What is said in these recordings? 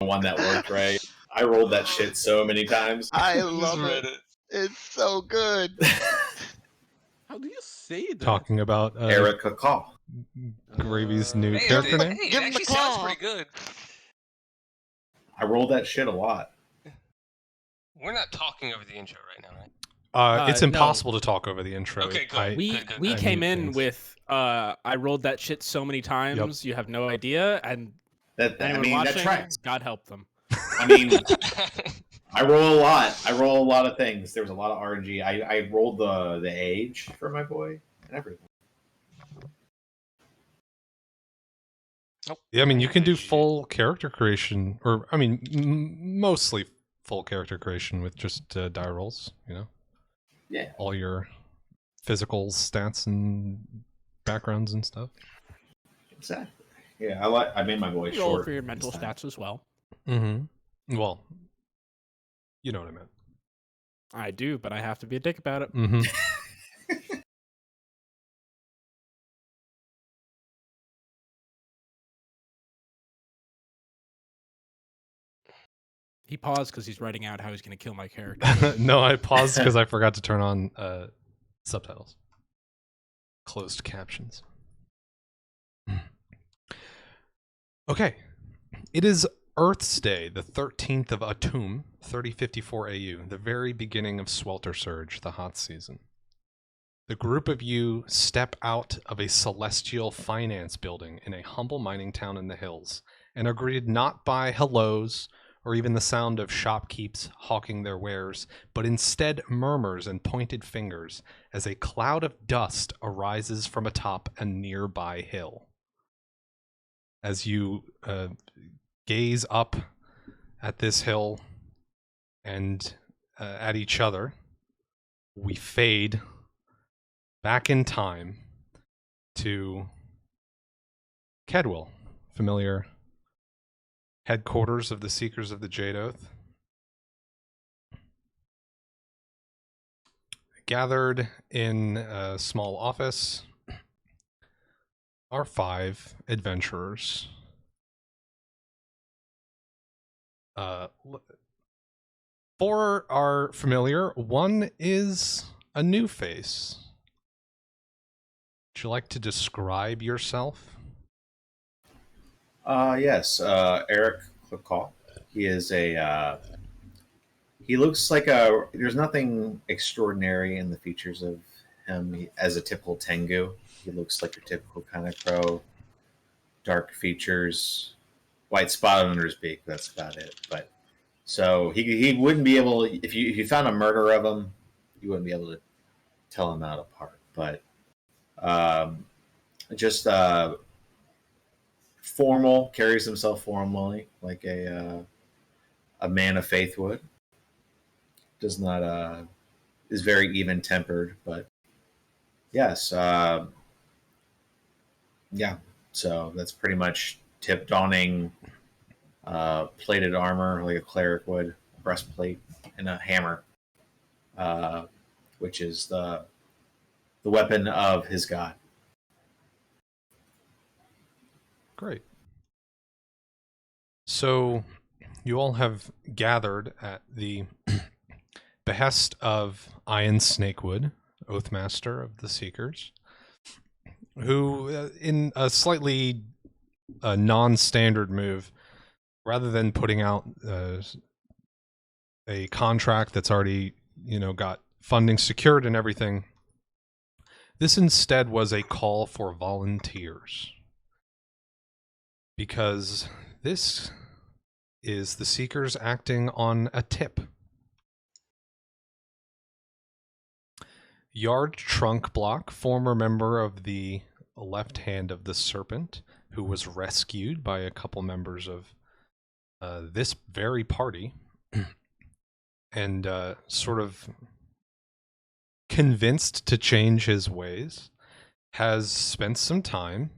one that worked right. I rolled that shit so many times. I love it. It's so good. How do you say that? Talking about Arreec Klacaww. Gravy's new Hey, character name? Hey, Give it him the actually sounds claw. pretty good. I rolled that shit a lot. We're not talking over the intro right now, right? It's impossible to talk over the intro. Okay, good. We came in things. with I rolled that shit so many times, you have no idea, and anyone watching, that tracks. God help them. I mean, I roll a lot. I roll a lot of things. There was a lot of RNG. I rolled the age for my boy and everything. Yeah, I mean, you can do full character creation, or I mean, mostly full character creation with just die rolls. You know, Yeah, all your physical stats and backgrounds and stuff. exactly. Yeah, I made my boy Roll short for your mental stats as well. Mm-hmm. Well, you know what I meant. I do, but I have to be a dick about it. Mm-hmm. He paused because he's writing out how he's going to kill my character. No, I paused because I forgot to turn on subtitles. Closed captions. Okay. It is Earth's Day, the 13th of Atum, 3054 AU, the very beginning of Swelter Surge, the hot season. The group of you step out of a celestial finance building in a humble mining town in the hills and are greeted not by hellos or even the sound of shopkeepers hawking their wares, but instead murmurs and pointed fingers as a cloud of dust arises from atop a nearby hill. As you gaze up at this hill and at each other, we fade back in time to Kedwell, familiar headquarters of the Seekers of the Jade Oath. Gathered in a small office are 5 adventurers. 4 are familiar. 1 is a new face. Would you like to describe yourself? Yes, Arreec Klacaww. He is he looks like there's nothing extraordinary in the features of him as a typical Tengu. He looks like your typical kind of crow. Dark features, white spot under his beak. That's about it. But so he wouldn't be able, if you found a murder of him, you wouldn't be able to tell him out apart. But just formal, carries himself formally like a man of faith would. Does not is very even tempered, but yes, yeah. So that's pretty much donning plated armor like a cleric would, a breastplate and a hammer, which is the weapon of his god. Great. So you all have gathered at the behest of Ian Snakewood, Oathmaster of the Seekers, who, in a slightly non-standard move, rather than putting out a contract that's already, got funding secured and everything, this instead was a call for volunteers. Because this is the Seekers acting on a tip. Yard Trunkblock, former member of the Left Hand of the Serpent, who was rescued by a couple members of this very party, and sort of convinced to change his ways, has spent some time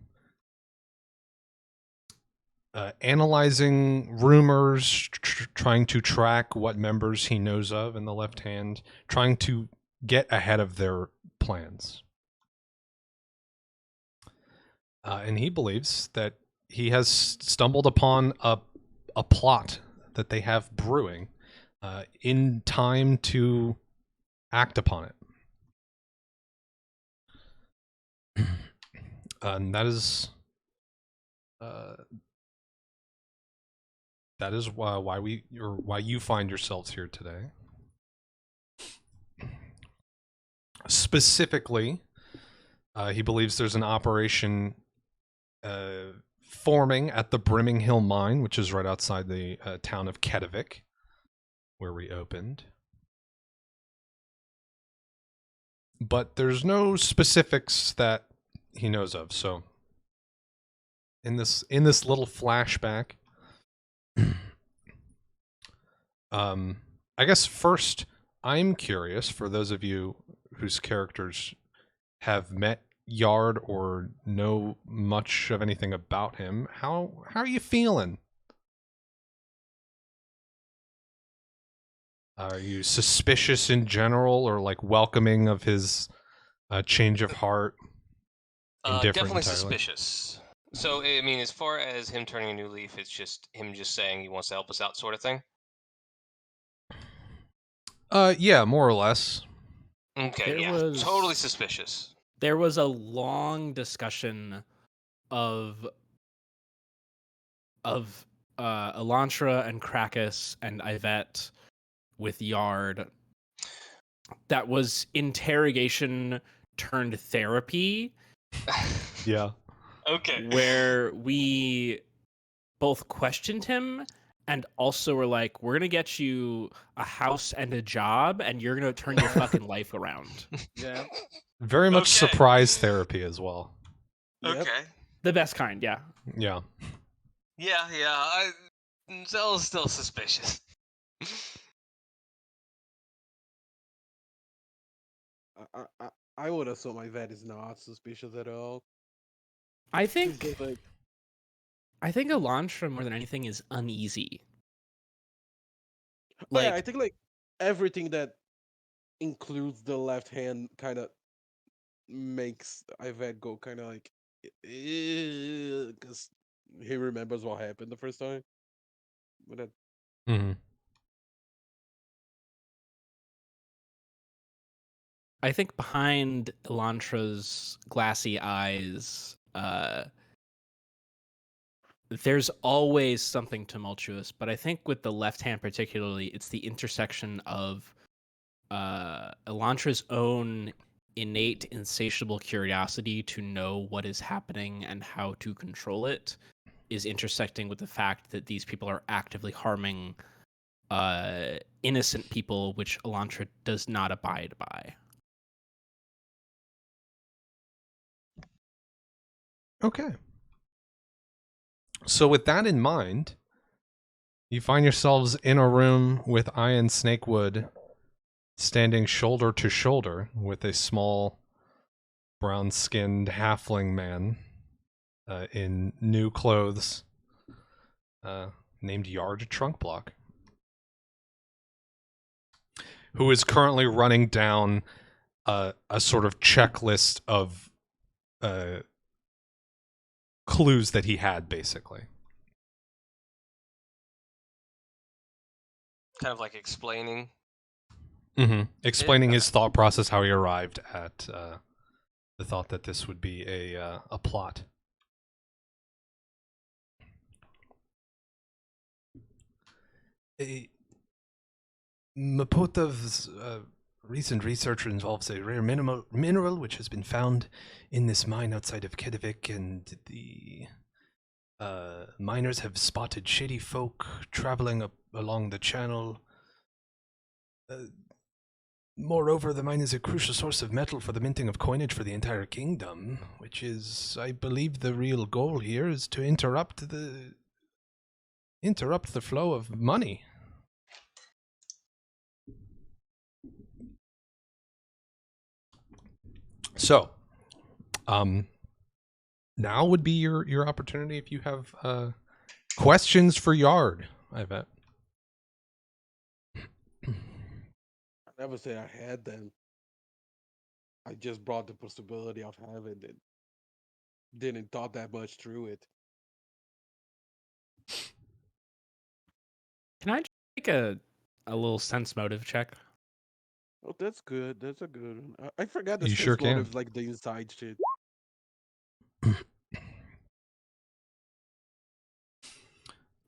analyzing rumors, trying to track what members he knows of in the Left Hand, trying to get ahead of their plans. And he believes that he has stumbled upon a plot that they have brewing in time to act upon it. And that is why you find yourselves here today. Specifically, he believes there's an operation forming at the Brimming Hill Mine, which is right outside the town of Kedavik, where we opened. But there's no specifics that he knows of. So, in this little flashback, I guess first, I'm curious, for those of you whose characters have met Yard or know much of anything about him, how are you feeling? Are you suspicious in general, or like welcoming of his change of heart? Definitely suspicious. So, I mean, as far as him turning a new leaf, it's just him just saying he wants to help us out, sort of thing? Yeah, more or less. Okay, totally suspicious. There was a long discussion of Elantra and Kracaww and Ivette with Yard that was interrogation turned therapy. Yeah. Okay. Where we both questioned him and also were like, we're going to get you a house and a job and you're going to turn your fucking life around. Yeah. Very much surprise therapy as well. Okay. The best kind, yeah. Yeah. Yeah. Zell's still suspicious. I would assume my vet is not suspicious at all. I think Elantra more than anything is uneasy. Like, yeah, I think like everything that includes the left hand kind of makes Ivette go kind of like, because he remembers what happened the first time. But that... Mm-hmm. I think behind Elantra's glassy eyes, there's always something tumultuous, but I think with the left hand particularly, it's the intersection of Elantra's own innate, insatiable curiosity to know what is happening and how to control it is intersecting with the fact that these people are actively harming innocent people, which Elantra does not abide by. Okay. So with that in mind, you find yourselves in a room with Ian Snakewood standing shoulder to shoulder with a small brown-skinned halfling man in new clothes named Yard Trunkblock, who is currently running down a sort of checklist of clues that he had, basically. Kind of like explaining. Mm-hmm. Explaining his thought process, how he arrived at the thought that this would be a plot. Mapotov's recent research involves a rare mineral which has been found in this mine outside of Kedavik, and the miners have spotted shady folk traveling along the channel. Moreover, the mine is a crucial source of metal for the minting of coinage for the entire kingdom, which is, I believe, the real goal here is to interrupt the flow of money. So, now would be your opportunity if you have questions for Yard, I bet. I never say I had them. I just brought the possibility of having it. Didn't thought that much through it. make a little sense motive check. Oh, that's good. That's a good one. I forgot the You sure sense can. motive, like the inside shit.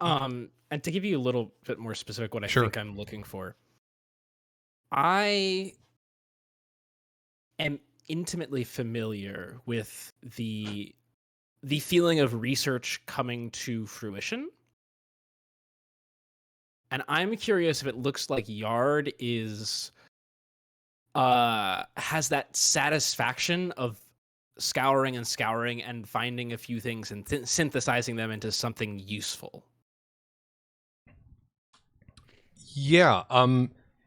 And to give you a little bit more specific, what I Sure. think I'm looking for, I am intimately familiar with the feeling of research coming to fruition. And I'm curious if it looks like Yard is has that satisfaction of scouring and finding a few things and synthesizing them into something useful. Yeah,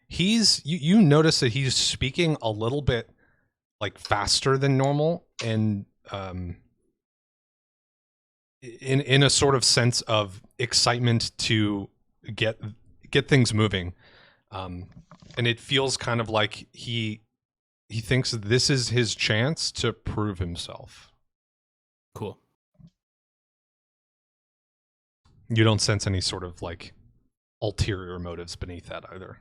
he's you notice that he's speaking a little bit like faster than normal, and in a sort of sense of excitement to get things moving, and it feels kind of like he thinks this is his chance to prove himself. Cool. You don't sense any sort of like ulterior motives beneath that either.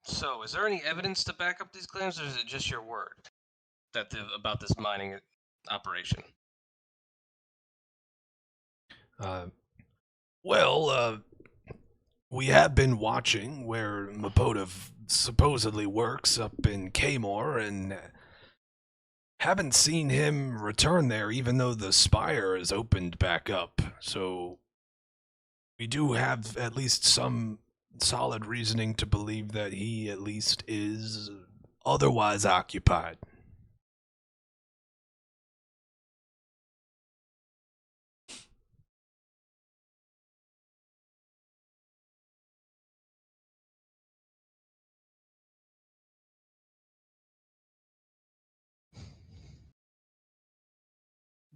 So, is there any evidence to back up these claims, or is it just your word about this mining operation? We have been watching where Mapotov supposedly works up in Kaymore, and haven't seen him return there, even though the spire is opened back up. So we do have at least some solid reasoning to believe that he at least is otherwise occupied.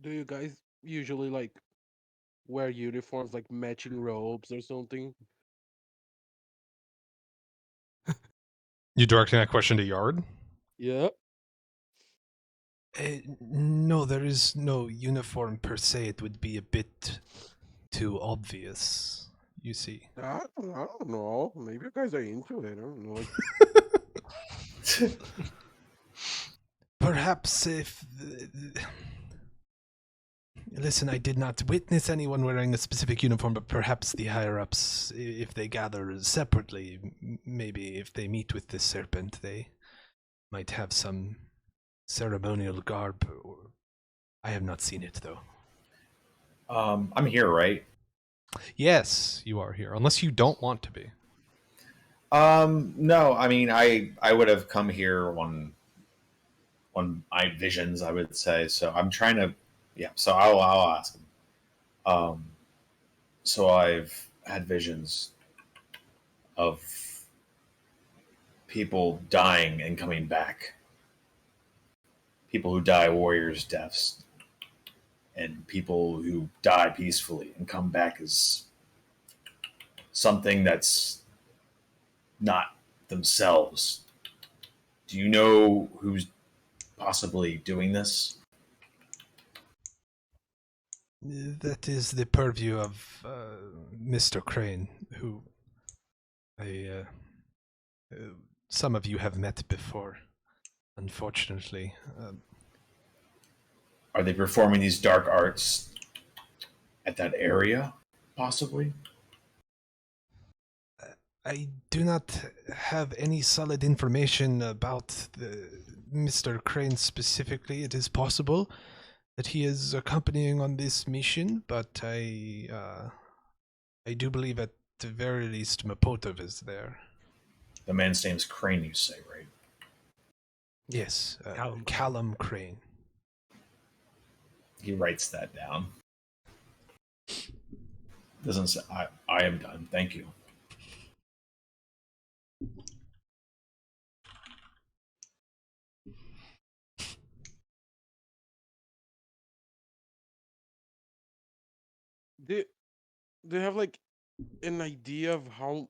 Do you guys usually like wear uniforms, like matching robes or something? You directing that question to Yard? Yeah. No, there is no uniform per se. It would be a bit too obvious, you see. I don't know. Maybe you guys are into it. I don't know. Perhaps if... Listen, I did not witness anyone wearing a specific uniform, but perhaps the higher-ups, if they gather separately, maybe if they meet with the Serpent, they might have some ceremonial garb. I have not seen it, though. I'm here, right? Yes, you are here, unless you don't want to be. No, I mean, I would have come here on my visions, I would say. So I'm trying to, yeah. So I'll ask him. So I've had visions of people dying and coming back. People who die warriors' deaths, and people who die peacefully and come back as something that's not themselves. Do you know who's possibly doing this? That is the purview of Mr. Crane, who some of you have met before, unfortunately. Are they performing these dark arts at that area, possibly? I do not have any solid information about Mr. Crane specifically. It is possible that he is accompanying on this mission, but I do believe at the very least Mapotov is there. The man's name's Crane, you say, right? Yes, Callum Crane. He writes that down. Doesn't say, I am done. Thank you. Do you have like an idea of how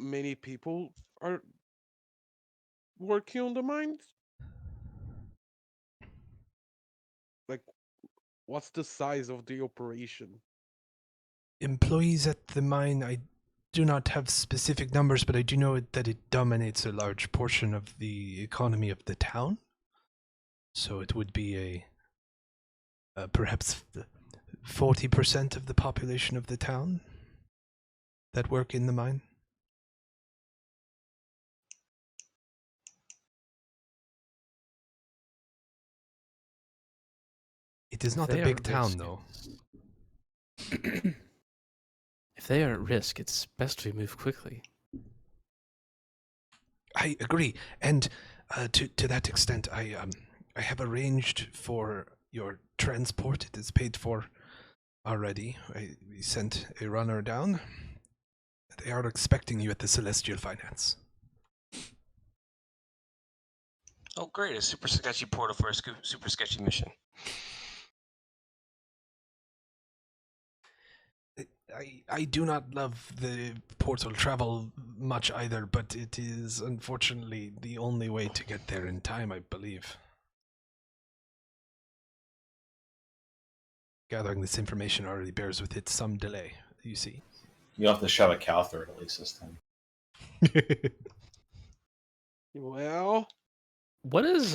many people are working on the mines? Like, what's the size of the operation? employees at the mine, I do not have specific numbers, but I do know that it dominates a large portion of the economy of the town. So it would be perhaps 40% of the population of the town that work in the mine. It is not a big town, though. If they are at risk, it's best we move quickly. I agree, and to that extent, I have arranged for your transport. It is paid for already. We sent a runner down. They are expecting you at the Celestial Finance. Oh, great! A super sketchy portal for a super sketchy mission. I do not love the portal travel much either, but it is unfortunately the only way to get there in time, I believe. Gathering this information already bears with it some delay, you see. You'll have to shove a cow through it at least this time. Well, what's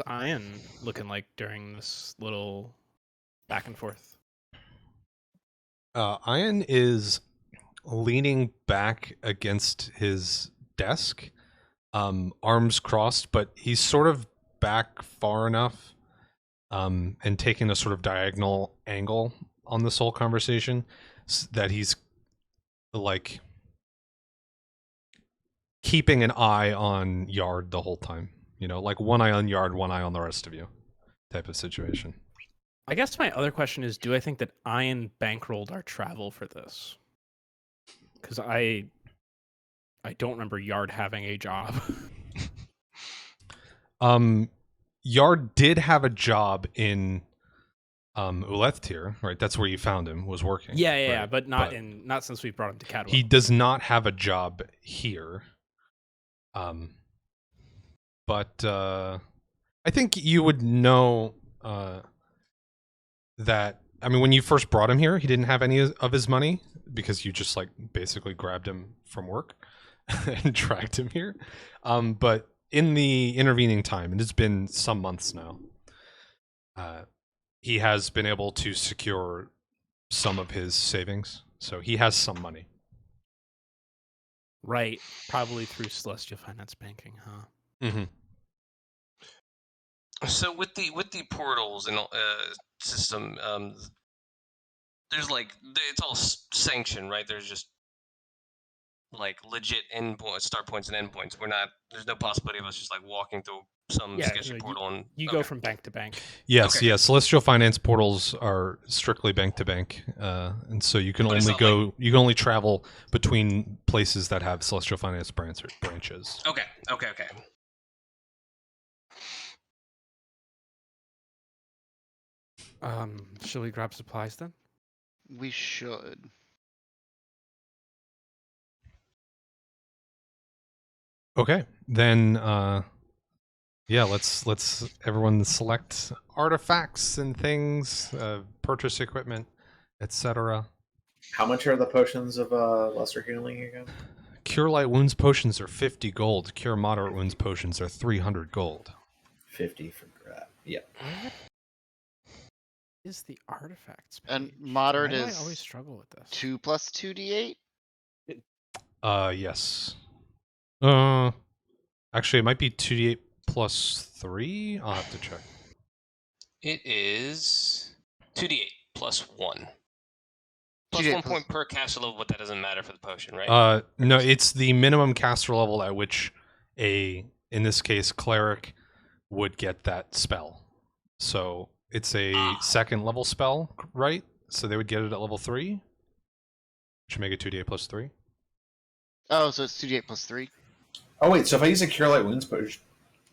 Ian looking like during this little back and forth? Ian is leaning back against his desk, arms crossed, but he's sort of back far enough and taking a sort of diagonal angle on this whole conversation that he's like keeping an eye on Yard the whole time. You know, like one eye on Yard, one eye on the rest of you type of situation. I guess my other question is, do I think that Ian bankrolled our travel for this? Because I don't remember Yard having a job. Yard did have a job in Ulethtir, right? That's where you found him, was working. Yeah, right? but not since we brought him to Cadwell. He does not have a job here. But I think you would know that, I mean, when you first brought him here, he didn't have any of his money because you just like basically grabbed him from work and dragged him here. But in the intervening time, and it's been some months now, he has been able to secure some of his savings. So he has some money. Right, probably through Celestial Finance Banking, huh? Mm-hmm. So with the portals and system, there's like it's all sanctioned, right? There's just like legit start points and end points. There's no possibility of us just like walking through some sketchy portal and you go from bank to bank. Yes, okay. yes. Celestial Finance portals are strictly bank to bank, and so you can only go. You can only travel between places that have Celestial Finance branches. Okay. Shall we grab supplies then? We should. Okay, then yeah, let's everyone select artifacts and things, purchase equipment, etc. How much are the potions of lesser healing again? Cure light wounds potions are 50 gold. Cure moderate wounds potions are 300 gold. 50 for grab. Yep. Is the artifacts page? And moderate Why do is I always struggle with this. 2 plus 2d8? Yes. Actually, it might be 2d8 plus 3. I'll have to check. It is 2d8 plus 1. Plus 2d8 1 plus... point per caster level, but that doesn't matter for the potion, right? No, it's the minimum caster level at which in this case, cleric would get that spell. So it's a second level spell, right? So they would get it at level 3, which would make it 2d8 plus 3. Oh, so it's 2d8 plus 3? Oh wait, so if I use a Cure Light Wounds potion...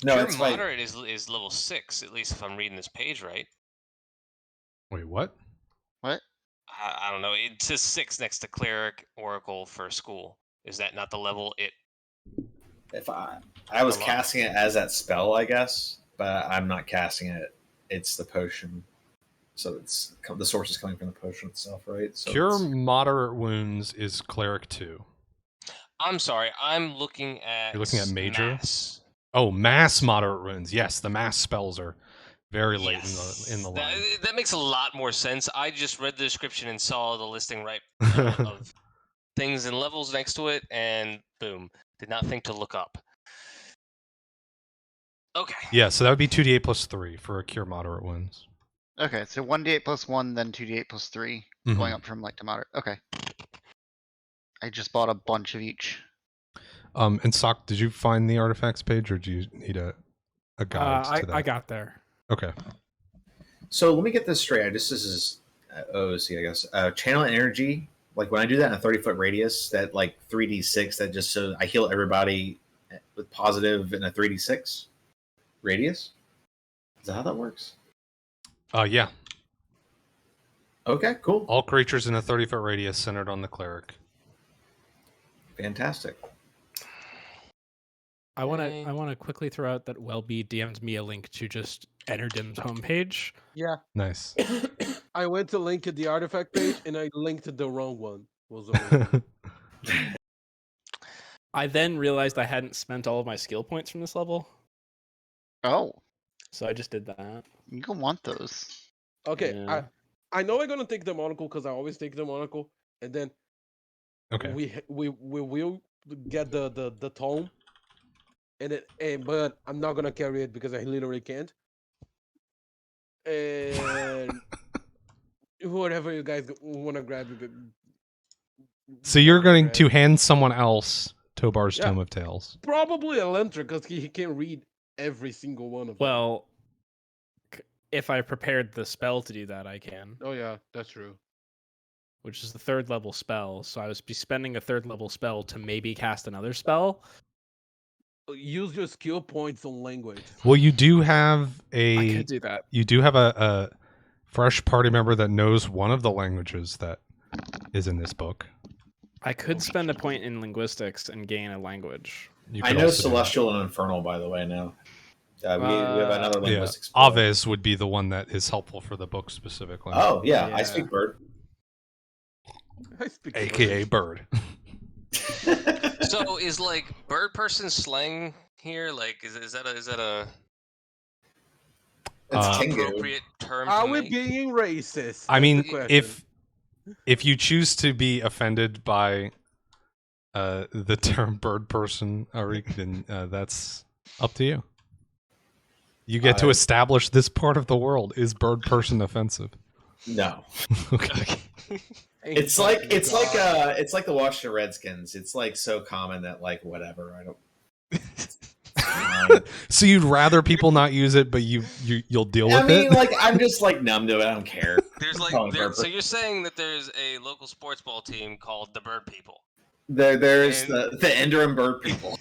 No, Cure it's moderate is level 6, at least if I'm reading this page right. Wait, what? What? I don't know. It says 6 next to cleric oracle for school. Is that not the level it... If I was casting it as that spell, I guess, but I'm not casting it. It's the potion. So it's the source is coming from the potion itself, right? So Cure it's- moderate wounds is Cleric 2. I'm sorry. I'm looking at. You're looking at major? Mass. Oh, mass moderate wounds. Yes, the mass spells are very late Yes. in the line. That makes a lot more sense. I just read the description and saw the listing right of things and levels next to it, and boom, did not think to look up. Okay. Yeah, so that would be 2d8 plus 3 for a cure moderate wounds. Okay, so 1d8 plus 1, then 2d8 plus 3, going Mhm. up from light to moderate. Okay. I just bought a bunch of each. And Sock, did you find the artifacts page, or do you need a guide to that? I got there. Okay. So let me get this straight. This is OOC, I guess. Channel energy. Like when I do that in a 30-foot radius, that like 3d6, that just so I heal everybody with positive in a 3d6 radius. Is that how that works? Yeah. Okay, cool. All creatures in a 30-foot radius centered on the cleric. Fantastic. I want to quickly throw out that Wellbe DM'd me a link to just Enerdim's homepage. Yeah. Nice. I went to link at the artifact page and I linked to the wrong one. Was the one. I then realized I hadn't spent all of my skill points from this level, Oh, so I just did that. you can want those. Okay, Yeah. I know I'm gonna take the monocle because I always take the monocle, and then Okay. we will get the tome, but I'm not gonna carry it because I literally can't. And whatever you guys wanna grab, So you're going grab. to hand someone else Tobar's Yeah. Tome of Tales. Probably Elantra because he can't read every single one of them. Well, if I prepared the spell to do that, I can, Oh yeah, that's true. which is the 3rd level spell. So I was be spending a 3rd level spell to maybe cast another spell. Use your skill points on language. Well, you do have I could do that. you do have a fresh party member that knows one of the languages that is in this book. I could spend a point in linguistics and gain a language. You I could know also do that. Celestial and Infernal, by the way, now. We have another Yeah, linguistics. player. Aves would be the one that is helpful for the book specifically. Oh, yeah, I Yeah. speak bird. I speak AKA Bird. So is like bird person slang here? Like is that a It's Tengu. appropriate term? Are to we make? being racist? I That's mean, the question. if you choose to be offended by the term bird person, Arreec, then that's up to you. You get to establish this part of the world. Is bird person offensive? No. Okay. It's like it's like the Washington Redskins. It's like so common that like whatever. I don't. So you'd rather people not use it, but you'll deal with I mean, it? like I'm just like numb to it. I don't care. There's like Calling there, bird so per- you're saying that there's a local sports ball team called the Bird People. There's And- the Enderin bird people.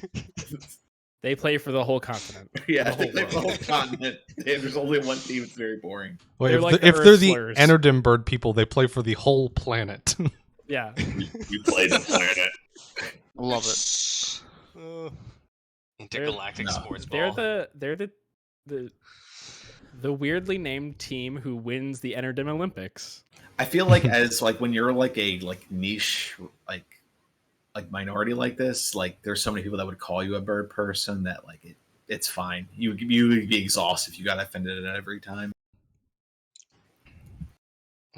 They play for the whole continent. Yeah, The whole they play for the whole world. continent. There's only one team. It's very boring. Well, They're if, like if the they're Earth the Slurs. Enderdim bird people, they play for the whole planet. Yeah. You play the planet. Love it. Intergalactic No. sports ball. They're the weirdly named team who wins the Enderdim Olympics. I feel like as like when you're like a like niche like minority like this, like there's so many people that would call you a bird person that like it's fine. You would be exhausted if you got offended at every time.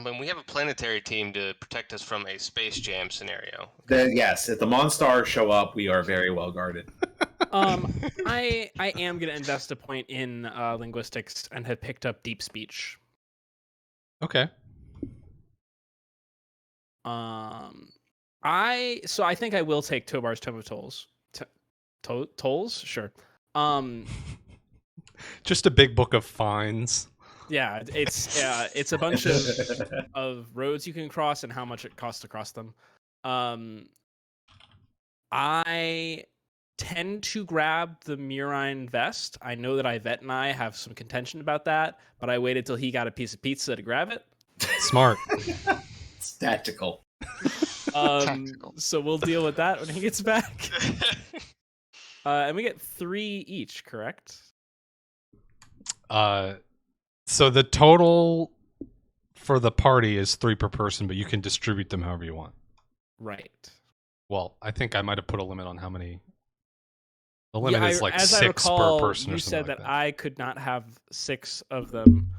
When we have a planetary team to protect us from a Space Jam scenario. Yes, if the Monstars show up, we are very well guarded. I am gonna invest a point in linguistics and have picked up deep speech. Okay. I think I will take Tobar's Tome of Tolls. Tolls, sure. Just a big book of fines. Yeah, it's a bunch of roads you can cross and how much it costs to cross them. I tend to grab the Murine vest. I know that Ivette and I have some contention about that, but I waited till he got a piece of pizza to grab it. Smart. It's tactical. Tactical. So we'll deal with that when he gets back. And we get 3 each, correct? So the total for the party is 3 per person, but you can distribute them however you want. Right. Well, I think I might have put a limit on how many. The limit is like as 6 I recall, per person you or something said like that that. I could not have 6 of them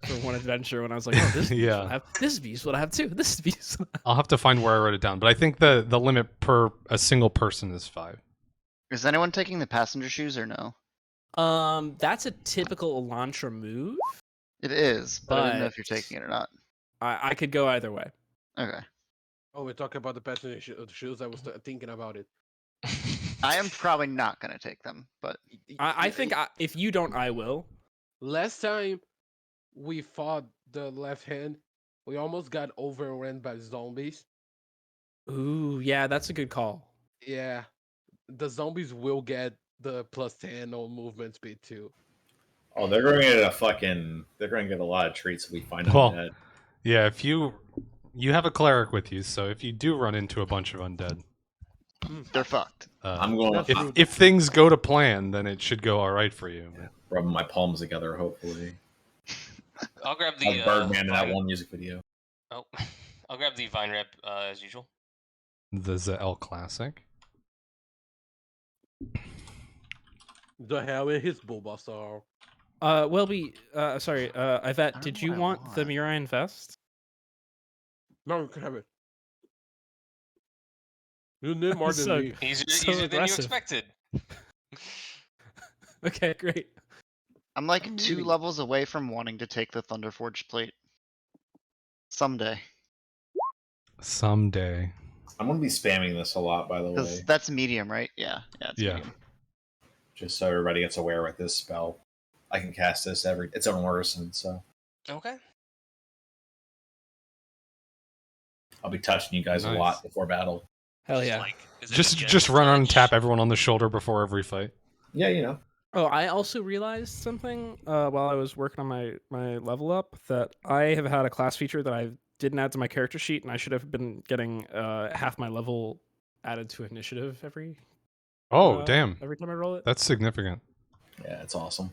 for one adventure when I was like, oh, this Yeah. will have this beast will have 2. This beast. I'll have to find where I wrote it down, but I think the limit per a single person is 5. Is anyone taking the passenger shoes or no? That's a typical Elantra move. It is, but I didn't know if you're But- taking it or not. I could go either way. Okay. Oh, we're talking about the passenger shoes. I was thinking about it. I am probably not gonna take them, but I think if you don't, I will. Last time we fought the left hand, we almost got overrun by zombies. Ooh, yeah, that's a good call. Yeah, the zombies will get the +10 on movement speed too. Oh, they're going to get they're going to get a lot of treats if we find them Well, dead. Yeah, if you have a cleric with you, so if you do run into a bunch of undead, they're fucked. I'm going That's to true. if things go to plan, then it should go all right for you. rub my palms together, hopefully. I'll grab the Like Birdman in that vine- one music video. Oh, I'll grab the vine rep as usual. The Zahel classic. The hell is his Bulbasaur? Sorry, Ivette, don't did know you what I want the want. Murian vest? No, you can have it. You need more than So- me. Easier, So easier than you aggressive. expected. Okay, great. I'm like I'm 2 leaving. levels away from wanting to take the Thunderforge plate. Someday. Someday. I'm going to be spamming this a lot, by the Because way, that's medium, right? Yeah, it's Yeah. medium. just so everybody gets aware with this spell. I can cast this it's on Orison, so Okay. I'll be touching you guys a Nice. lot before battle. Hell yeah. Is it Just run on and touch? tap everyone on the shoulder before every fight. Yeah, you know. Oh, I also realized something while I was working on my level up, that I have had a class feature that I didn't add to my character sheet, and I should have been getting half my level added to initiative every Damn. every time I roll it. That's significant. Yeah, it's awesome.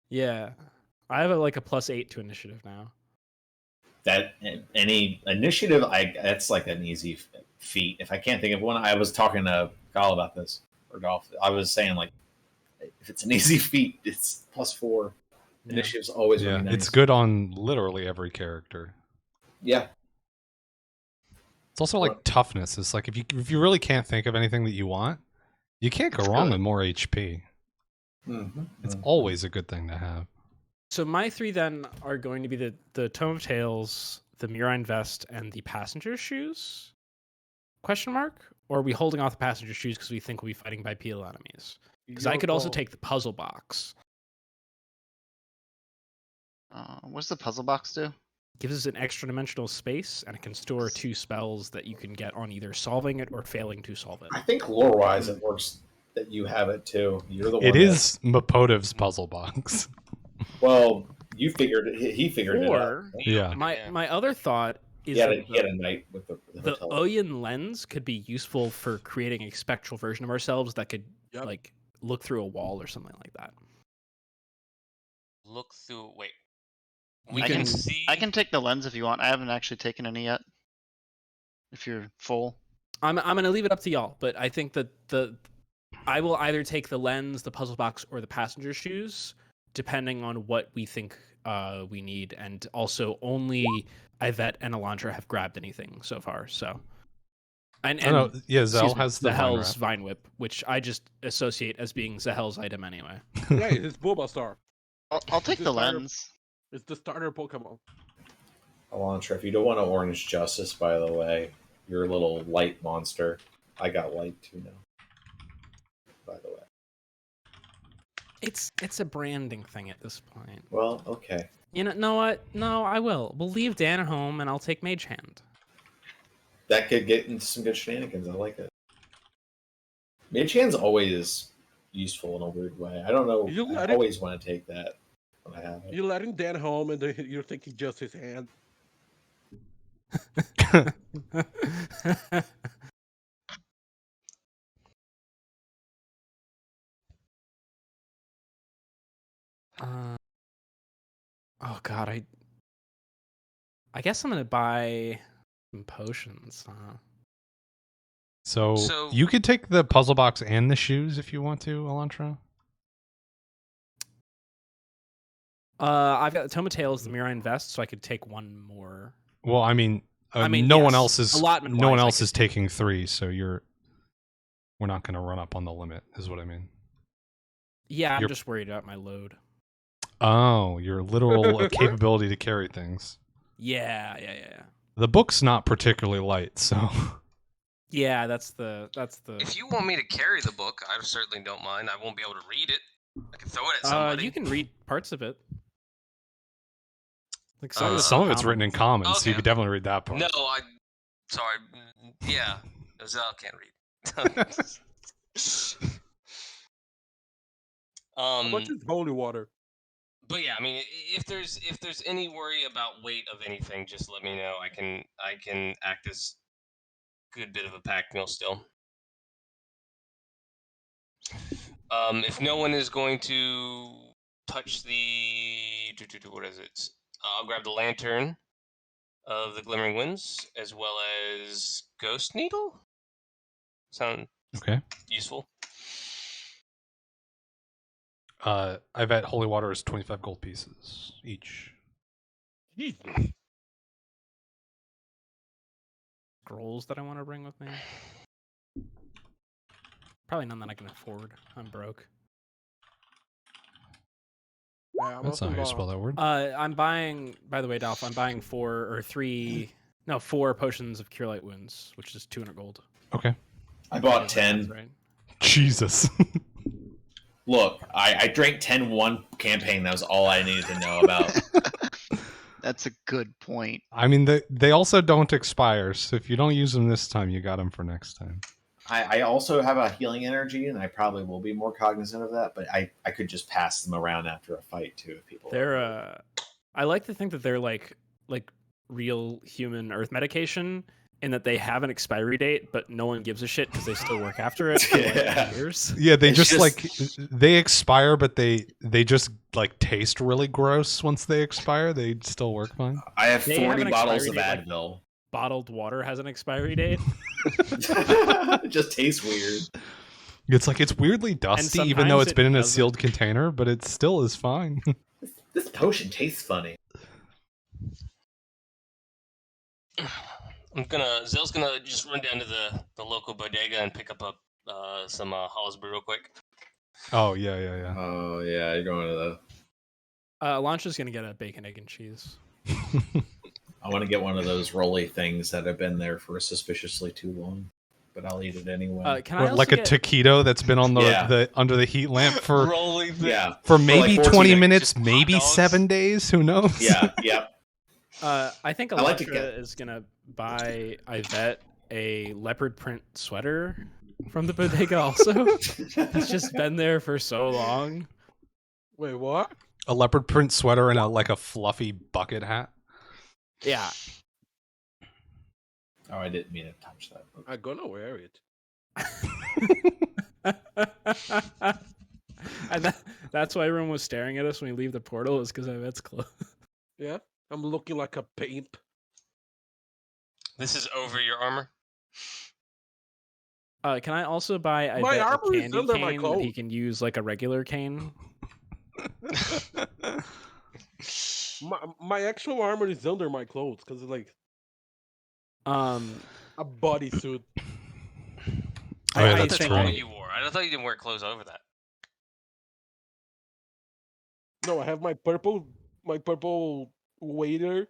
Yeah, I have like a +8 to initiative now. That any initiative, that's like an easy feat. If I can't think of one, I was talking to Gal about this, or Golf. I was saying like, if it's an easy feat, it's +4. Yeah. Initiative's always Yeah, really nice. it's good on literally every character. Yeah, It's also like toughness. It's like if you really can't think of anything that you want, you can't go It's wrong good. with more HP. It's always a good thing to have. So my 3 then are going to be the Tome of Tales, the Murine vest, and the passenger shoes? Question mark? Or are we holding off the passenger shoes because we think we'll be fighting bipedal enemies? Because I Your could also call. take the puzzle box. What's the puzzle box do? Gives us an extra dimensional space, and it can store 2 spells that you can get on either solving it or failing to solve it. I think lore-wise, it works that you have it too. You're the one. It is Mapotiv's puzzle box. Well, you figured it. He figured it out. Or Yeah. my other thought is He had, that he had a night with the the hotel. Oyen lens could be useful for creating a spectral version of ourselves that could Yep. like look through a wall or something like that. Look through. Wait. You We I can, can- see. I can take the lens if you want. I haven't actually taken any yet. If you're full. I'm gonna leave it up to y'all, but I think that I will either take the lens, the puzzle box, or the passenger shoes, depending on what we think we need, and also only Ivette and Elantra have grabbed anything so far. So, and Oh, no, yeah, excuse Zahel me, has the vine Zahel's wrap. Vine Whip, which I just associate as being Zahel's item anyway. Right, his Bulbasaur. I'll take Just the starter- lens. It's the starter Pokemon. Elantra, if you don't want to orange justice, by the way, you're a little light monster. I got light too now. By the way. It's a branding thing at this point. Well, okay. You know what? No, I will. We'll leave Dan at home, and I'll take Mage Hand. That could get into some good shenanigans. I like it. Mage Hand's always useful in a weird way. I don't know. You I let it- always want to take that when I have it. You're letting Dan home, and then you're thinking just his hand. Uh, oh God, I guess I'm gonna buy some potions. So you could take the puzzle box and the shoes if you want to, Elantra. I've got the Tome of Tales, the Mirine vest, so I could take one more. Well, I mean, no yes, one else is allotment-wise, I could- taking 3, so we're not going to run up on the limit, is what I mean. Yeah, I'm just worried about my load. Oh, your literal capability to carry things. Yeah. The book's not particularly light, so. Yeah, that's the. If you want me to carry the book, I certainly don't mind. I won't be able to read it. I can throw it at somebody. You can read parts of it. Like some of it's written in common, so you could definitely read that part. No, sorry. Yeah, Zahel can't read. What is holy water? But yeah, I mean, if there's any worry about weight of anything, just let me know. I can act as good bit of a pack mule still. If no one is going to touch the what is it? I'll grab the lantern of the Glimmering Winds as well as Ghost Needle. Sound okay? Useful. I bet holy water is 25 gold pieces each. Jesus. Scrolls that I want to bring with me. Probably none that I can afford. I'm broke. Yeah, That's not how you spell that word. I'm buying. By the way, Dolph, I'm buying 4 potions of Cure Light Wounds, which is 200 gold. Okay. I bought 10. Right. Jesus. Look, I drank 10 one campaign. That was all I needed to know about. That's a good point. I mean, they also don't expire, so if you don't use them this time, you got them for next time. I also have a healing energy, and I probably will be more cognizant of that, but I could just pass them around after a fight, too, if people... They're, I like to think that they're like real human earth medication, in that they have an expiry date, but no one gives a shit because they still work after it for like years. Yeah, they just like they expire, but they just like taste really gross once they expire. They still work fine. I have They 40 have an bottles of expiry date, Advil. Bottled water has an expiry date. It just tastes weird. It's like it's weirdly dusty, even though sometimes it's it been in a doesn't. sealed container, but it still is fine. This potion tastes funny. Zell's gonna just run down to the local bodega and pick up some Hollis brew real quick. Oh yeah. Oh, yeah, you're going to the... Elantra's gonna get a bacon, egg, and cheese. I want to get one of those rolly things that have been there for suspiciously too long, but I'll eat it anyway. Can I also like a get... taquito that's been on the under the heat lamp for Rolling thing. for maybe like 20 days. minutes, Just maybe hot dogs. 7 days. Who knows? Yeah. I think I like to Elantra is gonna buy Ivette a leopard print sweater from the bodega. Also, it's just been there for so long. Wait, what? A leopard print sweater and a fluffy bucket hat. Yeah. Oh, I didn't mean to touch that. I'm gonna wear it. And that's why everyone was staring at us when we leave the portal, is because Ivette's clothes. Yeah, I'm looking like a pimp. This is over your armor. Can I also buy My Ivette a armor is candy under my cane that he coat. can use like a regular cane? My actual armor is under my clothes because it's like a bodysuit. Oh, yeah, I that's That's think all true. you wore. I thought you didn't wear clothes over that. No, I have my purple waiter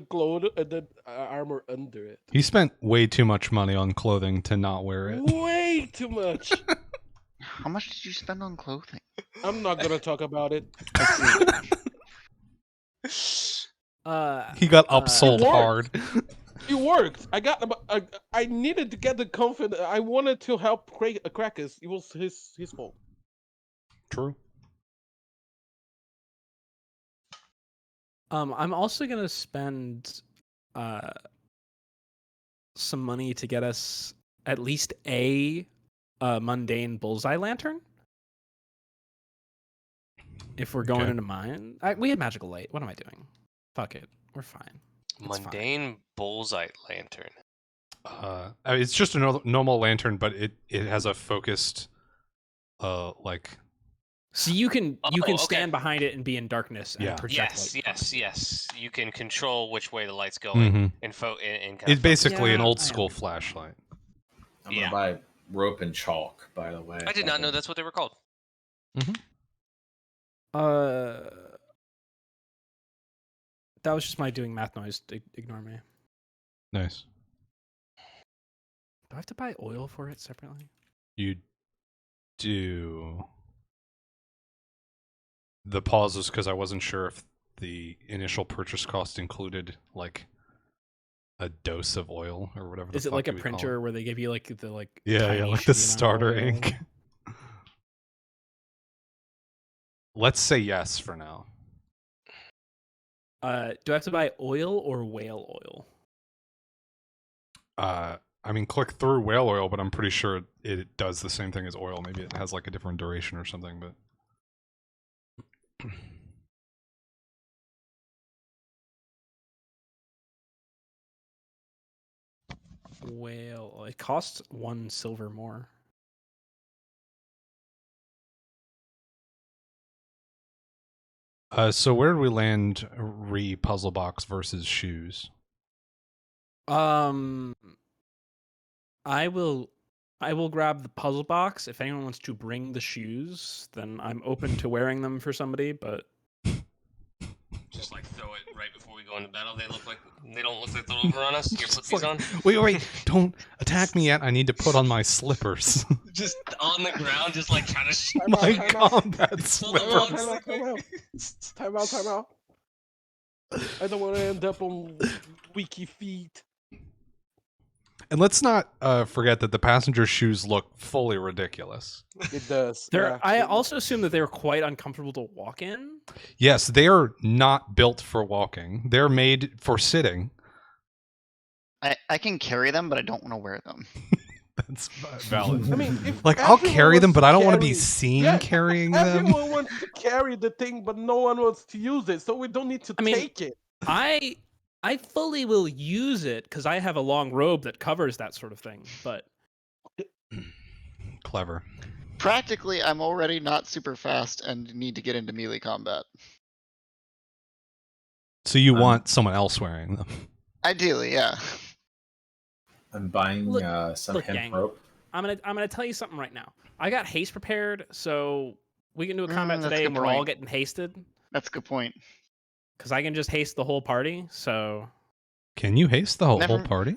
clothes and then armor under it. He spent way too much money on clothing to not wear it. Way too much. How much did you spend on clothing? I'm not gonna talk about it. He got upsold It hard. It worked. I needed to get the confidence. I wanted to help Krakus. It was his fault. True. I'm also gonna spend some money to get us at least a mundane bullseye lantern. If we're going Okay. into mine, we had magical light. What am I doing? Fuck it. We're fine. It's fine. Mundane bullseye lantern. I mean, it's just a normal lantern, but it has a focused, like. So you can okay. stand behind it and be in darkness and Yeah. project light. Yes. You can control which way the light's going. In kind It's of basically an Yeah, old I school flashlight. I'm gonna buy rope and chalk, by the way. I did not know that's what they were called. That was just my doing math noise. Ignore me. Nice. Do I have to buy oil for it separately? You do. The pause was because I wasn't sure if the initial purchase cost included like a dose of oil or whatever. Is it like a printer where they give you like the like? Yeah, tiny like the shitty amount of starter oil? ink. Let's say yes for now. Do I have to buy oil or whale oil? I mean, click through whale oil, but I'm pretty sure it does the same thing as oil. Maybe it has like a different duration or something, but. Whale. It costs 1 silver more. So where do we land puzzle box versus shoes? I will grab the puzzle box. If anyone wants to bring the shoes, then I'm open to wearing them for somebody, but Just like throw it right before we go into battle. They don't look like they're over on us. Here, put these on. Wait! Don't attack me yet. I need to put on my slippers. Just on the ground, just like trying to. My Time out. combat Hold slippers. on. Time out. I don't want to end up on wiki feet. And let's not forget that the passenger's shoes look fully ridiculous. It does. I also assume that they're quite uncomfortable to walk in. Yes, they are not built for walking. They're made for sitting. I can carry them, but I don't want to wear them. That's valid. I mean, if Like, I'll everyone carry them, wants but I don't want to be carry- seen Yeah, carrying them. Everyone wants to carry the thing, but no one wants to use it, so we don't need to I mean, take it. I fully will use it because I have a long robe that covers that sort of thing. But Clever. Practically, I'm already not super fast and need to get into melee combat. So you want someone else wearing them? Ideally, yeah. I'm buying Look- some look, hemp gang. rope. I'm gonna tell you something right now. I got haste prepared, so we can do a combat that's a today, good and we're all point. getting hasted That's a good point. because I can just haste the whole party. So Can you haste the whole Never- party?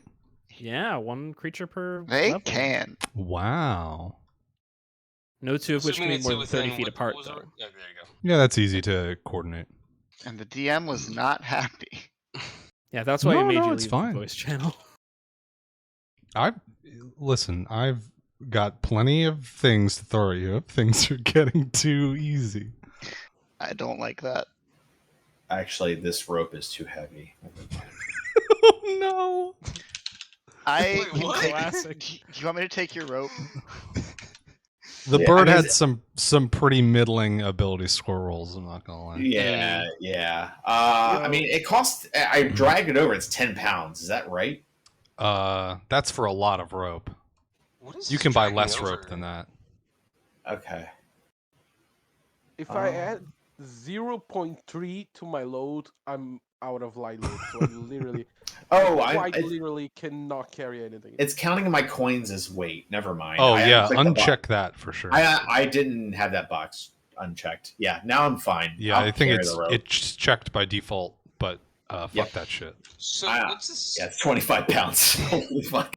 yeah, 1 creature per. They level. can. Wow. No two of which can Assuming be it's more than 30 within feet what apart. was Though. it? Yeah, there you go. Yeah, that's easy to coordinate. And the DM was not happy. Yeah, that's why I No, made no, you it's leave fine. the voice channel. I've got plenty of things to throw at you. Things are getting too easy. I don't like that. Actually, this rope is too heavy. Oh no! I Wait, what? Classic. Do you want me to take your rope? The Yeah, bird I mean, had some pretty middling ability score rolls. I'm not gonna lie. Yeah. I mean, it costs. I drag it over. It's 10 pounds. Is that right? That's for a lot of rope. What is You this can buy dragging less over? rope than that. Okay. If I add 0.3 to my load, I'm out of light load. So I literally, literally cannot carry anything. It's counting my coins as weight. Never mind. Oh I yeah, clicked the box. uncheck that for sure. I didn't have that box unchecked. Yeah, now I'm fine. Yeah, I'll I think carry the rope. it's checked by default, but fuck Yep. that shit. So what's this? Yeah, it's 25 pounds. Holy fuck.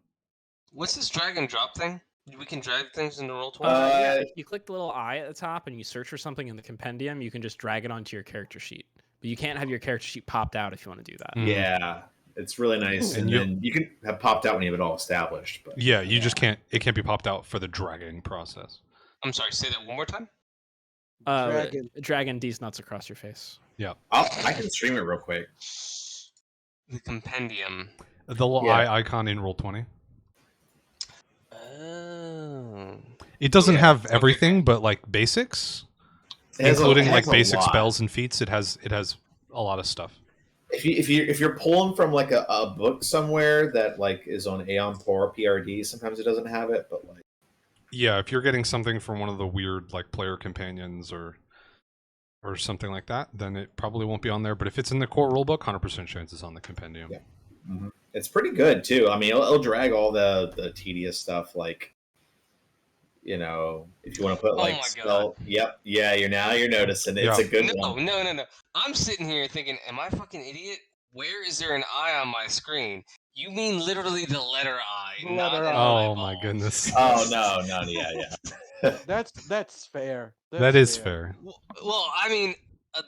What's this drag and drop thing? We can drag things into roll 20. Yeah, if you click the little eye at the top and you search for something in the compendium, you can just drag it onto your character sheet. But you can't have your character sheet popped out if you want to do that. Mm. Yeah, it's really nice. And And then you can have popped out when you have it all established. But Yeah, you just can't. It can't be popped out for the dragging process. I'm sorry. Say that one more time. Dragon. Dragging these nuts across your face. I can stream it real quick. The compendium. The little Yeah. eye icon in Roll20. Oh. It doesn't Yeah. have everything, but like basics, It has including it like has a basic lot. spells and feats. It has a lot of stuff. if you're pulling from like a book somewhere that like is on Aeon or PRD, sometimes it doesn't have it, but like Yeah, if you're getting something from one of the weird like player companions or something like that, then it probably won't be on there. But if it's in the core rulebook, 100% chance it's on the compendium. Yeah. It's pretty good too. I mean, it'll drag all the tedious stuff, like if you want to put like spell. Yep, yeah, you're noticing it's a good one. No. I'm sitting here thinking, am I a fucking idiot? Where is there an eye on my screen? You mean literally the letter I, not an eyeball. Oh my goodness. Oh no, yeah. That's fair. That is fair. Well, I mean,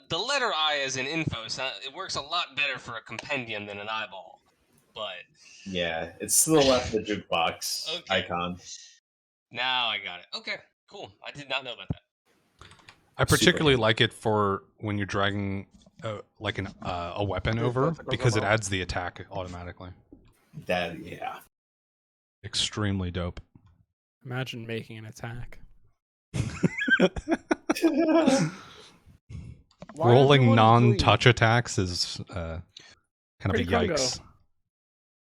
the letter I is in info, so it works a lot better for a compendium than an eyeball. But yeah, it's to the left of the jukebox icon. Now I got it. Okay, cool. I did not know about that. I particularly like it for when you're dragging like a weapon over, because it adds the attack automatically. Yeah. Extremely dope. Imagine making an attack. Rolling non-touch attacks is kind of a yikes.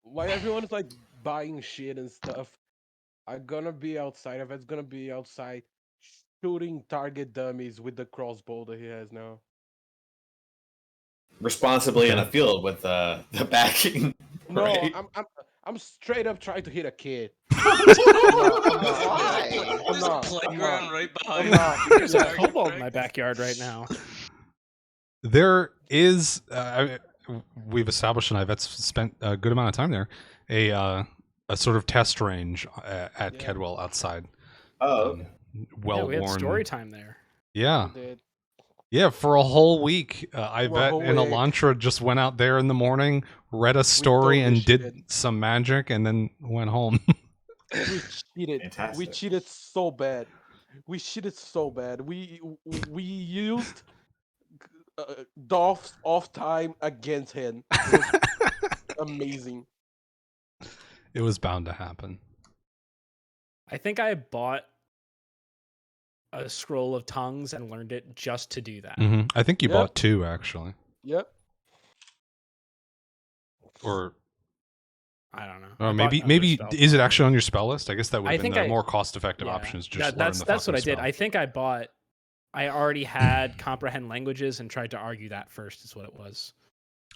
Why everyone is like buying shit and stuff? I'm gonna be outside. If it's gonna be outside, shooting target dummies with the crossbow that he has now. Responsibly in a field with the backing. No, right? I'm straight up trying to hit a kid. There's a playground right behind you. There's a kobold in my backyard right now. There is, we've established, and I've spent a good amount of time there, a sort of test range at Kedwell outside. Oh, well-worn. We had story time there. Yeah. Yeah, for a whole week, Ivette and Elantra just went out there in the morning, read a story, and did some magic, and then went home. We cheated. Fantastic. We cheated so bad. We used Dolph's off time against him. It was amazing. It was bound to happen. I think I bought a scroll of tongues and learned it just to do that. Mm-hmm. I think you bought 2, actually. Yep. Or I don't know. Or maybe is it actually on your spell list? I guess that would have been the more cost-effective option. Is just that's what I did. I think I already had comprehend languages and tried to argue that first is what it was.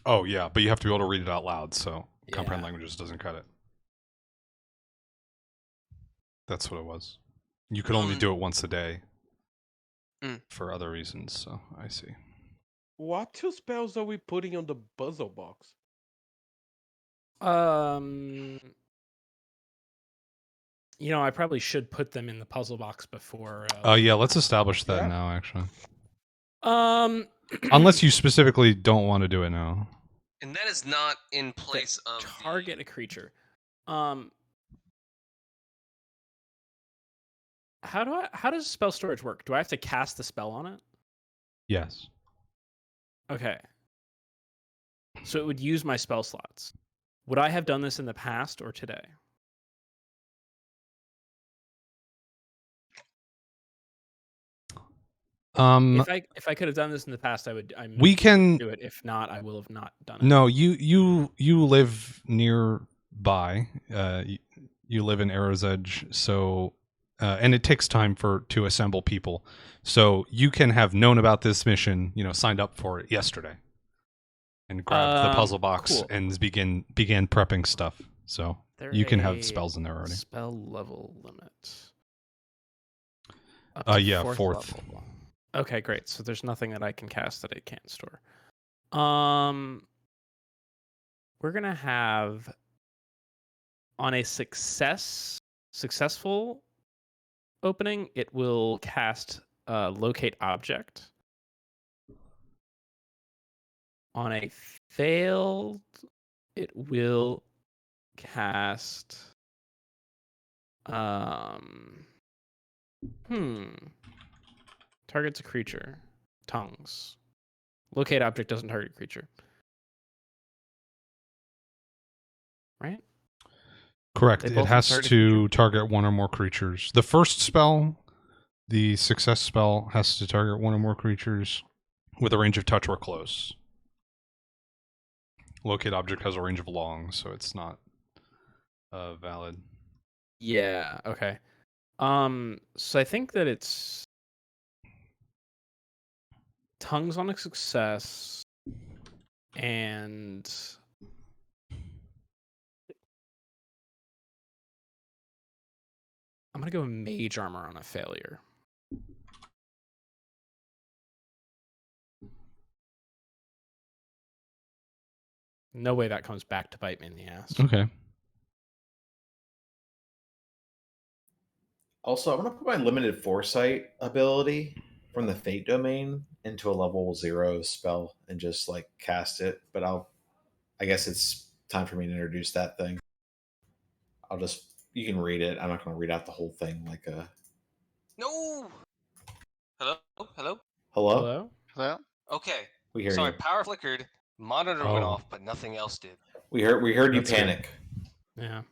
Oh yeah, but you have to be able to read it out loud, so comprehend languages doesn't cut it. That's what it was. You could only do it once a day for other reasons, so I see. What 2 spells are we putting on the puzzle box? I probably should put them in the puzzle box before. Yeah, let's establish that now, actually. Unless you specifically don't want to do it now. And that is not in place of target a creature. How does spell storage work? Do I have to cast the spell on it? Yes. Okay. So it would use my spell slots. Would I have done this in the past or today? If I could have done this in the past, I would. We can do it. If not, I will have not done it. No, you live nearby. You live in Arrow's Edge, so and it takes time to assemble people. So you can have known about this mission, signed up for it yesterday, and grabbed the puzzle box and began prepping stuff. So you can have spells in there already. Spell level limit. Yeah, 4th. Level. Okay, great. So there's nothing that I can cast that I can't store. We're gonna have on a successful opening, it will cast locate object. On a failed, it will cast targets a creature. Tongues. Locate object doesn't target creature. Right? Correct. It has to target one or more creatures. The first spell, the success spell, has to target one or more creatures with a range of touch or close. Locate object has a range of long, so it's not valid. Yeah. Okay. So I think that it's tongues on a success, and I'm gonna go mage armor on a failure. No way that comes back to bite me in the ass. Okay. Also, I'm going to put my limited foresight ability from the Fate domain into a level 0 spell and just like cast it. But I guess it's time for me to introduce that thing. You can read it. I'm not going to read out the whole thing like a. No. Hello. Hello. Hello. Hello? Hello? Okay. We hear Sorry, you. power flickered. Monitor went off, but nothing else did. We heard you That's panic. Yeah.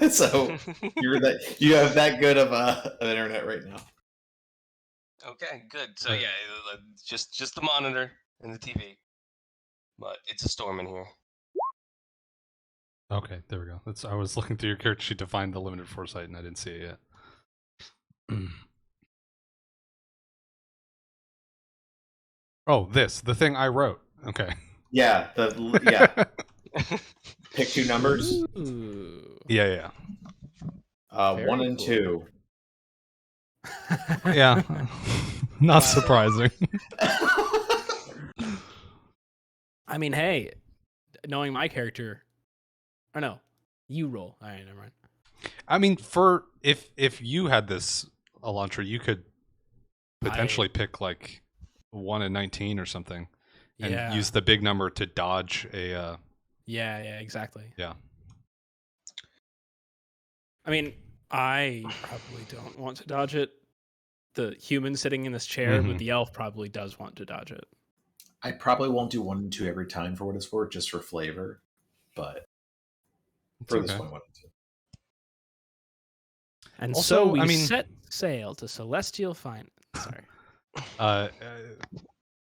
So you have that good of an internet right now. Okay, good. So yeah, just the monitor and the TV, but it's a storm in here. Okay, there we go. I was looking through your character sheet to find the limited foresight, and I didn't see it yet. Oh, the thing I wrote. Okay. Yeah. Pick two numbers. Ooh. Yeah. 1 and cool. 2. Yeah. Not surprising. I mean, hey, knowing my character, or no, you roll. All right, never mind. I mean, if you had this Elantra, you could potentially pick like 1 and 19 or something, and use the big number to dodge a. Yeah, exactly. Yeah. I mean, I probably don't want to dodge it. The human sitting in this chair, but the elf probably does want to dodge it. I probably won't do 1 and 2 every time for what it's worth, just for flavor. But for this one, 1 and 2. And Also, so we I mean, set sail to celestial finance. Sorry.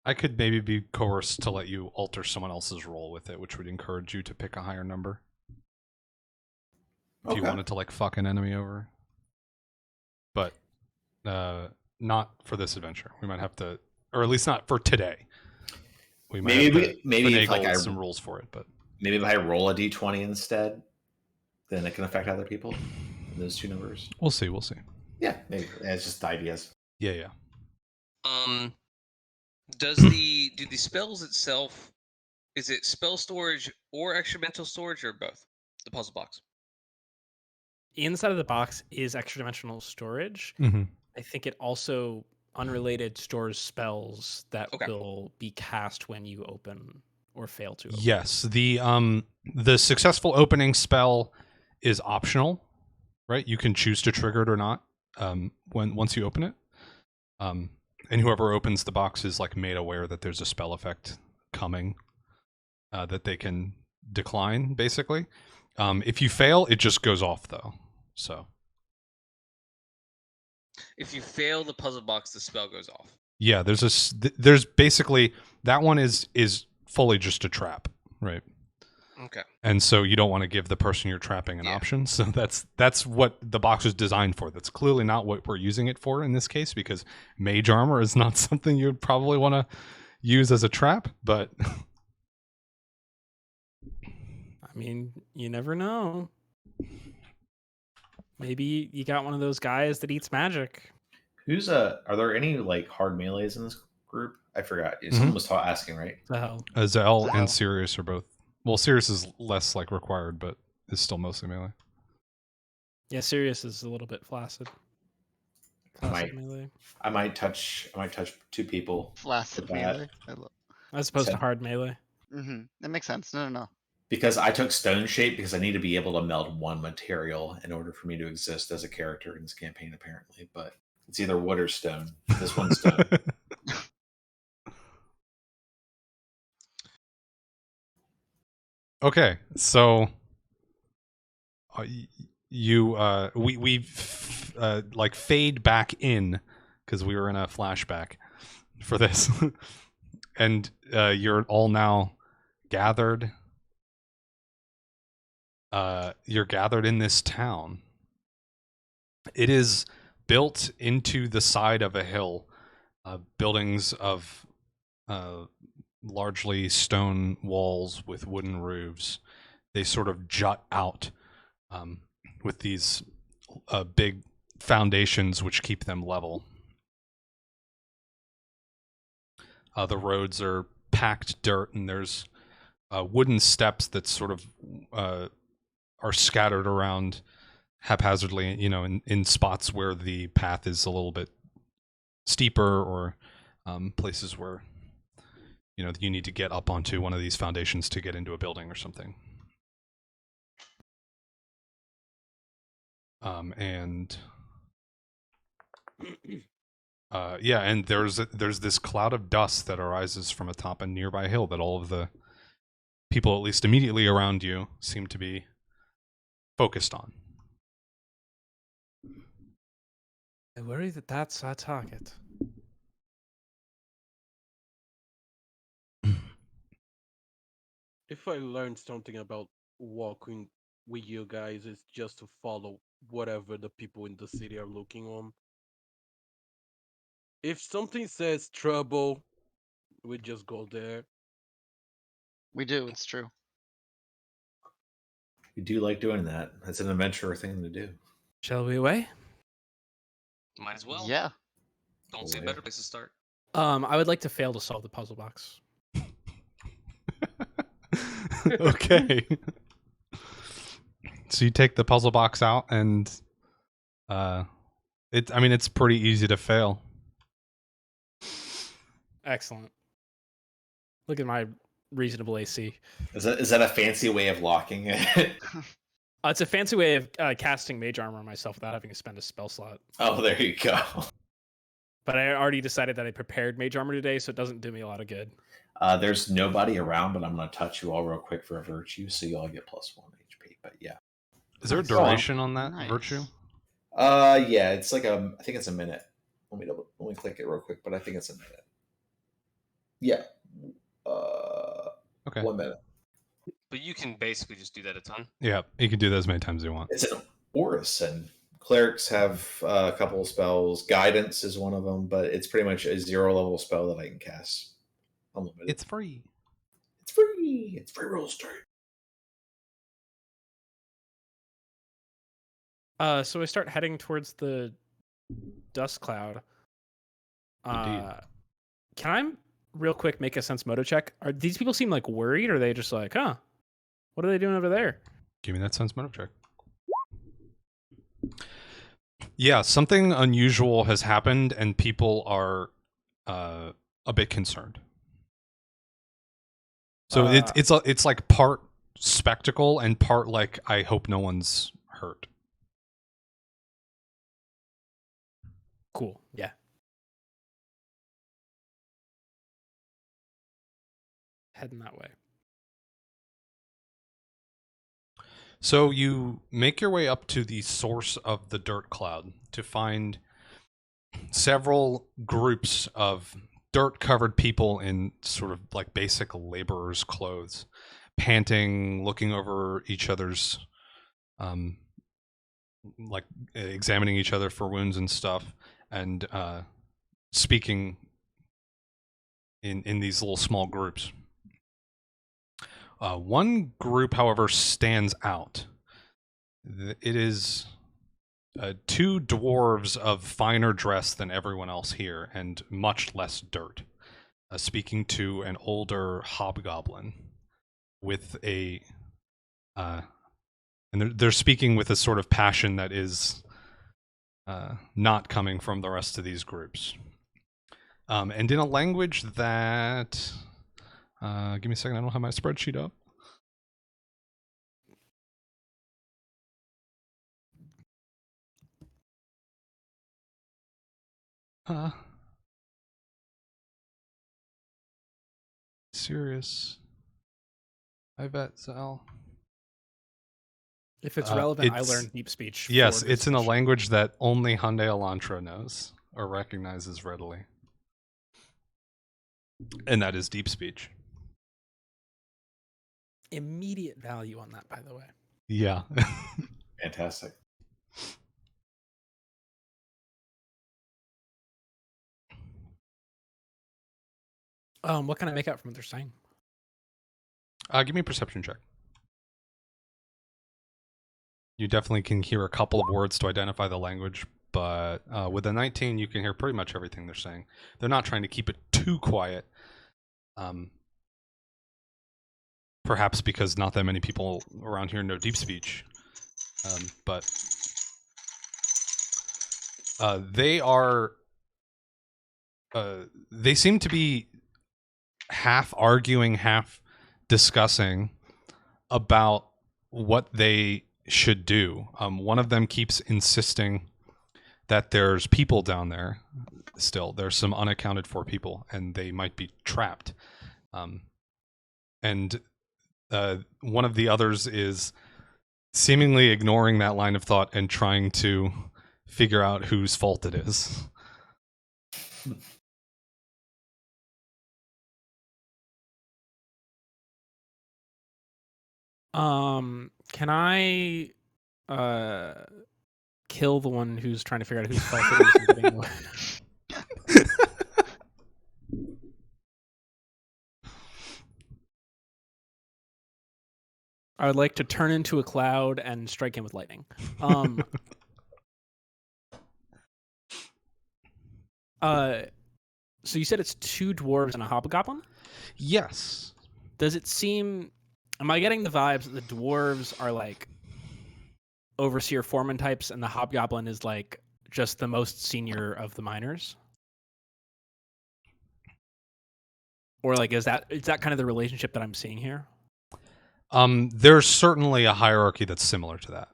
I could maybe be coerced to let you alter someone else's roll with it, which would encourage you to pick a higher number. If you wanted to like fuck an enemy over. But not for this adventure. We might have to, or at least not for today. We might have to if like some rules for it, but maybe if I roll a d20 instead, then it can affect other people. Those two numbers. We'll see. Yeah, maybe. It's just ideas. Yeah. Do the spells itself, is it spell storage or extra mental storage or both? The puzzle box. Inside of the box is extra dimensional storage. Mm-hmm. I think it also unrelated stores spells that will be cast when you open or fail to open. Yes, the successful opening spell is optional, right? You can choose to trigger it or not once you open it. And whoever opens the box is like made aware that there's a spell effect coming that they can decline, basically. If you fail, it just goes off though. So if you fail the puzzle box, the spell goes off. Yeah, there's basically that one is fully just a trap, right? Okay. And so you don't want to give the person you're trapping an option. So that's what the box is designed for. That's clearly not what we're using it for in this case, because mage armor is not something you'd probably want to use as a trap, but I mean, you never know. Maybe you got one of those guys that eats magic. Are there any like hard melees in this group? I forgot. Someone was asking, right? Zahel and Sirius are both. Well, Sirius is less like required, but is still mostly melee. Yeah, Sirius is a little bit flaccid. Melee. I might touch 2 people. Flaccid melee. As opposed to hard melee. That makes sense. No. Because I took stone shape because I need to be able to meld one material in order for me to exist as a character in this campaign, apparently. But it's either wood or stone. This one's stone. Okay, so we like fade back in because we were in a flashback for this, and you're all now gathered you're gathered in this town. It is built into the side of a hill. Buildings of largely stone walls with wooden roofs. They sort of jut out with these big foundations which keep them level. The roads are packed dirt, and there's wooden steps that sort of are scattered around haphazardly, in spots where the path is a little bit steeper, or places where you need to get up onto one of these foundations to get into a building or something. And there's this cloud of dust that arises from atop a nearby hill that all of the people, at least immediately around you, seem to be focused on. I worry that that's our target. If I learned something about walking with you guys, it's just to follow whatever the people in the city are looking on. If something says trouble, we just go there. We do, it's true. We do like doing that. That's an adventurer thing to do. Shall we away? Might as well. Yeah. Don't see a better place to start. I would like to fail to solve the puzzle box. Okay. So you take the puzzle box out, and it's pretty easy to fail. Excellent. Look at my reasonable AC. Is that a fancy way of locking it? It's a fancy way of casting mage armor on myself without having to spend a spell slot. Oh, there you go. But I already decided that I prepared mage armor today, so it doesn't do me a lot of good. There's nobody around, but I'm going to touch you all real quick for a virtue, so you all get +1 HP. But yeah. Is there a duration on that virtue? Yeah, it's like I think it's a minute. Let me click it real quick, but I think it's a minute. Yeah. Okay. 1 minute. But you can basically just do that a ton. Yeah, you can do that as many times as you want. It's an orison. Clerics have a couple of spells. Guidance is one of them, but it's pretty much a 0-level spell that I can cast. Unlimited. It's free. It's free. It's free roll start. So I start heading towards the dust cloud. Indeed. Can I, real quick, make a sense moto check? Are these people seem like worried, or are they just like, huh? What are they doing over there? Give me that sense motive check. Yeah, something unusual has happened, and people are a bit concerned. So it's like part spectacle and part like, I hope no one's hurt. Cool. Yeah. Heading that way. So you make your way up to the source of the dirt cloud to find several groups of dirt-covered people in sort of like basic laborers' clothes, panting, looking over each other's, like examining each other for wounds and stuff, and speaking in these little small groups. One group, however, stands out. It is 2 dwarves of finer dress than everyone else here, and much less dirt, speaking to an older hobgoblin with a... and they're speaking with a sort of passion that is not coming from the rest of these groups. And in a language that... give me a second, I don't have my spreadsheet up. Sirius Ivette Zahel. If it's relevant, I learned deep speech. Yes, it's in a language that only Hyundai Elantra knows or recognizes readily. And that is deep speech. Immediate value on that, by the way. Yeah. Fantastic. What can I make out from what they're saying? Give me a perception check. You definitely can hear a couple of words to identify the language, but with a 19, you can hear pretty much everything they're saying. They're not trying to keep it too quiet. Perhaps because not that many people around here know deep speech. But they are... they seem to be half arguing, half discussing about what they should do. One of them keeps insisting that there's people down there still. There's some unaccounted for people, and they might be trapped. And one of the others is seemingly ignoring that line of thought and trying to figure out whose fault it is. Can I kill the one who's trying to figure out whose fault it is and getting away? I would like to turn into a cloud and strike him with lightning. So you said it's 2 dwarves and a hobgoblin? Yes. Does it seem... Am I getting the vibes that the dwarves are like overseer foreman types and the hobgoblin is like just the most senior of the miners? Or like is that kind of the relationship that I'm seeing here? There's certainly a hierarchy that's similar to that.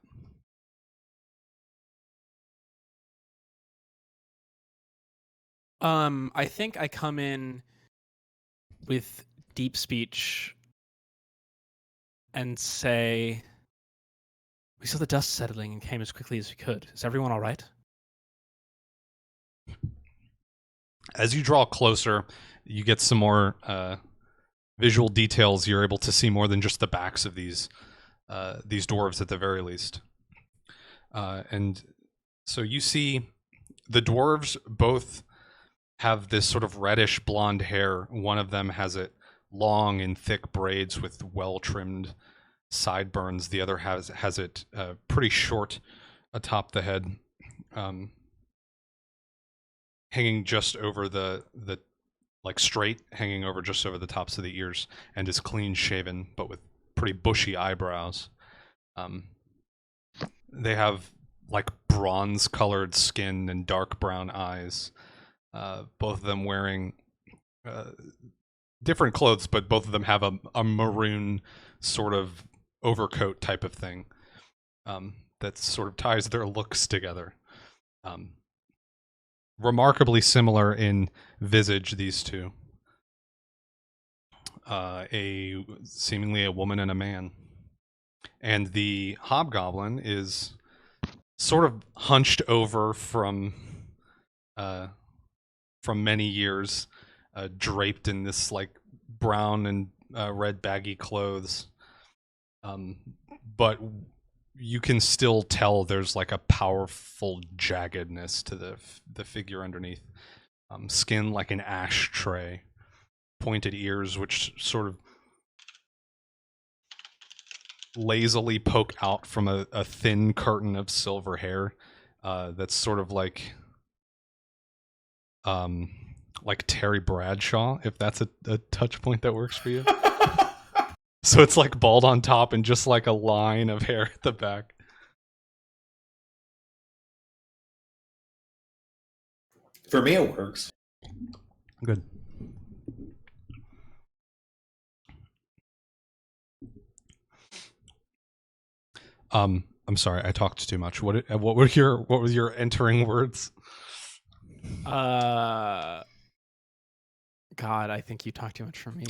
I think I come in with deep speech and say, we saw the dust settling and came as quickly as we could. Is everyone all right? As you draw closer, you get some more visual details. You're able to see more than just the backs of these dwarves at the very least. And so you see the dwarves both have this sort of reddish blonde hair. One of them has it long in thick braids with well-trimmed sideburns. The other has it pretty short atop the head, hanging just over the like straight, hanging over just over the tops of the ears, and is clean shaven, but with pretty bushy eyebrows. They have like bronze-colored skin and dark brown eyes. Both of them wearing different clothes, but both of them have a maroon sort of overcoat type of thing that sort of ties their looks together. Remarkably similar in visage, these two. Seemingly a woman and a man. And the hobgoblin is sort of hunched over from many years, draped in this like brown and red baggy clothes. But you can still tell there's like a powerful jaggedness to the figure underneath. Skin like an ashtray, pointed ears which sort of lazily poke out from a thin curtain of silver hair that's sort of like Terry Bradshaw, if that's a touch point that works for you. So it's like bald on top and just like a line of hair at the back. For me, it works. Good. I'm sorry, I talked too much. What were your entering words? God, I think you talked too much for me.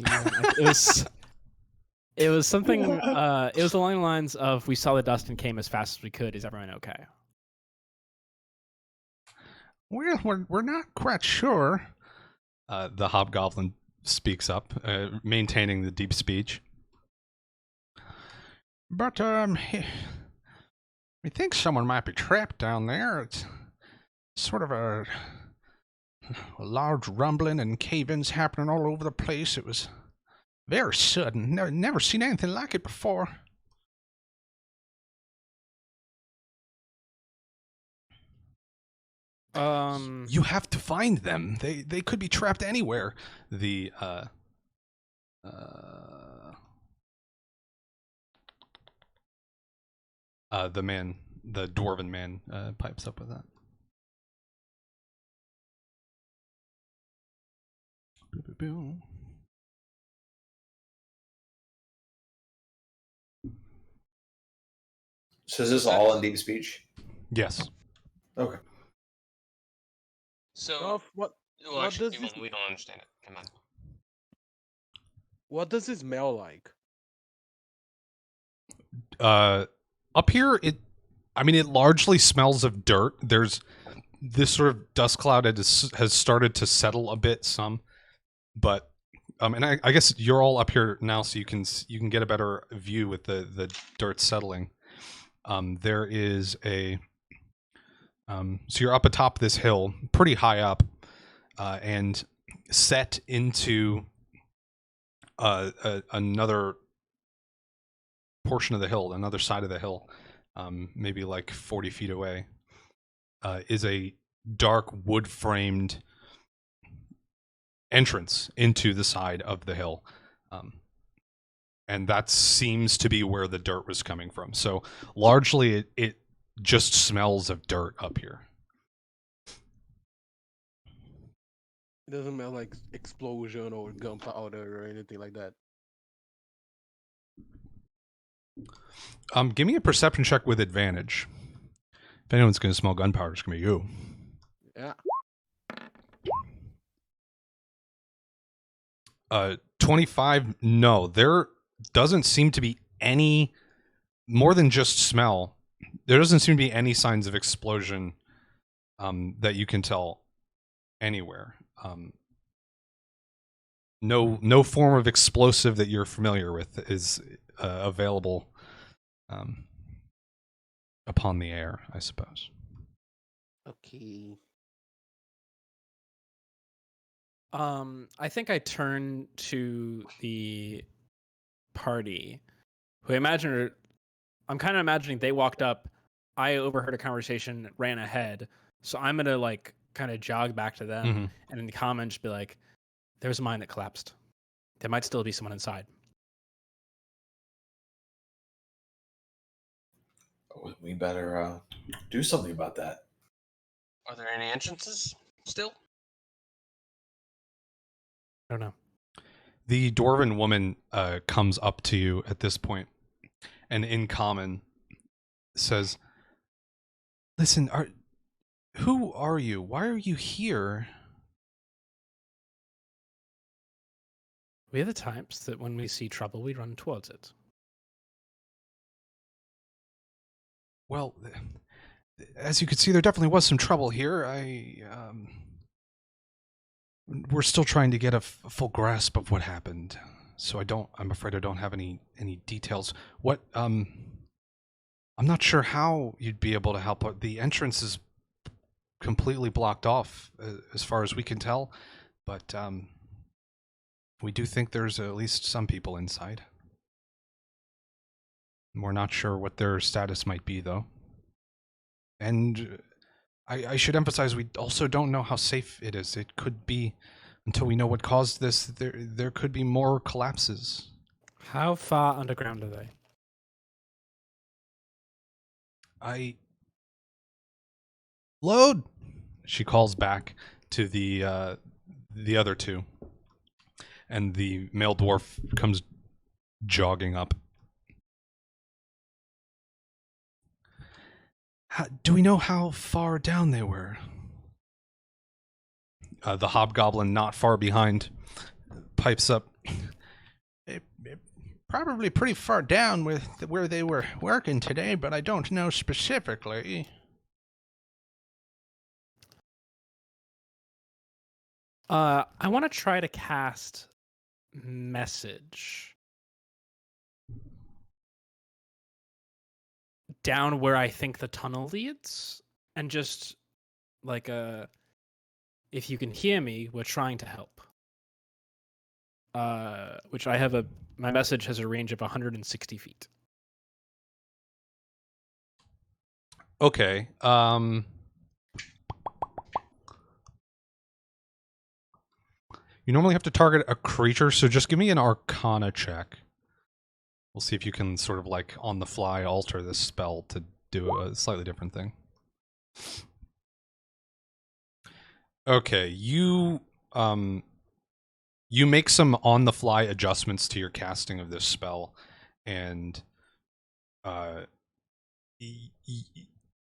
It was something. It was along the lines of, "We saw the dust and came as fast as we could. Is everyone okay?" We're not quite sure. The hobgoblin speaks up, maintaining the deep speech. But, we think someone might be trapped down there. It's sort of a large rumbling and cave-ins happening all over the place. It was very sudden. Never seen anything like it before. You have to find them. They could be trapped anywhere. The dwarven man, pipes up with that. So is this all in deep speech? Yes. Okay. So what well, actually, we don't understand it. Come on. What does it smell like? Up here, it largely smells of dirt. There's this sort of dust cloud that has started to settle a bit, some, but and I guess you're all up here now, so you can get a better view with the dirt settling. There is a so you're up atop this hill, pretty high up, and set into another portion of the hill, another side of the hill, maybe like 40 feet away, is a dark wood-framed entrance into the side of the hill. And that seems to be where the dirt was coming from. So largely it just smells of dirt up here. It doesn't smell like explosion or gunpowder or anything like that. Give me a perception check with advantage. If anyone's going to smell gunpowder, it's going to be you. Yeah. 25, no. There doesn't seem to be any, more than just smell, there doesn't seem to be any signs of explosion that you can tell anywhere. No form of explosive that you're familiar with is available upon the air, I suppose. Okay. I think I turn to the party, who I'm kind of imagining they walked up, I overheard a conversation, ran ahead, so I'm gonna like kind of jog back to them, and in the comments just be like, "There's a mine that collapsed. There might still be someone inside." We better do something about that. Are there any entrances still? I don't know. The dwarven woman comes up to you at this point, and in common says, "Listen, who are you? Why are you here?" We are the types that when we see trouble, we run towards it. Well, as you can see, there definitely was some trouble here. We're still trying to get a full grasp of what happened, so I'm afraid I don't have any details. What, I'm not sure how you'd be able to help. The entrance is completely blocked off, as far as we can tell, but, we do think there's at least some people inside. We're not sure what their status might be, though. And I should emphasize, we also don't know how safe it is. It could be, until we know what caused this, there could be more collapses. How far underground are they? Load! She calls back to the other two. And the male dwarf comes jogging up. Do we know how far down they were? The hobgoblin, not far behind, pipes up. Probably pretty far down with where they were working today, but I don't know specifically. I want to try to cast message. down where I think the tunnel leads, and just like if you can hear me, we're trying to help. Which I have my message has a range of 160 feet. Okay. You normally have to target a creature, so just give me an Arcana check. We'll see if you can sort of like on the fly alter this spell to do a slightly different thing. Okay, you make some on the fly adjustments to your casting of this spell, and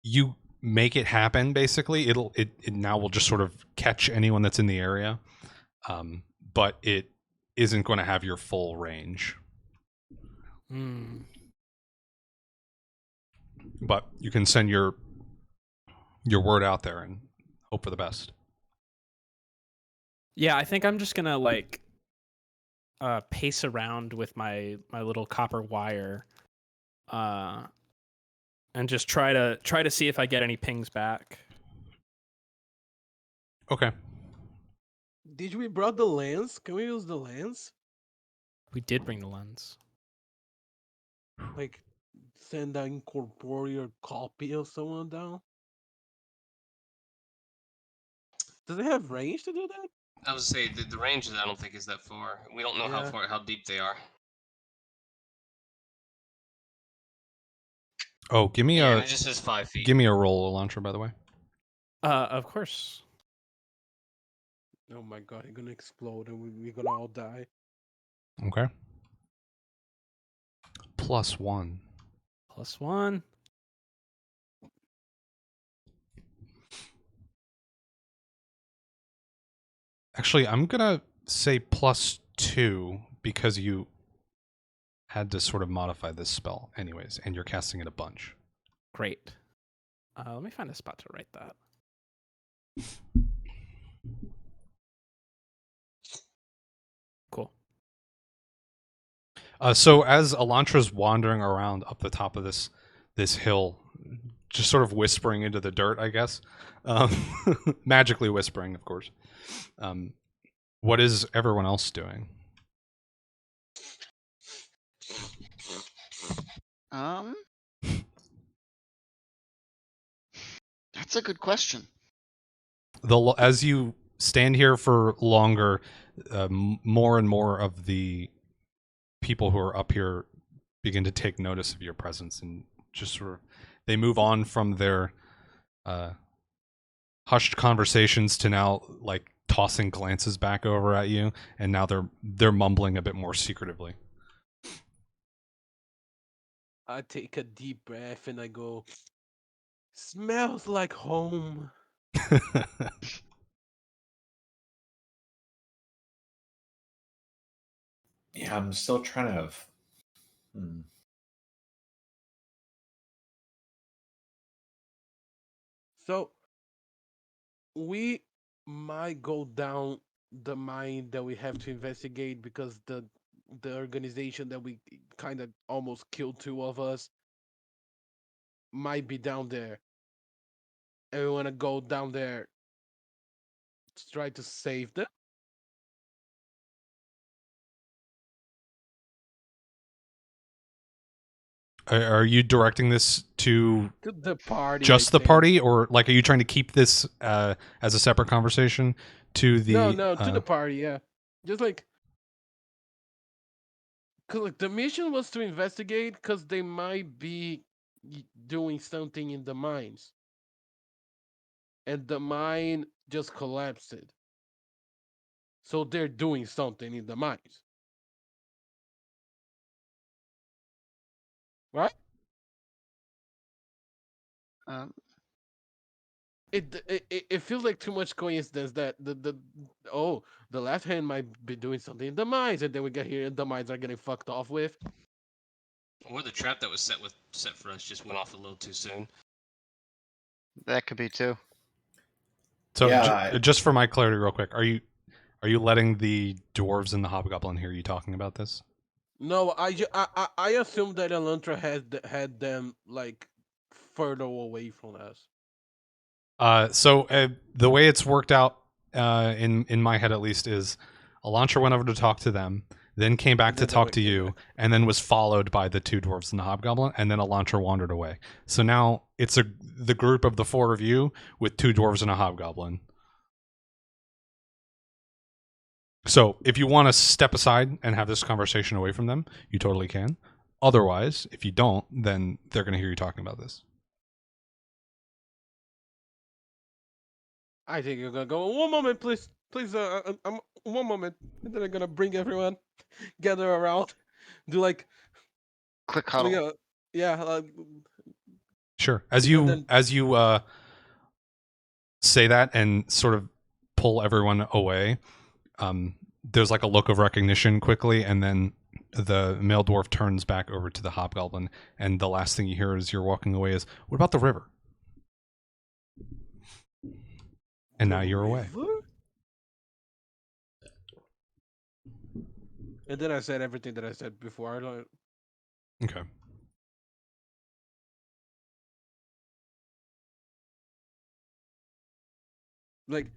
you make it happen. Basically, it now will just sort of catch anyone that's in the area, but it isn't going to have your full range. But you can send your word out there and hope for the best. Yeah, I think I'm just gonna like pace around with my little copper wire, and just try to see if I get any pings back. Okay. Did we brought the lens? Can we use the lens? We did bring the lens. Like, send an incorporeal copy of someone down? Does it have range to do that? I was say the range I don't think is that far. We don't know how deep they are. Oh, give me it just says 5 feet. Give me a roll, Elantra, by the way. Of course. Oh my god, it's gonna explode and we're gonna all die. Okay. +1. +1. Actually, I'm gonna say +2 because you had to sort of modify this spell anyways, and you're casting it a bunch. Great. Let me find a spot to write that. Cool. So as Elantra's wandering around up the top of this hill, just sort of whispering into the dirt, I guess, magically whispering, of course. What is everyone else doing? That's a good question. As you stand here for longer, more and more of the people who are up here begin to take notice of your presence, and just sort of they move on from their hushed conversations to now like tossing glances back over at you, and now they're mumbling a bit more secretively. I take a deep breath and I go, smells like home. Yeah, I'm still trying to. So we might go down the mine that we have to investigate because the organization that we kind of almost killed 2 of us might be down there. And we want to go down there to try to save them. Are you directing this to the party? Just the party, or like, are you trying to keep this as a separate conversation to the? No, to the party. Yeah, just like, cause like the mission was to investigate, cause they might be doing something in the mines, and the mine just collapsed. So they're doing something in the mines, right? It feels like too much coincidence that the left hand might be doing something in the mines, and then we get here and the mines are getting fucked off with. Or the trap that was set for us just went off a little too soon. That could be too. So Yeah, just for my clarity, real quick, are you letting the dwarves and the hobgoblin hear you talking about this? No, I assumed that Elantra had them like further away from us. So the way it's worked out in my head at least is Elantra went over to talk to them, then came back And to then talk we to came you, back. and then was followed by the two dwarves and the hobgoblin, and then Elantra wandered away. So now it's the group of the four of you with two dwarves and a hobgoblin. So if you want to step aside and have this conversation away from them, you totally can. Otherwise, if you don't, then they're going to hear you talking about this. I think you're gonna go. One moment, please, please. I'm 1 moment, and then I'm gonna bring everyone, gather around, do like, Quick huddle. yeah. Sure. As And you then- say that and sort of pull everyone away, there's like a look of recognition quickly, and then the male dwarf turns back over to the hobgoblin, and the last thing you hear as you're walking away is, "What about the river?" And now you're away. River? And then I said everything that I said before. I don't. Okay. Like,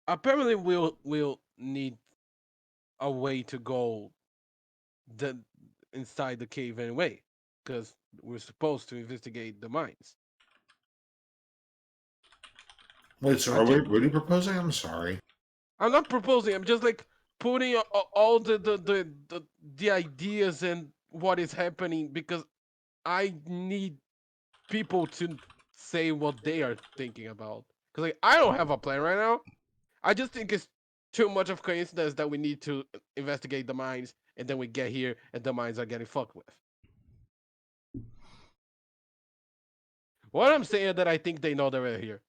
apparently we'll need a way to go the inside the cave anyway, because we're supposed to investigate the mines. Wait, so what are you proposing? I'm sorry. I'm not proposing. I'm just like putting all the ideas and what is happening, because I need people to say what they are thinking about. Because like I don't have a plan right now. I just think it's too much of coincidence that we need to investigate the mines, and then we get here and the mines are getting fucked with. What I'm saying that I think they know they're here.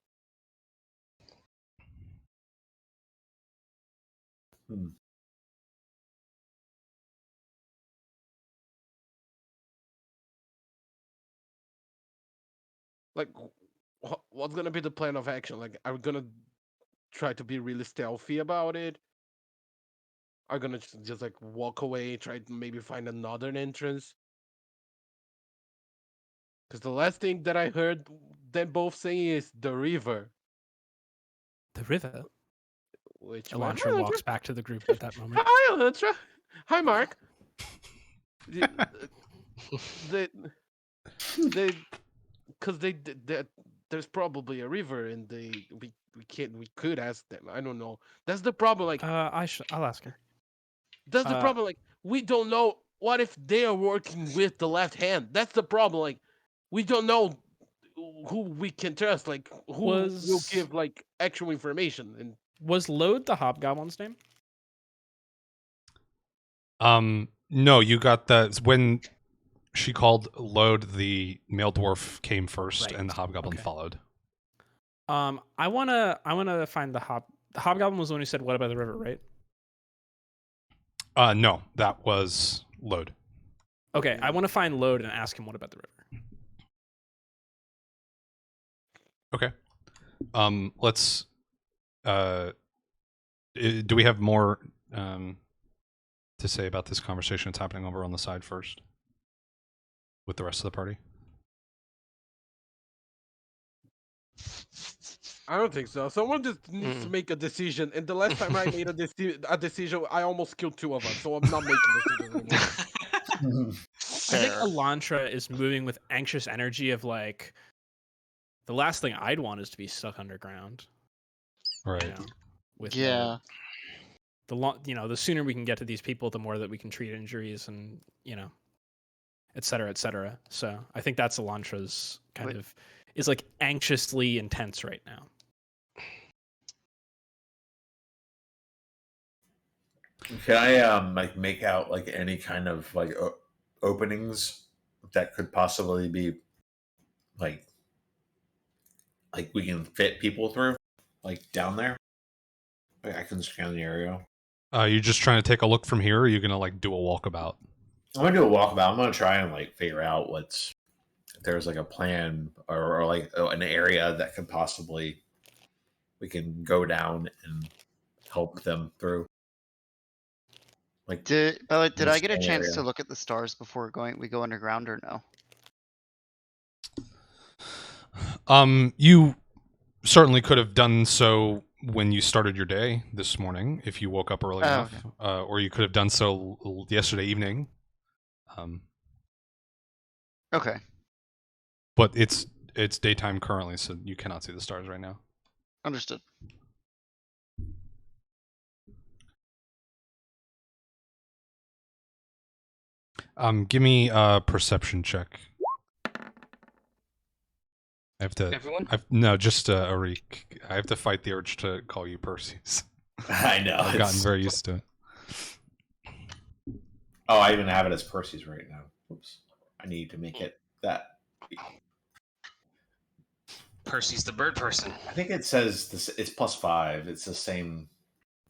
Like, what's gonna be the plan of action? Like, are we gonna try to be really stealthy about it? Are we gonna just like walk away, try to maybe find another entrance? Because the last thing that I heard them both saying is the river. The river. Which Elantra walks back to the group at that moment. Hi, Elantra. Hi, Mark. Because there's probably a river, and we could ask them. I don't know. That's the problem. Like, I'll ask her. that's the problem. Like, we don't know. What if they are working with the left hand? That's the problem. Like, we don't know who we can trust. Like, who will give like actual information. And was Load the hobgoblin's name? No, you got when she called Load, the male dwarf came first, Right. and the hobgoblin Okay. followed. I wanna find the hobgoblin was the one who said, "What about the river?" Right? No, that was Load. Okay, I want to find Load and ask him, "What about the river?" Okay. Let's. Do we have more to say about this conversation that's happening over on the side first, with the rest of the party? I don't think so. Someone just needs to make a decision. And the last time I made a decision, I almost killed two of us. So I'm not making decisions anymore. I think Elantra is moving with anxious energy of like, the last thing I'd want is to be stuck underground. Right. You know, with Yeah. the sooner we can get to these people, the more that we can treat injuries and, et cetera, et cetera. So I think that's Elantra's kind of is like anxiously intense right now. Can I like make out like any kind of like openings that could possibly be like we can fit people through, like down there? Like I can scan the area. You just trying to take a look from here, or are you gonna like do a walkabout? I'm gonna do a walkabout. I'm gonna try and like figure out if there's like a plan or like an area that could possibly we can go down and help them through. Like, Did I get a chance area. to look at the stars before we go underground or no? You certainly could have done so when you started your day this morning, if you woke up early enough, or you could have done so yesterday evening. Okay. But it's daytime currently, so you cannot see the stars right now. Understood. Give me a perception check. I have to. Everyone? No, just Arreec. I have to fight the urge to call you Perseus. I know. I've gotten very used to it. Oh, I even have it as Percy's right now. Oops. I need to make it that. Percy's the bird person. I think it says this. It's +5. It's the same.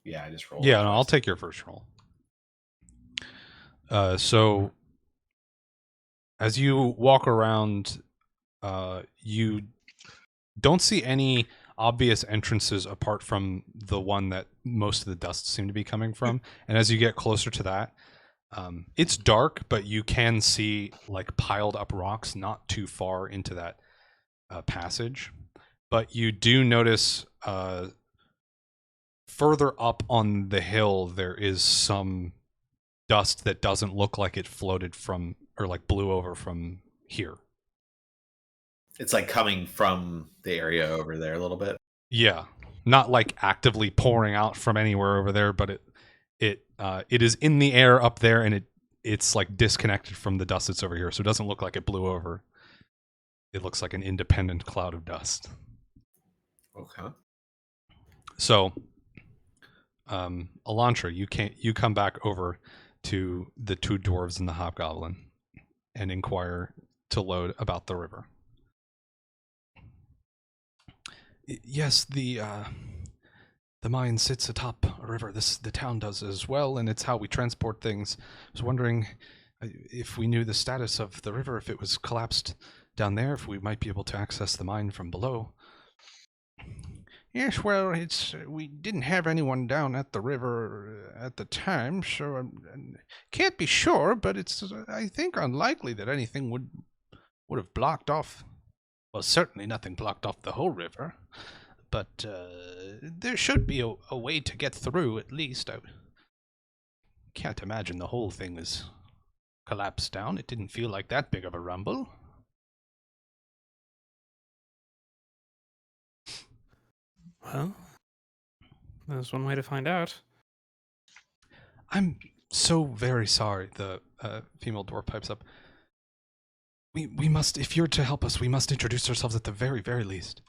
Yeah, I just rolled. Yeah, no, I'll take your first roll. So as you walk around, you don't see any obvious entrances apart from the one that most of the dust seem to be coming from. And as you get closer to that, it's dark, but you can see like piled up rocks not too far into that passage. But you do notice further up on the hill there is some dust that doesn't look like it floated from or like blew over from here. It's like coming from the area over there a little bit. Yeah, not like actively pouring out from anywhere over there, but it is in the air up there, and it's like disconnected from the dust that's over here, so it doesn't look like it blew over. It looks like an independent cloud of dust. Okay. So, Elantra, you come back over to the two dwarves and the hobgoblin and inquire to Lode about the river. Yes, the mine sits atop a river. The town does as well, and it's how we transport things. I was wondering if we knew the status of the river, if it was collapsed down there, if we might be able to access the mine from below. Yes, well, we didn't have anyone down at the river at the time, so I can't be sure, but it's, I think, unlikely that anything would have blocked off. Well, certainly nothing blocked off the whole river, but there should be a way to get through, at least. I can't imagine the whole thing is collapsed down. It didn't feel like that big of a rumble. Well, there's one way to find out. I'm so very sorry, the female dwarf pipes up. We must, if you're to help us, we must introduce ourselves at the very, very least.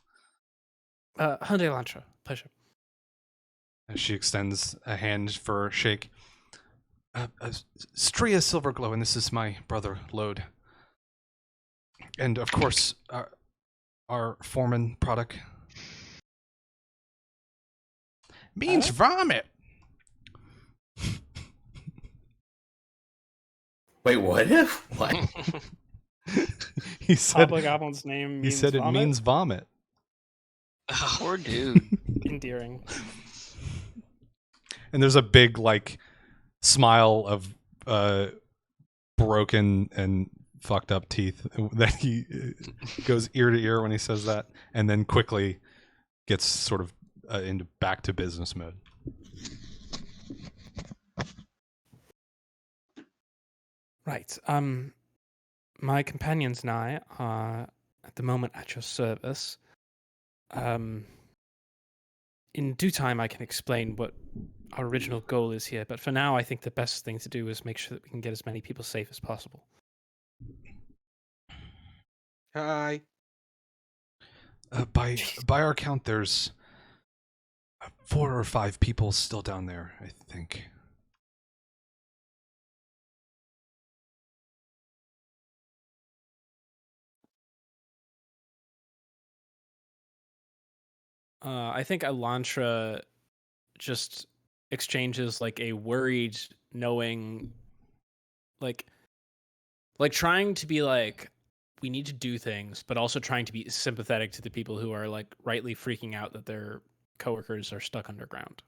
Hyundai Elantra, pleasure. As she extends a hand for a shake. Stria Silverglow, and this is my brother, Lode. And, of course, our foreman, Product. Means vomit! Wait, what? What? He said Hobgoblin's name means he said vomit? it means vomit. Poor dude. Endearing. And there's a big like smile of broken and fucked up teeth that he goes ear to ear when he says that, and then quickly gets sort of into back to business mode. Right. My companions and I are at the moment at your service. In due time, I can explain what our original goal is here, but for now, I think the best thing to do is make sure that we can get as many people safe as possible. Hi. By our count, there's 4 or 5 people still down there, I think. I think Elantra just exchanges like a worried, knowing, like trying to be like, we need to do things, but also trying to be sympathetic to the people who are like rightly freaking out that their coworkers are stuck underground.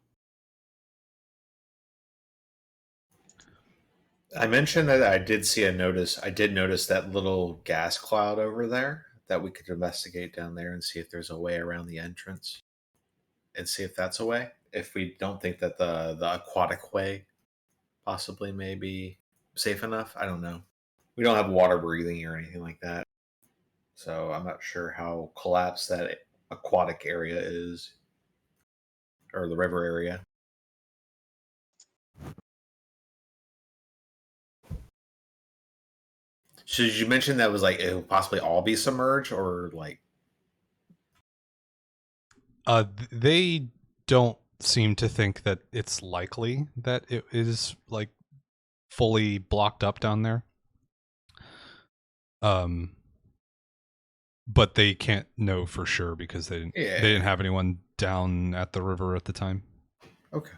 I mentioned that I did notice that little gas cloud over there that we could investigate down there and see if there's a way around the entrance, and see if that's a way. If we don't think that the aquatic way possibly may be safe enough, I don't know. We don't have water breathing or anything like that, so I'm not sure how collapsed that aquatic area is, or the river area. Should you mention that was like it will possibly all be submerged, or like? They don't seem to think that it's likely that it is like fully blocked up down there. But they can't know for sure because they didn't have anyone down at the river at the time. Okay.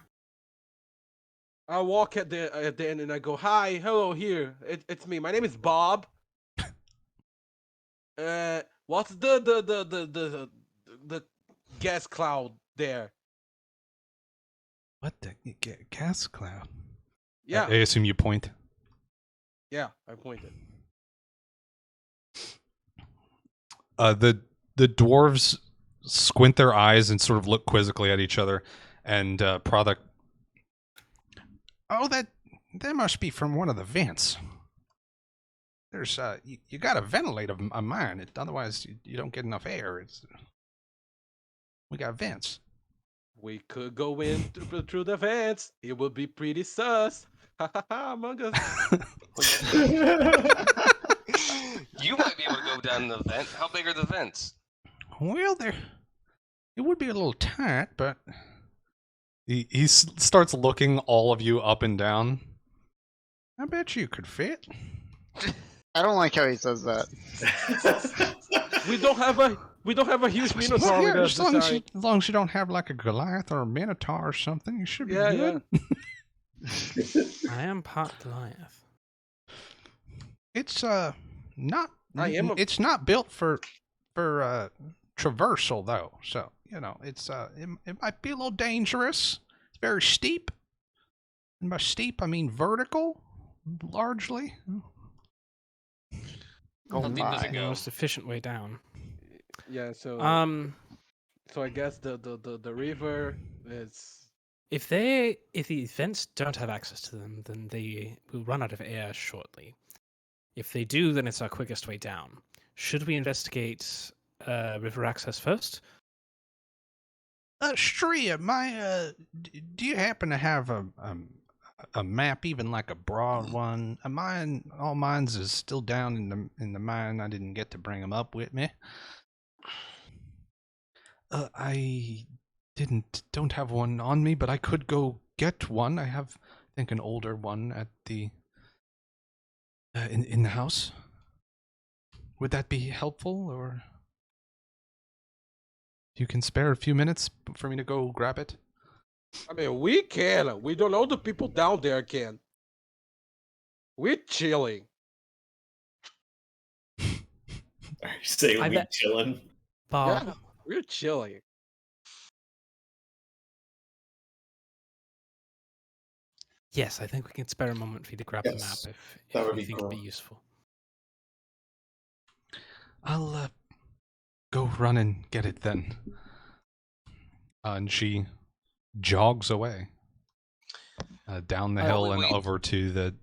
I walk at the end and I go, "Hi, hello, here. It's me. My name is Bob. What's the gas cloud there?" What the gas cloud? Yeah, I assume you point. yeah. I pointed. The dwarves squint their eyes and sort of look quizzically at each other, and Product. Oh, that must be from one of the vents. There's you got to ventilate a mine, otherwise you don't get enough air. We got vents. We could go in through the vents. It would be pretty sus. Ha ha ha, Among Us. You might be able to go down the vent. How big are the vents? Well, it would be a little tight, but he starts looking all of you up and down. I bet you could fit. I don't like how he says that. We don't have a huge minotaur with us. As long as you don't have like a Goliath or a Minotaur or something, you should be good. Yeah. I am part Goliath. It's not. I am It's not built for traversal though, so you know it's it might be a little dangerous. It's very steep, and by steep I mean vertical, largely. Oh How deep does my. it The go? most efficient way down. Yeah. So so I guess the river is. If the vents don't have access to them, then they will run out of air shortly. If they do, then it's our quickest way down. Should we investigate river access first? Stria, do you happen to have a map, even like a broad one? All mine's is still down in the mine. I didn't get to bring them up with me. I don't have one on me, but I could go get one. I have, I think, an older one at the in the house. Would that be helpful, or you can spare a few minutes for me to go grab it? I mean, we can. We don't know the people down there can. We're chilling. Are you saying I we bet- chilling? Bob, Yeah, we're chilling. yes, I think we can spare a moment for you to grab the map Yes, if that you would be think it'd be cool. useful. I'll go run and get it then. And she jogs away down the hill and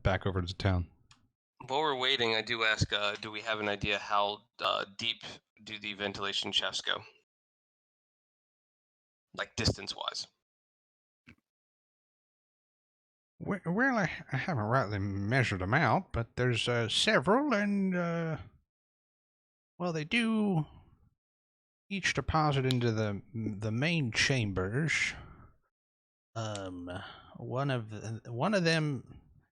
back over to town. While we're waiting, I do ask, do we have an idea how deep do the ventilation shafts go? Like distance-wise. Well, I haven't rightly measured them out, but there's several, and well, they do each deposit into the main chambers. One of them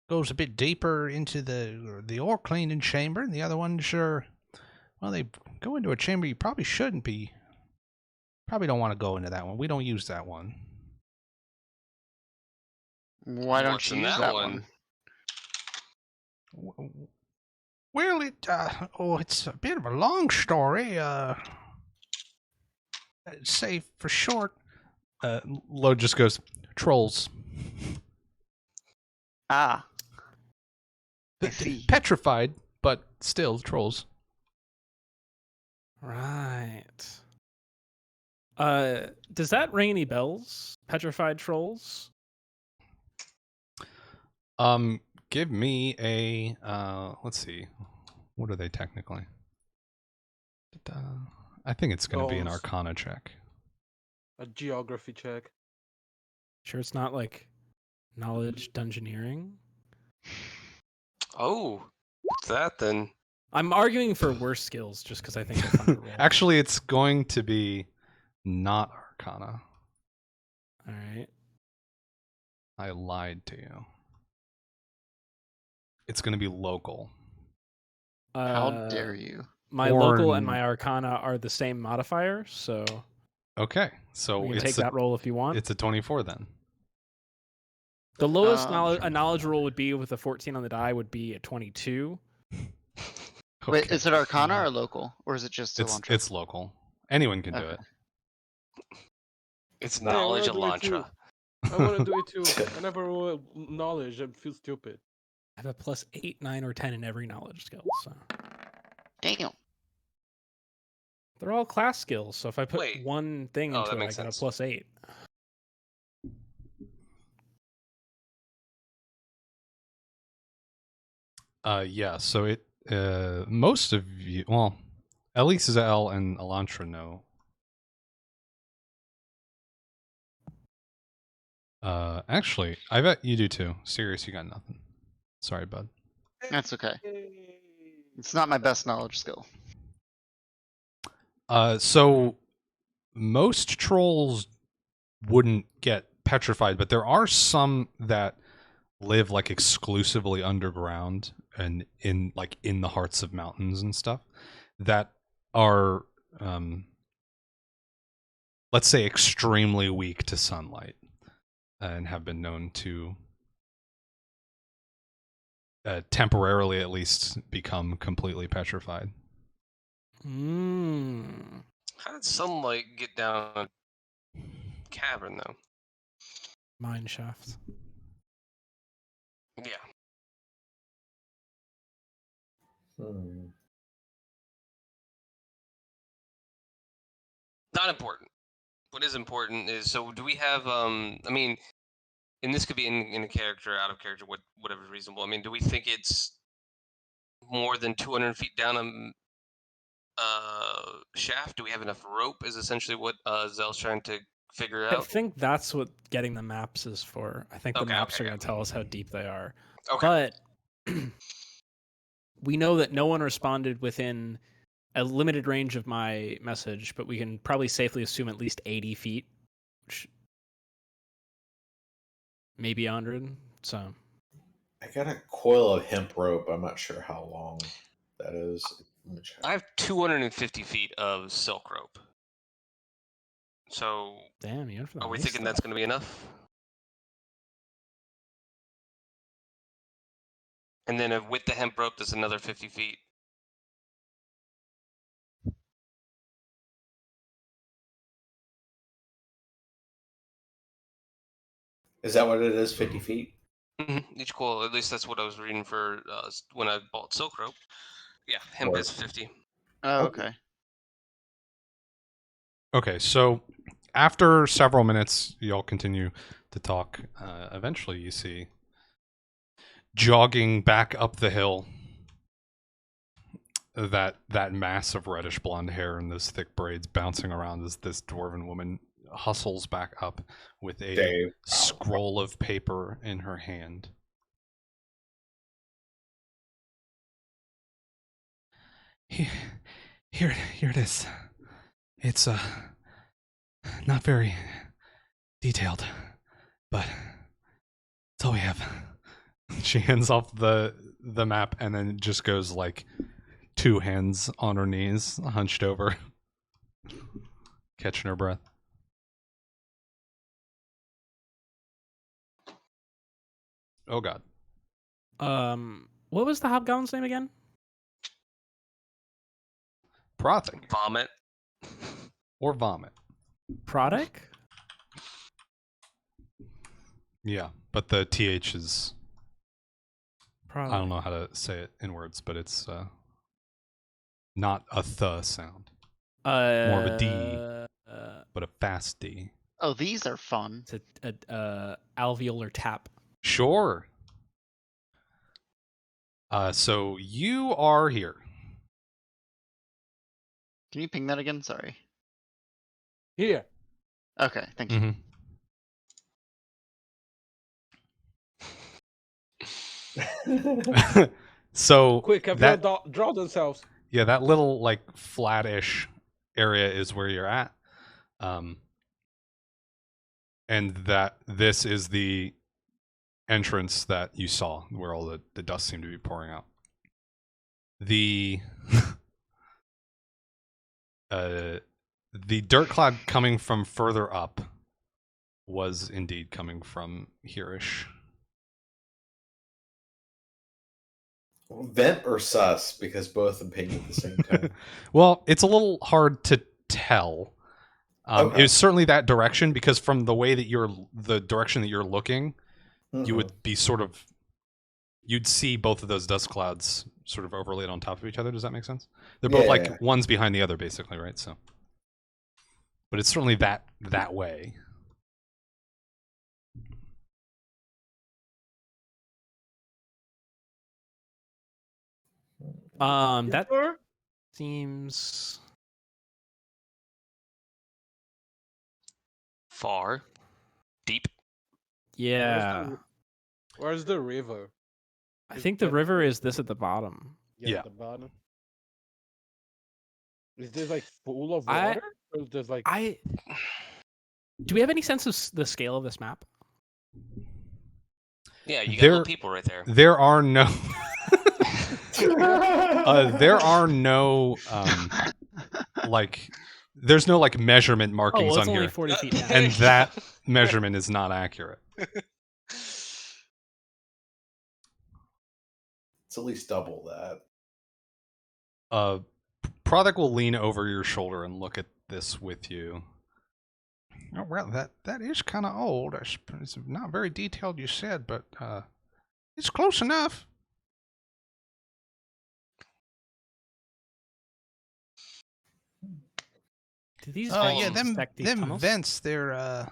goes a bit deeper into the ore cleaning chamber, and the other ones are, well, they go into a chamber you probably shouldn't be. Probably don't want to go into that one. We don't use that one. Why don't What's you in use that that one? Well, it's a bit of a long story. Say for short. Lo just goes, trolls. Ah. I see. Petrified, but still trolls. Right. Does that ring any bells? Petrified trolls? Give me a let's see. What are they technically? I think it's going to be an Goals. Arcana check. A geography check. Sure, it's not like knowledge dungeoneering. Oh, what's that then? I'm arguing for worse skills just because I think they're fun to roll. Actually, it's going to be not Arcana. All right. I lied to you. It's going to be local. How dare you? My local and my Arcana are the same modifier, so Okay, so we can it's take that roll if you want. It's a 24 then. The lowest Um, a knowledge roll would be with a 14 on the die would be a 22. Wait, Okay. is it Arcana or local, or is it just Elantra? It's local. Anyone can do Okay. it. It's Yeah, I wanna knowledge do it too. Elantra. I want to do it too. I never roll knowledge. I feel stupid. I have a plus 8, 9, or 10 in every knowledge skill, so Damn. they're all class skills. So if I put Wait. one thing Oh, into that it, I makes get a sense. plus 8. Yeah, so it most of you, well, at least Zahel and Elantra know. Actually, I bet you do too. Sirius, you got nothing. Sorry, bud. That's okay. It's not my best knowledge skill. So most trolls wouldn't get petrified, but there are some that live like exclusively underground and in the hearts of mountains and stuff that are let's say extremely weak to sunlight and have been known to temporarily at least become completely petrified. How did sunlight get down a cavern though? Mine shaft. Yeah. Not important. What is important is, so do we have I mean, and this could be in a character, out of character, whatever's reasonable. I mean, do we think it's more than 200 feet down a shaft? Do we have enough rope? Is essentially what Zell's trying to figure I out. think that's what getting the maps is for. I think the Okay, maps okay, are going to tell us how deep they are. Okay. But we know that no one responded within a limited range of my message, but we can probably safely assume at least 80 feet, which maybe 100. So I got a coil of hemp rope. I'm not sure how long that is. Let me check. I have 250 feet of silk rope. So, damn, you went for the are we nice thinking that's stuff. going to be enough? And then with the hemp rope, there's another 50 feet. Is that what it is? 50 feet? Each coil, at least that's what I was reading for when I bought silk rope. Yeah, hemp Or- is 50. Oh, Oh. okay. Okay, so after several minutes, you all continue to talk. Eventually, you see jogging back up the hill that mass of reddish blonde hair and those thick braids bouncing around as this dwarven woman hustles back up with a Dave. scroll of paper in her hand. Here it is. It's not very detailed, but it's all we have. She hands off the map and then just goes like 2 hands on her knees, hunched over, catching her breath. Oh god. What was the hobgoblin's name again? Prothic Vomit. or vomit. Prodic? Yeah, but the TH is Prodic. I don't know how to say it in words, but it's not a th sound. More of a D. Uh, but a fast D. Oh, these are fun. it's a alveolar tap. Sure. So you are here. Can you ping that again? Sorry. Here. Okay, thank you. So Quick, everyone draw themselves. Yeah, that little like flattish area is where you're at. And that this is the entrance that you saw where all the dust seemed to be pouring out. The the dirt cloud coming from further up was indeed coming from here-ish. Vent or sus, because both of them ping at the same time. Well, it's a little hard to tell. Okay. It's certainly that direction, because from the way that the direction that you're looking, Mhm. you would be sort of, you'd see both of those dust clouds sort of overlaid on top of each other. Does that make sense? They're both like Yeah. one's behind the other, basically, right? So, but it's certainly that way. That Sure? seems Far. Deep. yeah. Where's the river? I think the river is this at the bottom. Yeah. At the bottom. Is this like full of I- water? Or is this like Do we have any sense of the scale of this map? Yeah, you got There- little people right there. There are no. There are no like. There's no like measurement Oh, markings well, it's on only here, 40 feet down. and that measurement is not accurate. It's at least double that. Product will lean over your shoulder and look at this with you. Oh, well, that is kind of old. It's not very detailed, you said, but it's close enough. Do these Oh vents yeah, inspect these them tunnels? vents. They're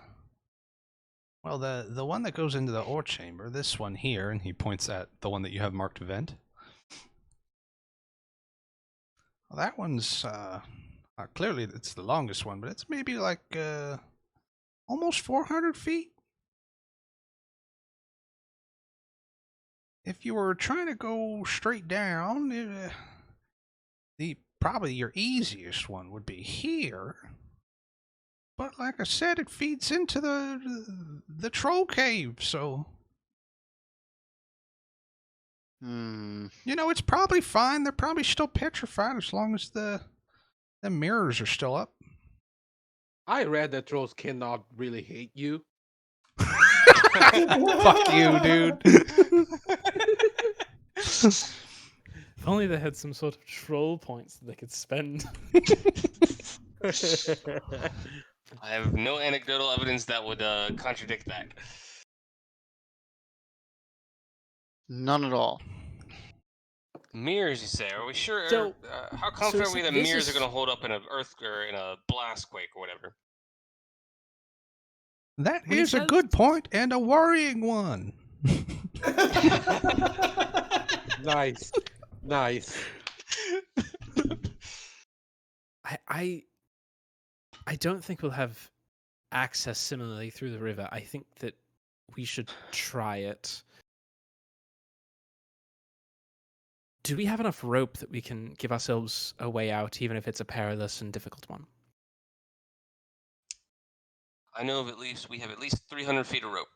well, the one that goes into the ore chamber. This one here, and he points at the one that you have marked vent. Well, that one's clearly it's the longest one, but it's maybe like almost 400 feet. If you were trying to go straight down, probably your easiest one would be here. But like I said, it feeds into the troll cave, so you know it's probably fine. They're probably still petrified as long as the mirrors are still up. I read that trolls cannot really hate you. Fuck you, dude. If only they had some sort of troll points that they could spend. I have no anecdotal evidence that would contradict that. None at all. Mirrors, you say? Are we sure? So- how confident are we that this mirrors is- are going to hold up in a earth or in a blast quake or whatever? That When he is a says- good point and a worrying one. Nice. Nice. I don't think we'll have access similarly through the river. I think that we should try it. Do we have enough rope that we can give ourselves a way out, even if it's a perilous and difficult one? I know we have at least 300 feet of rope.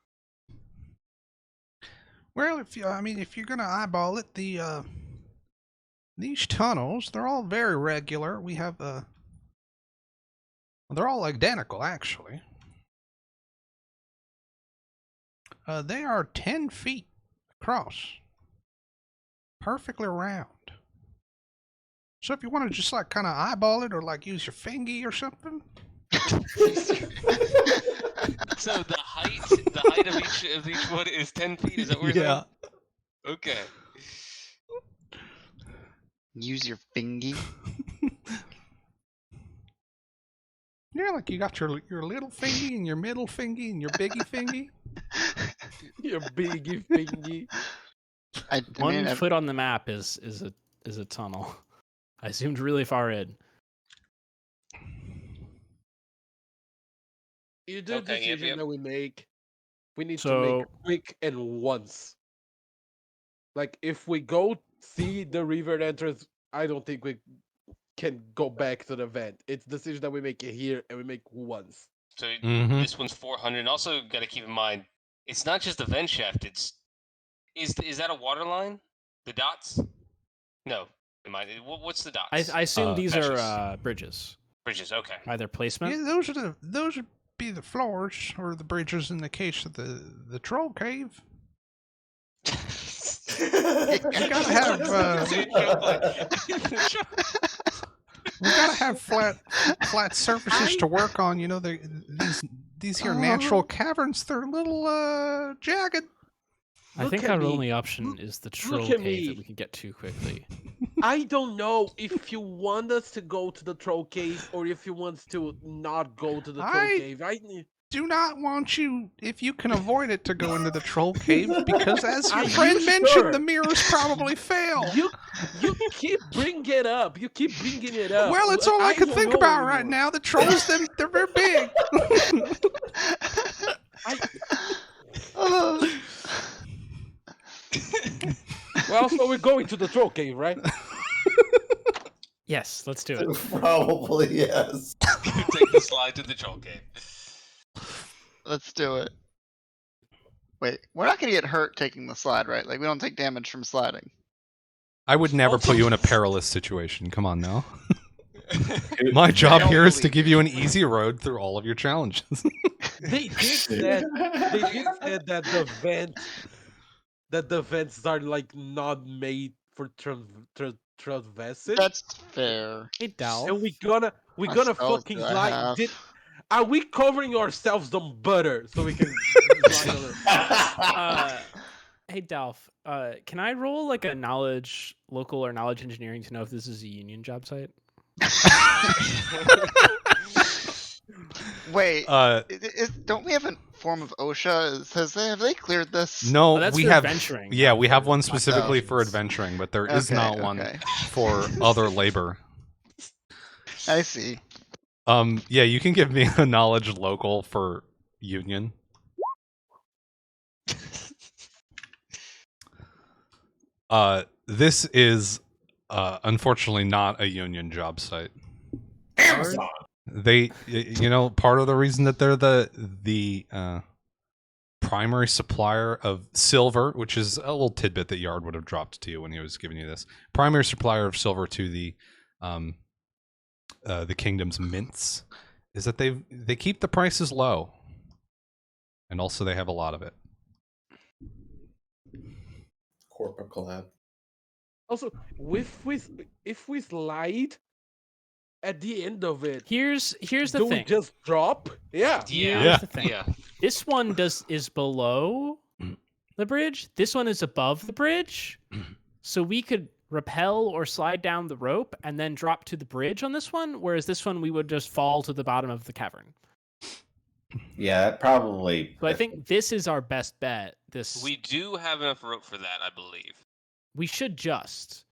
Well, if you're gonna eyeball it, these tunnels, they're all very regular. We have they're all identical, actually. They are 10 feet across, perfectly round. So if you want to just like kind of eyeball it, or like use your fingy or something. So the height of each one is 10 feet. Is that what we're saying? Okay. Use your fingy. Yeah, like you got your little fingy and your middle fingy and your biggie fingy. Your biggie fingy. I One mean, foot on the map is a tunnel. I zoomed really far in. Either Okay, yep, decision yep. that we make, we need to So- make quick and once. Like, if we go see the river entrance, I don't think we can go back to the event. It's a decision that we make it here and we make once. So Mhm. this one's 400. And also, got to keep in mind, it's not just the vent shaft. Is that a water line? The dots? No. What's the dots? I assume these meshes. are bridges Bridges. Okay. by their placement. Yeah, those would be the floors or the bridges in the case of the troll cave. You gotta have we gotta have flat surfaces to work on. You know, these here natural caverns, they're a little jagged. I Look think at our me. only option is the troll at cave me. that we can get to quickly. I don't know if you want us to go to the troll cave or if you want us to not go to the troll cave. Do not want you, if you can avoid it, to go into the troll cave because, as Are your you friend mentioned, sure? the mirrors probably fail. You keep bringing it up. You keep bringing it up. Well, it's all I could don't think know about right anymore. now. The trolls, they're very big. Well, so we're going to the troll cave, right? Yes, let's do it. Probably yes. Take the slide to the troll cave. let's do it. Wait, we're not gonna get hurt taking the slide, right? Like we don't take damage from sliding. I would never put you in a perilous situation. Come on now. My job don't here is to believe give you an easy road through all of your challenges. They did say that the vents are like not made for traversing. That's fair. Hey, Dal. And we gonna What spells fucking do I slide. have? Are we covering ourselves on butter so we can slide on it? Hey, Dalf. Can I roll like a local or knowledge engineering to know if this is a union job site? Wait, Uh, don't we have a form of OSHA? Have they cleared this? no, Oh, that's we for have adventuring. Yeah, not we have for one specifically for occupations. adventuring, but there is Okay, not one okay. for other labor. I see. Yeah, you can give me a knowledge local for union. This is unfortunately not a union job site. Amazon. They, part of the reason that they're the primary supplier of silver, which is a little tidbit that Yard would have dropped to you when he was giving you this, primary supplier of silver to the kingdom's mints, is that they keep the prices low, and also they have a lot of it. Corporate collab. Also, if we slide at the end of it, Here's the do we thing. just drop? Yeah. Yeah. Here's the thing. Yeah. This one is below the bridge. This one is above the bridge. So we could rappel or slide down the rope and then drop to the bridge on this one, whereas this one we would just fall to the bottom of the cavern. Yeah, that probably. So I think this is our best bet. We do have enough rope for that, I believe. We should just.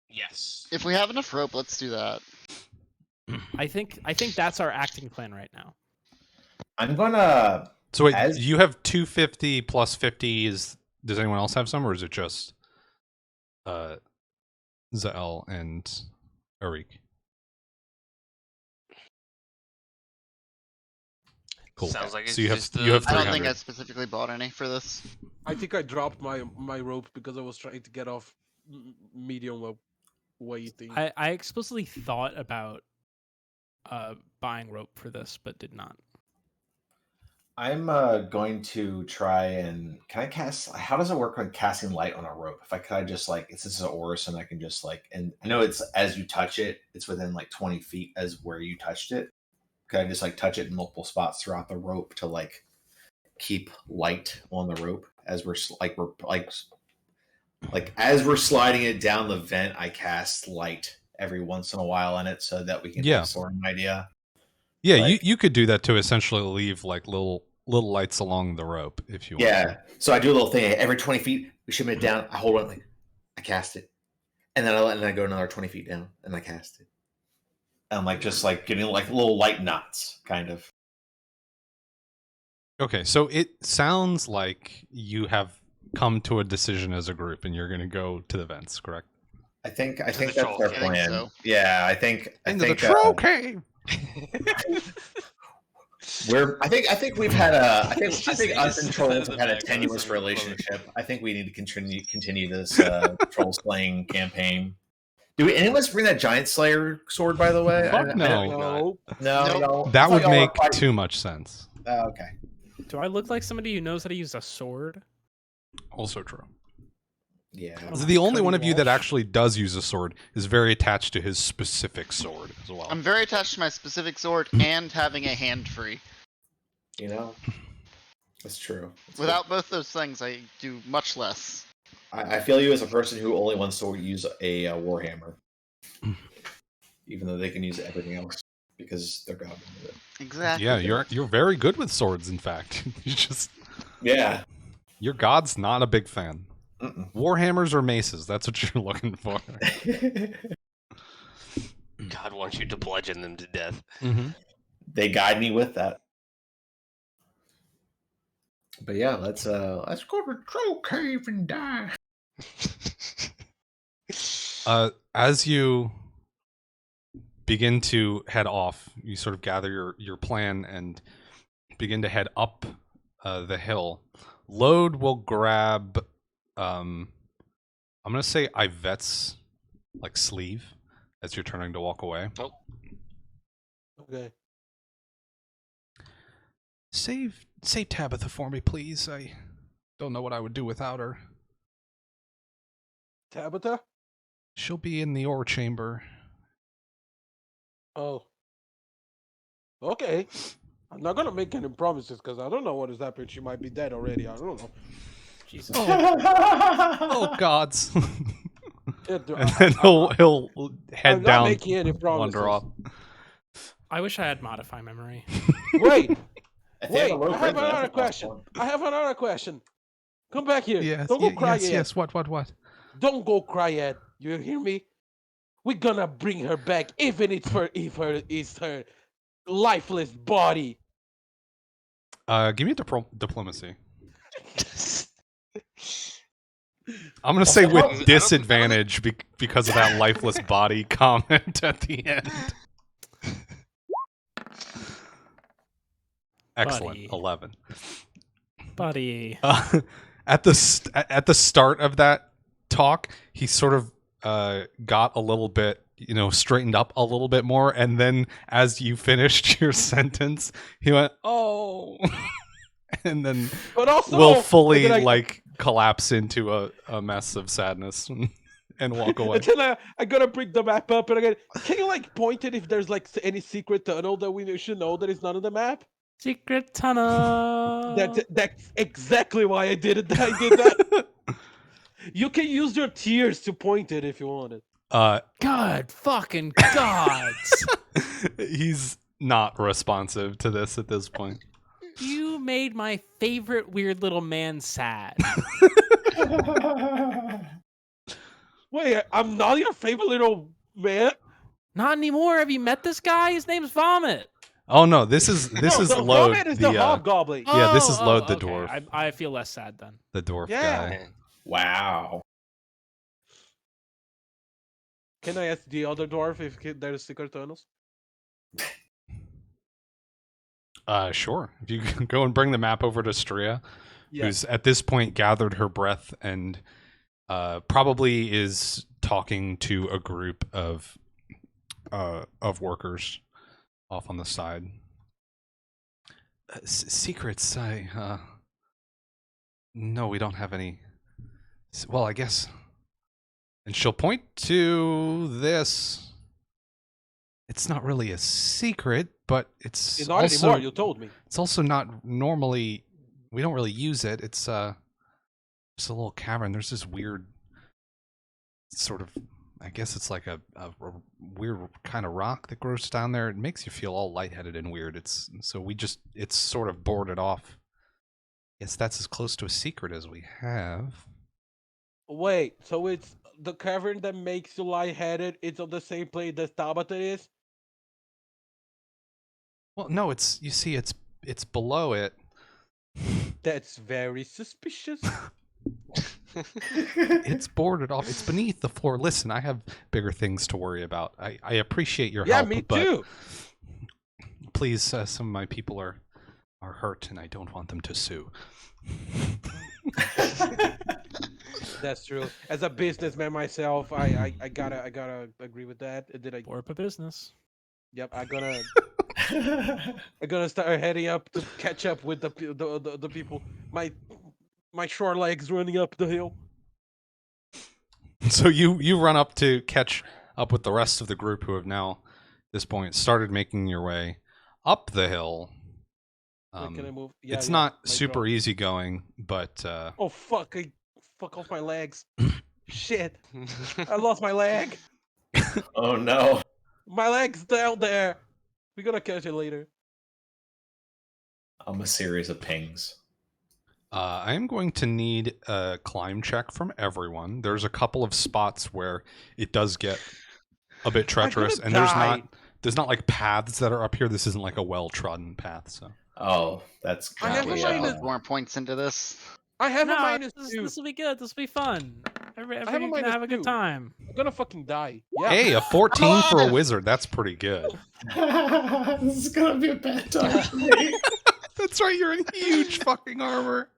Yes. If we have enough rope, let's do that. I think that's our acting plan right now. I'm gonna. So wait, As- you have 250 plus 50. Does anyone else have some, or is it just Zahel and Arreec? Cool. Sounds like it's so you have just the- you have I don't think 300. I specifically bought any for this. I think I dropped my rope because I was trying to get off medium weighting. I explicitly thought about buying rope for this, but did not. I'm going to try and can I cast? How does it work on casting light on a rope? Could I just this is an Orison, I can just and I know it's as you touch it, it's within 20 feet as where you touched it. Could I just touch it in multiple spots throughout the rope to keep light on the rope as we're as we're sliding it down the vent? I cast light every once in a while on it so that we can Yeah. have sort of an idea. Yeah, Like- you could do that to essentially leave like little lights along the rope if you want. Yeah. So I do a little thing every 20 feet. We shimmy it down. I hold on, like I cast it, and then I go another 20 feet down, and I cast it. I'm like just like getting like little light knots, kind of. Okay, so it sounds like you have come to a decision as a group, and you're going to go to the vents, correct? I think the that's troll our cave. I think plan. so. Yeah, I think Into the troll cave. I think we've had a. I think Just- us just and step out of trolls the have had a background, tenuous so we love it. relationship. I think we need to continue this troll slaying campaign. Do any of us bring that giant slayer sword? By the way, Fuck no. No. no, Nope. That would make too much sense. Okay. Do I look like somebody who knows how to use a sword? Also true. Yeah. The only one of you that Walsh. actually does use a sword is very attached to his specific sword as well. I'm very attached to my specific sword and having a hand free. You know, that's true. That's Without both those things, I do much less. good. I feel you as a person who only wants to use a warhammer, even though they can use everything else because they're goblin with it. Exactly. Yeah, you're very good with swords. In fact, Yeah. your god's not a big fan. Mm-mm. Warhammers or maces? That's what you're looking for. God wants you to bludgeon them to death. Mm-hmm. They guide me with that. But yeah, let's go to Troll Cave and die. As you begin to head off, you sort of gather your plan and begin to head up the hill. Load will grab. I'm gonna say Ivette's like sleeve as you're turning to walk away. Oh, Okay. Save Tabitha for me, please. I don't know what I would do without her. Tabitha? She'll be in the ore chamber. Oh. Okay. I'm not gonna make any promises because I don't know what is happening. She might be dead already. I don't know. Jesus. Oh gods! Yeah, And then he'll head I'm not down, making any promises. wander off. I wish I had modify memory. Wait, If they wait. have a low I have grade, that's another a plus question. one. I have another question. Come back here. Yes, Don't go cry yet. yes. What? Don't go cry yet. You hear me? We're gonna bring her back, even if it's her lifeless body. Give me a diplomacy. I'm gonna say I with don't- disadvantage because of that lifeless body comment at the end. Excellent, Buddy. 11. Buddy. At the start of that talk, he sort of got a little bit, straightened up a little bit more, and then as you finished your sentence, he went, "Oh," and then But also, will fully and then collapse into a mess of sadness and walk away. And then I gotta bring the map up, and can you point it if there's any secret tunnel that we should know that is not on the map? Secret tunnel. That's exactly why I did it. I did that. You can use your tears to point it if you want it. God fucking gods. He's not responsive to this at this point. You made my favorite weird little man sad. Wait, I'm not your favorite little man. Not anymore. Have you met this guy? His name's Vomit. Oh no, this is No, Load. the Vomit is the hobgoblin. Yeah, this is Load the okay. dwarf. I feel less sad then. The dwarf Yeah. guy. Wow. Can I ask the other dwarf if there's secret tunnels? Sure. If you can go and bring the map over to Stria, Yeah. who's at this point gathered her breath and probably is talking to a group of workers off on the side. Secrets, no, we don't have any. Well, I guess. And she'll point to this. It's not really a secret, but it's Not also anymore. You told me. it's also not normally. We don't really use it. It's just a little cavern. There's this weird sort of I guess it's like a weird kind of rock that grows down there. It makes you feel all lightheaded and weird. It's sort of boarded off. Yes, that's as close to a secret as we have. Wait, so it's the cavern that makes you lightheaded. It's on the same place that Tabata is. Well, no, it's below it. That's very suspicious. It's boarded off. It's beneath the floor. Listen, I have bigger things to worry about. I appreciate your Yeah, help, me but too. please, some of my people are hurt, and I don't want them to sue. That's true. As a businessman myself, I gotta agree with that. Did I? For a business. Yep, I'm gonna start heading up to catch up with the people. My short legs running up the hill. So you run up to catch up with the rest of the group who have now, at this point, started making your way up the hill. Wait, can I move? Yeah, It's yeah, not my super drop. easy going, but Oh fuck! Fuck off my legs. Shit! I lost my leg. Oh no. My leg's down there. We're gonna catch it later. A series of pings. I am going to need a climb check from everyone. There's a couple of spots where it does get a bit treacherous, and there's not like paths that are up here. This isn't like a well-trodden path, so. Oh, that's I have gotta a be, minus- Put more points into this. I have a No, minus this 2. will be good. This will be fun. have a Everybody's gonna minus have a good 2. time. I'm gonna fucking die. Yeah. Hey, a 14 for a alive! wizard. That's pretty good. this is gonna be a bad time for me. That's right, you're in huge fucking armor.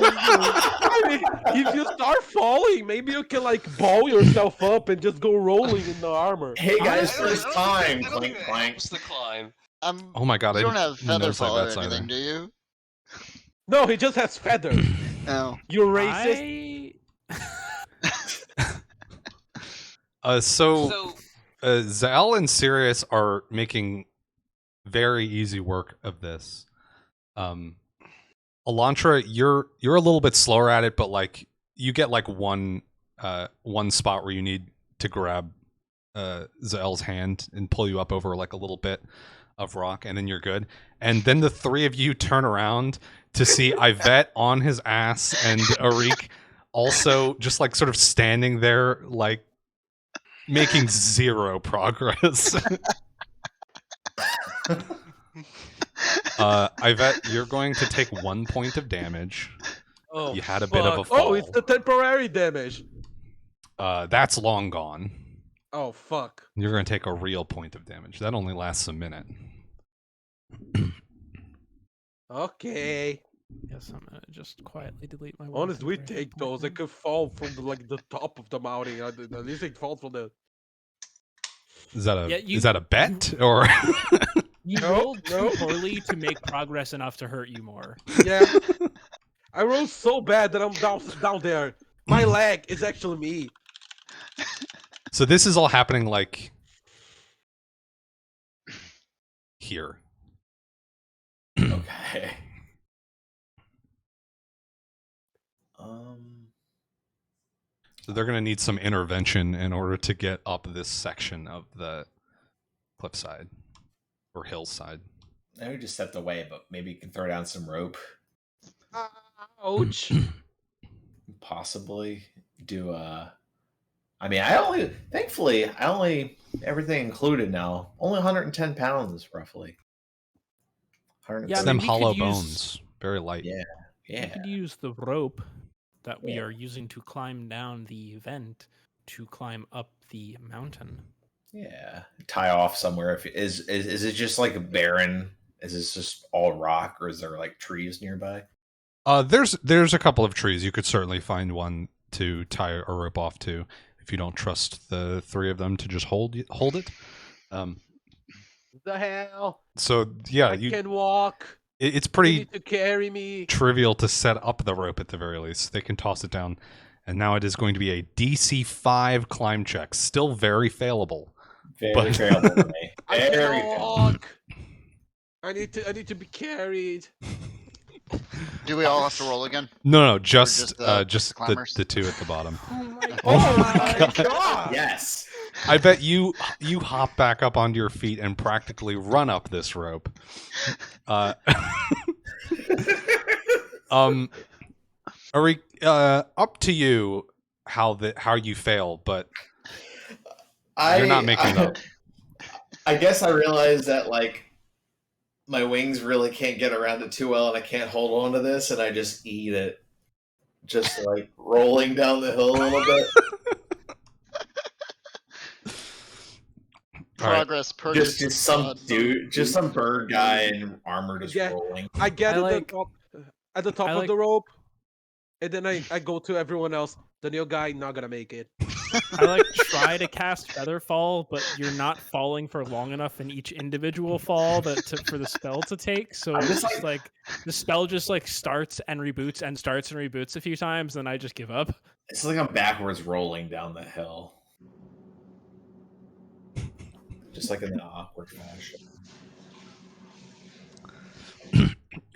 I mean, if you start falling, maybe you can like ball yourself up and just go rolling in the armor. Hey guys, I don't- first I don't time. think- I don't think Clink that clank. helps the climb. Oh my god, You I don't have didn't notice feather fall or that's anything, either. do you? No, he just has feathers. No. You racist. So Zahel and Sirius are making very easy work of this. Elantra, you're a little bit slower at it, but like you get like one spot where you need to grab Zael's hand and pull you up over like a little bit of rock, and then you're good. And then the three of you turn around to see Ivette on his ass and Arreec also just like sort of standing there like making zero progress. Ivette, you're going to take 1 point of damage. Oh, You had a bit of a fuck. fall. Oh, it's the temporary damage. That's long gone. Oh, fuck. You're going to take a real point of damage. That only lasts a minute. Okay. Yes, I'm gonna just quietly delete my. Honest, we take those. It could fall from the top of the mountain. At least it falls from the. Is that a Yeah, is that a bet or? You No, rolled no. too poorly to make progress enough to hurt you more. Yeah. I rolled so bad that I'm down there. My leg is actually me. So this is all happening like here. Okay. So they're going to need some intervention in order to get up this section of the cliffside or hillside. I would just stepped away, but maybe you can throw down some rope. Ouch. Possibly do a. I mean, thankfully, everything included now. Only 110 pounds, roughly. Yeah, It's I them mean, we hollow could use- bones. Very light. Yeah. We Yeah. could use the rope that we Yeah. are using to climb down the vent to climb up the mountain. Yeah. Tie off somewhere. If is it just like a barren? Is this just all rock, or is there like trees nearby? There's a couple of trees. You could certainly find one to tie a rope off to if you don't trust the three of them to just hold it. The hell? So yeah, I can walk. it's You pretty need to carry me. trivial to set up the rope at the very least. They can toss it down, and now it is going to be a DC 5 climb check. Still very failable. Very But- favorable to me. I Very can favorable. walk. I need to be carried. Do we all have to roll again? No, just just the climbers? the two at the bottom. Oh my Oh god. my god! Yes. I bet you hop back up onto your feet and practically run up this rope. Arreec, up to you how you fail, but you're not making it up. I guess I realized that like my wings really can't get around it too well, and I can't hold on to this, and I just eat it, just like rolling down the hill a little bit. All right. Progress per Just some dude, just some bird guy in armor just Yeah. rolling. I get I at like- the top I of like- the rope, and then I go to everyone else. The new guy not gonna make it. I like try to cast Featherfall, but you're not falling for long enough in each individual fall for the spell to take. So I'm it's just just like the spell just like starts and reboots and starts and reboots a few times, and I just give up. It's like I'm backwards rolling down the hill, just like in an awkward fashion.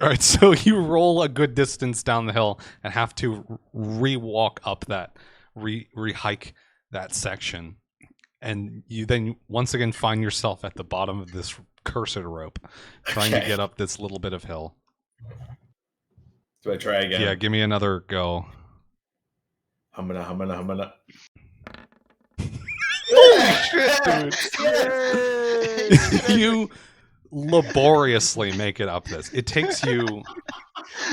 All right, so you roll a good distance down the hill and have to re-walk up that, re-hike that section. And you then once again find yourself at the bottom of this cursed rope, trying to Okay. get up this little bit of hill. Do I try again? Yeah, give me another go. Humana. Holy shit, Yes! dude! You laboriously make it up this. It takes you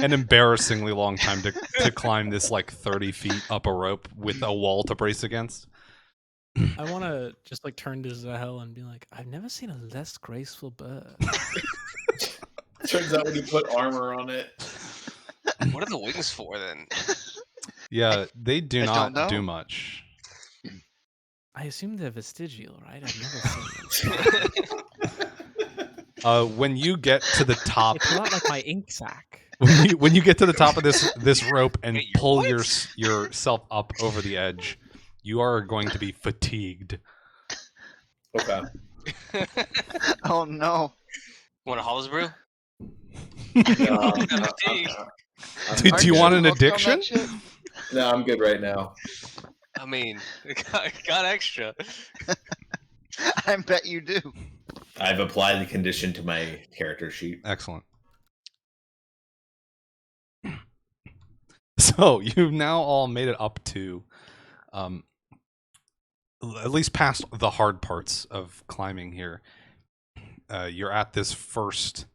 an embarrassingly long time to climb this like 30 feet up a rope with a wall to brace against. I want to just like turn to Zahel and be like, I've never seen a less graceful bird. Turns out when you put armor on it. What are the wings for then? Yeah, they do I not don't know. do much. I assume they're vestigial, right? I've never seen them. When you get to the top, They pull out like my ink sac. when you get to the top of this rope and Wait, your pull what? yourself up over the edge, you are going to be fatigued. Okay. Oh no. Want a Hollis brew? No, Fatigue. Do Aren't you want an hooked on that addiction? shit? No, I'm good right now. I mean, got extra. I bet you do. I've applied the condition to my character sheet. Excellent. So you've now all made it up to, at least past the hard parts of climbing here. You're at this first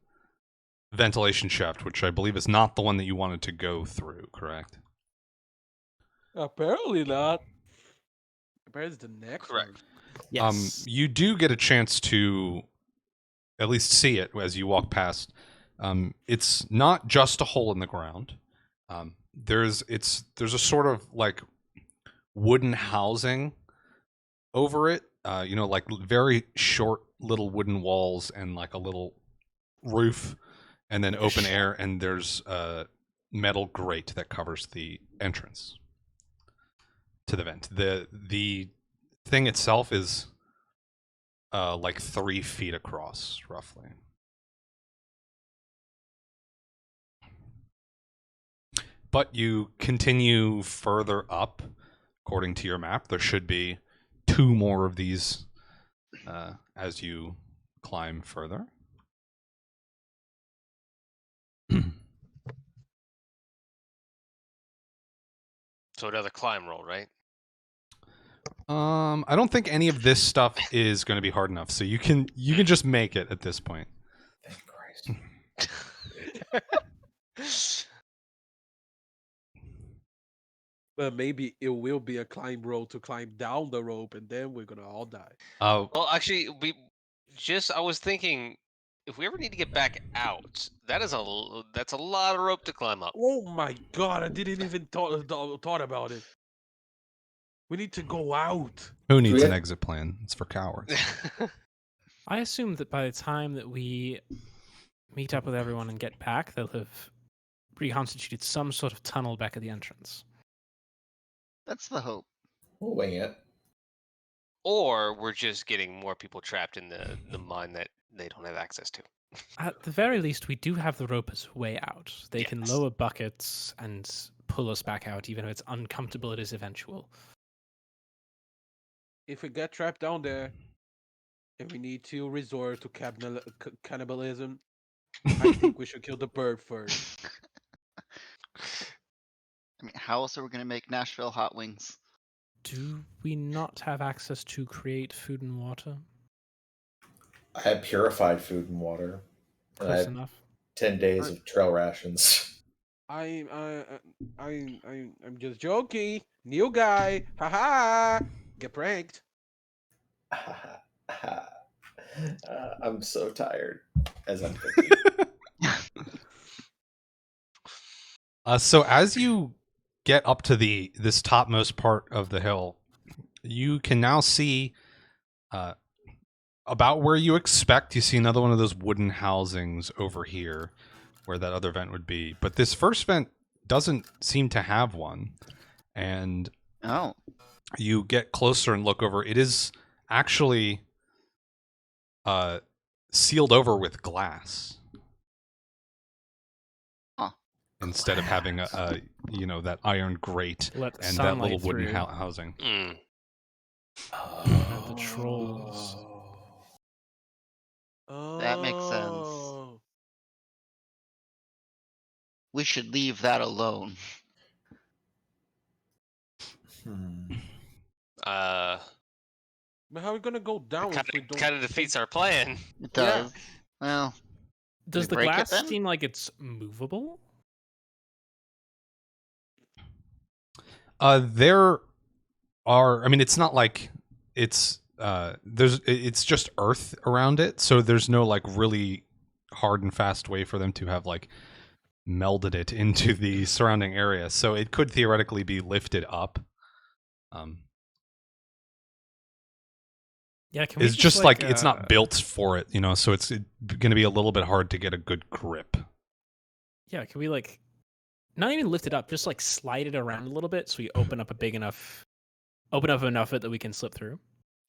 ventilation shaft, which I believe is not the one that you wanted to go through, correct? Apparently not. Apparently it's the next Correct. one. Yes. You do get a chance to at least see it as you walk past. It's not just a hole in the ground. There's a sort of like wooden housing over it. Like very short little wooden walls and like a little roof, and then open air. And there's a metal grate that covers the entrance to the vent. The thing itself is like 3 feet across, roughly. But you continue further up, according to your map. There should be 2 more of these as you climb further. So another climb roll, right? I don't think any of this stuff is going to be hard enough, so you can just make it at this point. Thank Christ. But maybe it will be a climb roll to climb down the rope, and then we're gonna all die. Well, actually, I was thinking, if we ever need to get back out, that's a lot of rope to climb up. Oh my god! I didn't even thought about it. We need to go out. Who needs we an have- exit plan? It's for cowards. I assume that by the time that we meet up with everyone and get back, they'll have reconstituted some sort of tunnel back at the entrance. That's the hope. We'll wing it. Or we're just getting more people trapped in the mine that they don't have access to. At the very least, we do have the rope as a way out. They can Yes. lower buckets and pull us back out, even if it's uncomfortable, it is eventual. If we get trapped down there and we need to resort to cannibalism, I think we should kill the bird first. I mean, how else are we gonna make Nashville hot wings? Do we not have access to create food and water? I had purified food and water. And I Close had enough. 10 days of trail rations. I'm just joking. New guy, haha. Get pranked. I'm so tired as I'm thinking. So as you get up to this topmost part of the hill, you can now see about where you expect. You see another one of those wooden housings over here where that other vent would be. But this first vent doesn't seem to have one. And Oh, you get closer and look over. It is actually sealed over with glass. Huh. Instead of having a that iron grate Let the and that little sunlight wooden through. housing. Mm. The trolls. That makes sense. Oh. we should leave that alone. But how are we gonna go down if we don't? Kind of defeats our plan. It Yeah. does. Well, Does the break it glass then? seem like it's movable? There are. I mean, it's not like it's it's just earth around it, so there's no like really hard and fast way for them to have like melded it into the surrounding area. So it could theoretically be lifted up. Yeah, can we It's just like it's uh, not built for it, so it's going to be a little bit hard to get a good grip. Yeah, can we like not even lift it up, just like slide it around a little bit so we open up enough of it that we can slip through?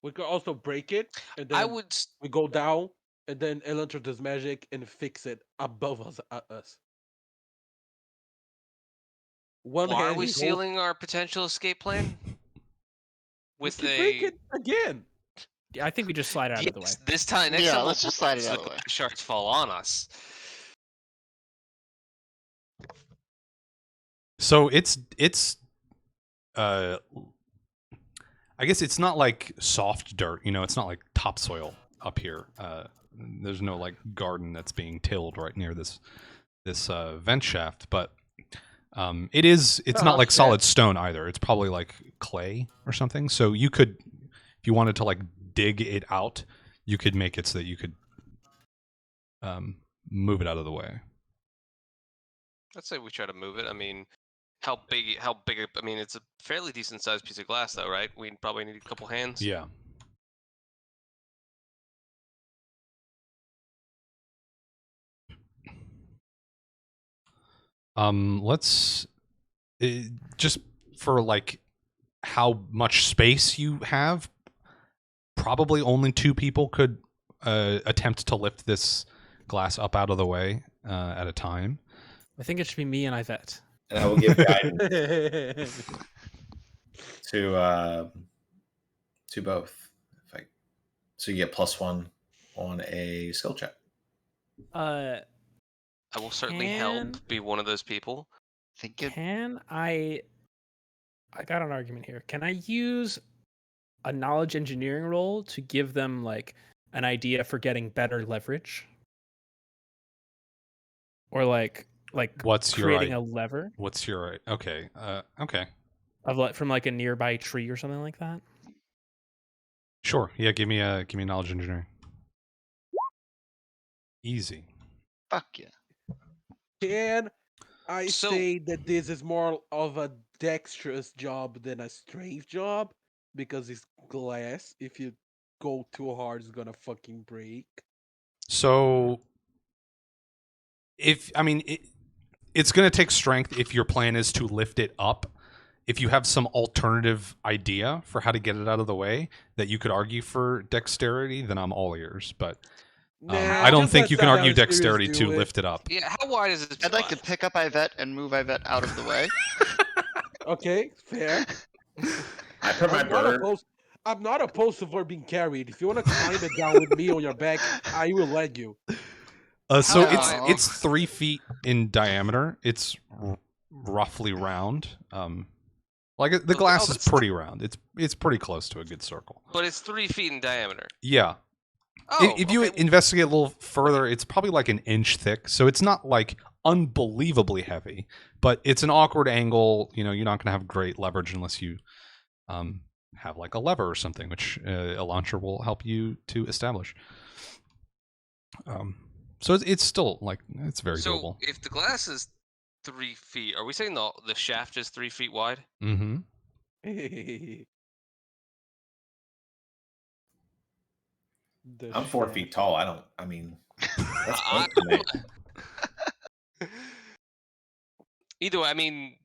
We could also break it, and then I would. we go down, and then Elantra does magic and fix it above us. One Why are hand we he holds- sealing our potential escape plan? We With can break a it again. Yeah, I think we just slide it out of the way. Yes, this time. Next Yeah, time let's we'll just slide break it out so of the way. the shards fall on us. So it's I guess it's not like soft dirt, it's not like topsoil up here. There's no like garden that's being tilled right near this vent shaft, but it's not like solid stone either. It's probably like clay or something. So you could, if you wanted to like dig it out, you could make it so that you could move it out of the way. I'd say we try to move it. I mean, how big? I mean, it's a fairly decent sized piece of glass, though, right? We probably need a couple hands. Yeah. Let's just for like how much space you have. Probably only 2 people could attempt to lift this glass up out of the way at a time. I think it should be me and Ivette. And I will give guidance to both. So you get +1 on a skill check. I will certainly help be one of those people. Can I got an argument here. Can I use a knowledge engineering roll to give them like an idea for getting better leverage? Or like what's creating your a lever what's your okay of like from like a nearby tree or something like that? Sure. Yeah, give me knowledge engineering. Easy. Fuck yeah. Can I So- say that this is more of a dexterous job than a strength job? Because it's glass. If you go too hard, it's gonna fucking break. So it's going to take strength if your plan is to lift it up. If you have some alternative idea for how to get it out of the way that you could argue for dexterity, then I'm all ears. But Nah, I don't just think let you can argue Eladrin Sirius dexterity do to it. lift it up. Yeah, how wide is this? I'd like to spot? pick up Ivette and move Ivette out of the way. Okay, fair. I put my bird. I'm not opposed to for being carried. If you want to climb it down with me on your back, I will let you. So How- it's 3 feet in diameter. It's roughly round. Like the glass is that's pretty round. It's pretty close to a good circle. But it's 3 feet in diameter. Yeah. Oh, If you okay. investigate a little further, it's probably like an inch thick. So it's not like unbelievably heavy, but it's an awkward angle. You know, you're not going to have great leverage unless you have like a lever or something, which Elantra will help you to establish. So it's still like it's very So doable. if the glass is 3 feet, are we saying the shaft is 3 feet wide? Mm-hmm. I'm 4 feet tall. I mean, that's close to me. Either way, I mean,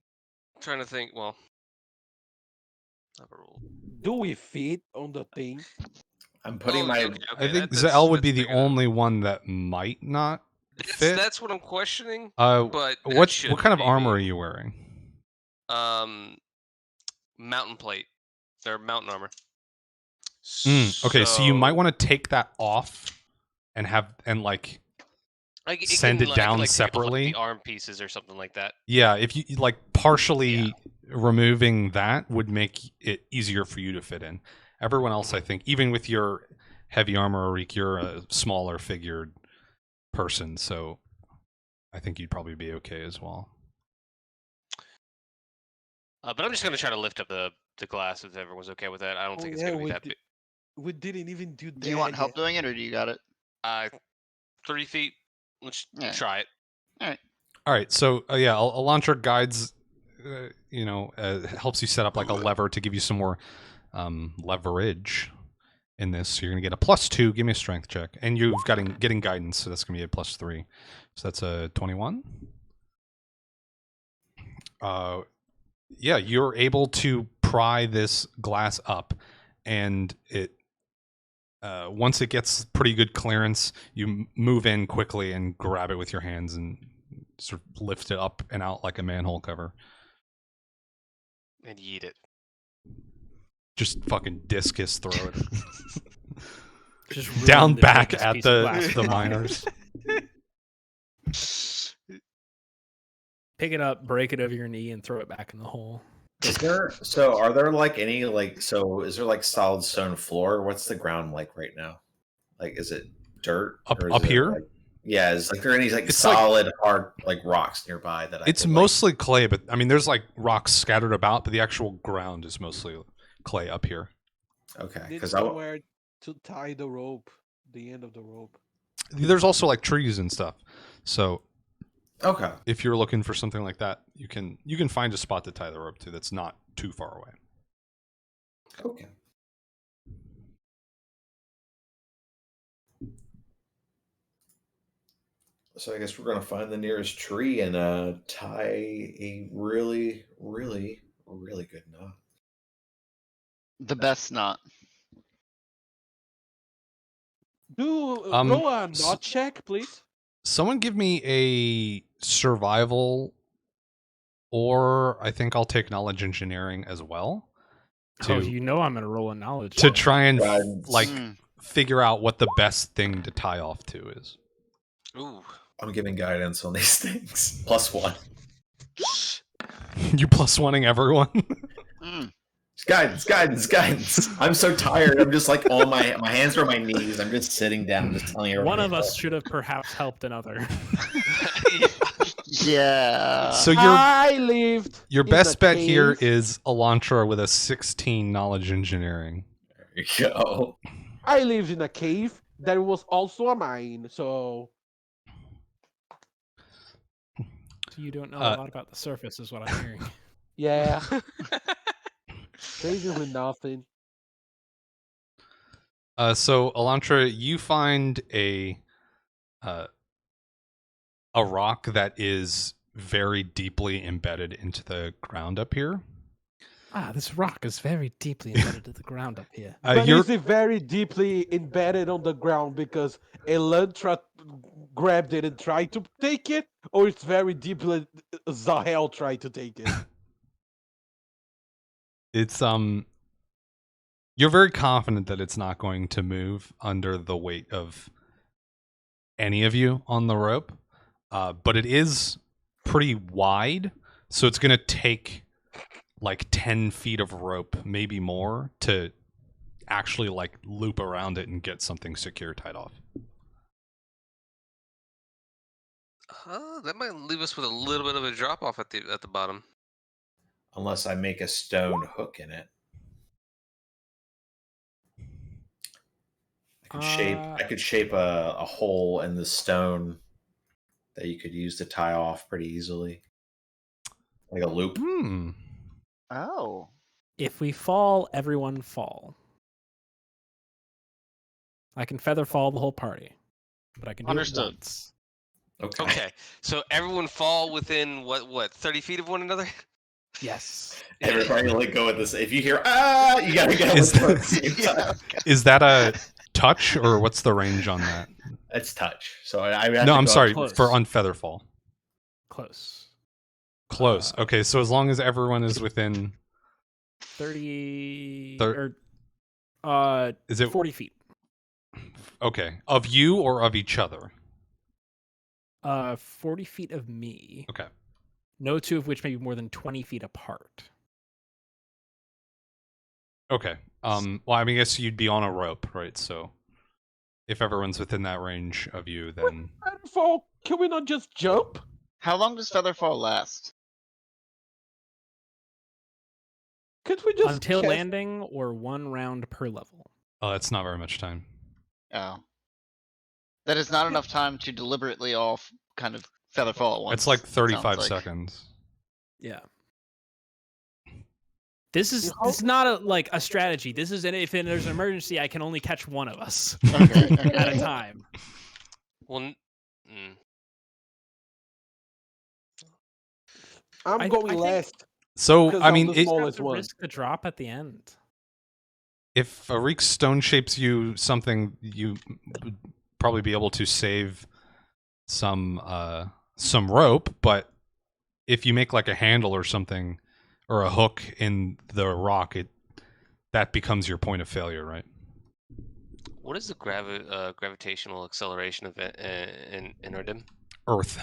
trying to think. Well, Do we fit on the thing? I'm putting my. I think Zahel would be the only one that might not fit. That's what I'm questioning. But that what shouldn't kind of be armor me. are you wearing? Mountain plate or mountain armor. Okay, so you might want to take that off and like send it down separately. Like the arm pieces or something like that. Yeah, if you like partially removing that would make it easier for you to fit in. Everyone else, I think, even with your heavy armor, Arreec, you're a smaller figured person, so I think you'd probably be okay as well. But I'm just gonna try to lift up the glass if everyone's okay with that. I don't think it's gonna be that big. We didn't even do that. Do you want help doing it, or do you got it? 3 feet. Let's Yeah. try it. All right, so Elantra guides, helps you set up like a lever to give you some more leverage in this. So you're gonna get a +2. Give me a strength check, and you've got getting guidance, so that's gonna be a +3. So that's a 21. You're able to pry this glass up, and it once it gets pretty good clearance, you move in quickly and grab it with your hands and sort of lift it up and out like a manhole cover. And yeet it. Just fucking discus throw it. Just Down ruin the back biggest at piece of glass the possible. miners. Pick it up, break it over your knee, and throw it back in the hole. Are there like any is there like solid stone floor? What's the ground like right now? Like, is it dirt Up here? Is there any like It's solid hard like rocks nearby that It's mostly clay, but I mean there's like rocks scattered about, but the actual ground is mostly clay up here. Okay, Need because somewhere to tie the rope, the end of the rope. There's also like trees and stuff. So okay, if you're looking for something like that, you can find a spot to tie the rope to that's not too far away. Okay. So I guess we're gonna find the nearest tree and tie a really, really, really good knot. The best knot. Roll a s- knot check, please. Someone give me a survival, or I think I'll take knowledge engineering as well. I'm gonna roll a knowledge To check. try and Mm. figure out what the best thing to tie off to is. Ooh. I'm giving guidance on these things. +1. You +1ing everyone. Mm. Guidance. I'm so tired. I'm just like on my hands are on my knees. I'm just sitting down, just telling everyone. One of us should have perhaps helped another. Yeah. So I lived. your in best a bet here cave. is Elantra with a 16 knowledge engineering. There you go. I lived in a cave that was also a mine, so So you don't know a lot about the surface, is what I'm hearing. yeah. Basically nothing. So Elantra, you find a rock that is very deeply embedded into the ground up here. This rock is very deeply embedded to the ground up here. But You're is it very deeply embedded on the ground because Elantra grabbed it and tried to take it, or it's very deeply Zahel tried to take it? it's you're very confident that it's not going to move under the weight of any of you on the rope, but it is pretty wide, so it's going to take like 10 feet of rope, maybe more, to actually like loop around it and get something secure tied off. That might leave us with a little bit of a drop off at the bottom. Unless I make a stone hook in it. I could shape a hole in the stone that you could use to tie off pretty easily. Like a loop. Oh. If we fall, everyone fall. I can feather fall the whole party, but I can do Understood. it once. Okay, so everyone fall within what 30 feet of one another? Yes. Everybody like go with this. If you hear you gotta go Is with it at the same Yeah, time. okay. Is that a touch, or what's the range on that? It's touch. So I have No, to I'm go sorry, close. for unfeatherfall. Close. Close. Okay, so as long as everyone is within 30 Thir- or is it 40 feet. okay, of you or of each other? 40 feet of me. Okay. No two of which may be more than 20 feet apart. Okay. Well, I mean, I guess you'd be on a rope, right? So if everyone's within that range of you, then Featherfall, can we not just jump? How long does Featherfall last? Could we just Until cast- landing or 1 round per level. oh, that's not very much time. Oh. That is not enough time to deliberately off kind of Featherfall at once. It's like 35 sounds like. seconds. Yeah. This is not a strategy. This is if there's an emergency, I can only catch one of us Okay, at a okay. time. Well, I'm I going think- last. So, Because I I'm mean, the it, small- Have Smallest to one. risk the drop at the end. if Arreec stone shapes you something, you would probably be able to save some rope, but if you make like a handle or something or a hook in the rock, that becomes your point of failure, right? what is the gravitational acceleration of it in Erdim? Earth.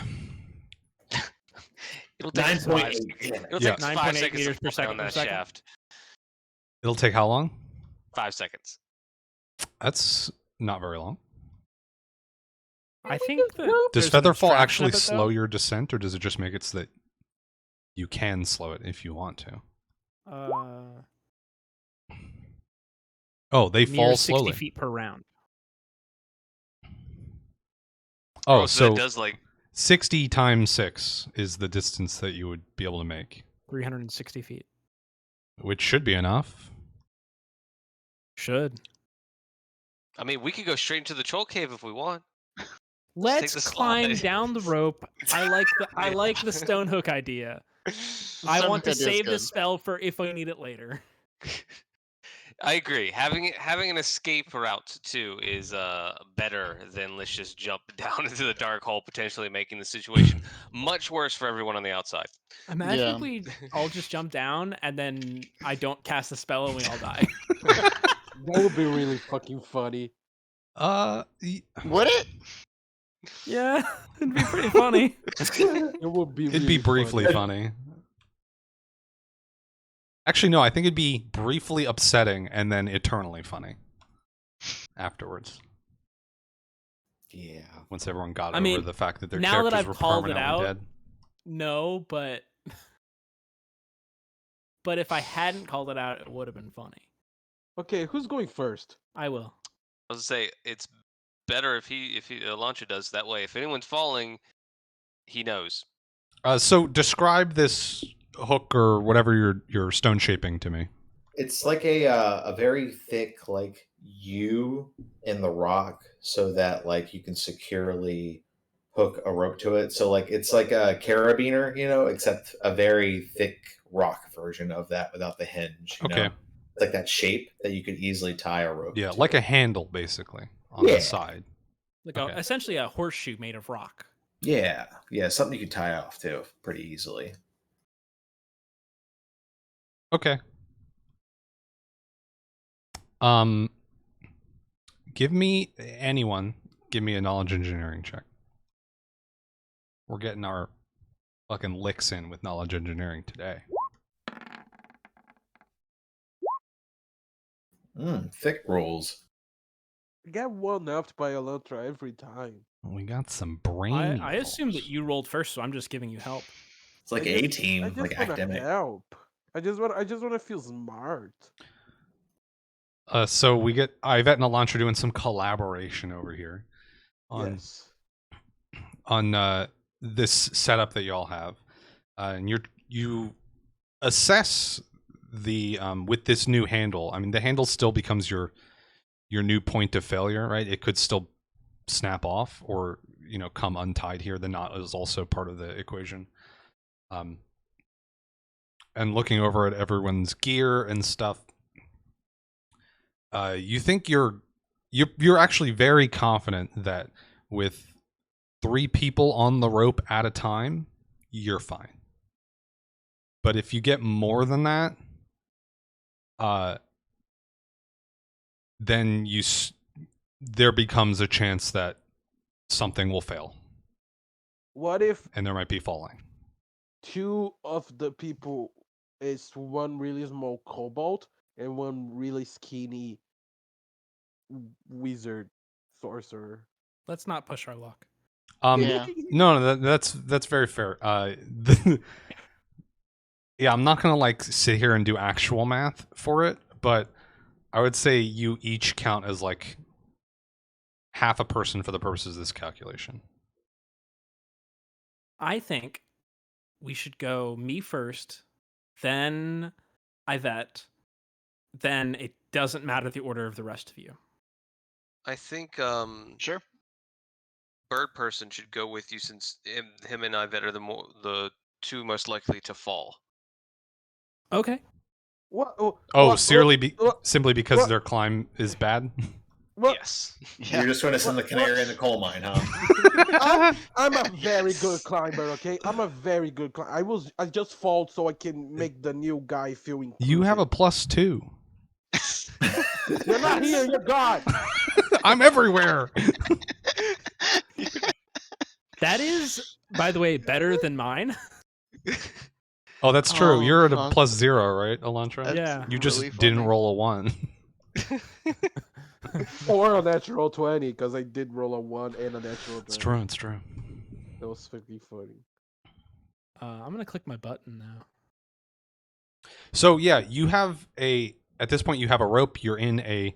It'll take 9.8. It'll Yeah. take 5 9.8 seconds meters to per walk second down per that second. shaft. It'll take how long? 5 seconds. That's not very long. I think that Does there's an Featherfall abstraction actually of it, slow though. your descent, or does it just make it so that you can slow it if you want to? Oh, they Near fall 60 slowly. feet per round. Oh, so so that does like 60 times 6 is the distance that you would be able to make, 360 feet. which should be enough. Should. I mean, we could go straight into the troll cave if we want. Let's the climb slide. down the rope. I like the stone hook idea. I Stone want to hook idea is save good. this spell for if I need it later. I agree. Having an escape route too is better than let's just jump down into the dark hole, potentially making the situation much worse for everyone on the outside. Imagine Yeah. if we all just jump down and then I don't cast the spell and we all die. That would be really fucking funny. Would it? Yeah, it'd be pretty funny. It would be. It'd really be briefly funny. Actually, no, I think it'd be briefly upsetting and then eternally funny afterwards. Yeah. Once everyone got I over mean, the fact that their now that characters I've were called it permanently out- dead. No, but if I hadn't called it out, it would have been funny. Okay, who's going first? I will. I was gonna say it's better if Elantra does that way. If anyone's falling, he knows. So describe this hook or whatever you're stone shaping to me. It's like a very thick like U in the rock, so that like you can securely hook a rope to it. So like it's like a carabiner, except a very thick rock version of that without the hinge. You Okay. know? It's like that shape that you could easily tie a rope. Yeah, to. like a handle basically on the side. Like Okay. essentially a horseshoe made of rock. Yeah, something you could tie off too pretty easily. Okay. Give me a knowledge engineering check. We're getting our fucking licks in with knowledge engineering today. Thick rolls. I get one-upped by Elantra every time. We got some brain. I assume that you rolled first, so I'm just giving you help. It's like I A just team, like wanna academic. help. I just want to feel smart. So we get Ivette and Elantra doing some collaboration over here on this setup that y'all have, and you assess the with this new handle. I mean, the handle still becomes your new point of failure, right? It could still snap off or come untied here. The knot is also part of the equation. And looking over at everyone's gear and stuff, you think you're actually very confident that with 3 people on the rope at a time, you're fine. But if you get more than that, then there becomes a chance that something will fail. What if And there might be falling. 2 of the people is one really small kobold and one really skinny wizard sorcerer? Let's not push our luck. Yeah. No, that's very fair. Yeah, I'm not gonna sit here and do actual math for it, but I would say you each count as half a person for the purposes of this calculation. I think we should go me first, then Ivette, then it doesn't matter the order of the rest of you. I think Sure. Bird Person should go with you since him and Ivette are the 2 most likely to fall. Okay. Simply because their climb is bad. Yes. Yeah. You're just going to send the canary in the coal mine, huh? I'm a very good climber, okay? I'm a very good climber. I just fall so I can make the new guy feel inclusive. You have a +2. You're not here, you're gone! I'm everywhere. That is, by the way, better than mine. Oh, that's true. Oh, You're at a fuck. +0, right, Elantra? That's Yeah. You just really didn't funny. roll a 1. Or a natural 20, because I did roll a 1 and a natural 20. It's true. It's true. That was freaking funny. I'm gonna click my button now. So yeah, at this point you have a rope. You're in a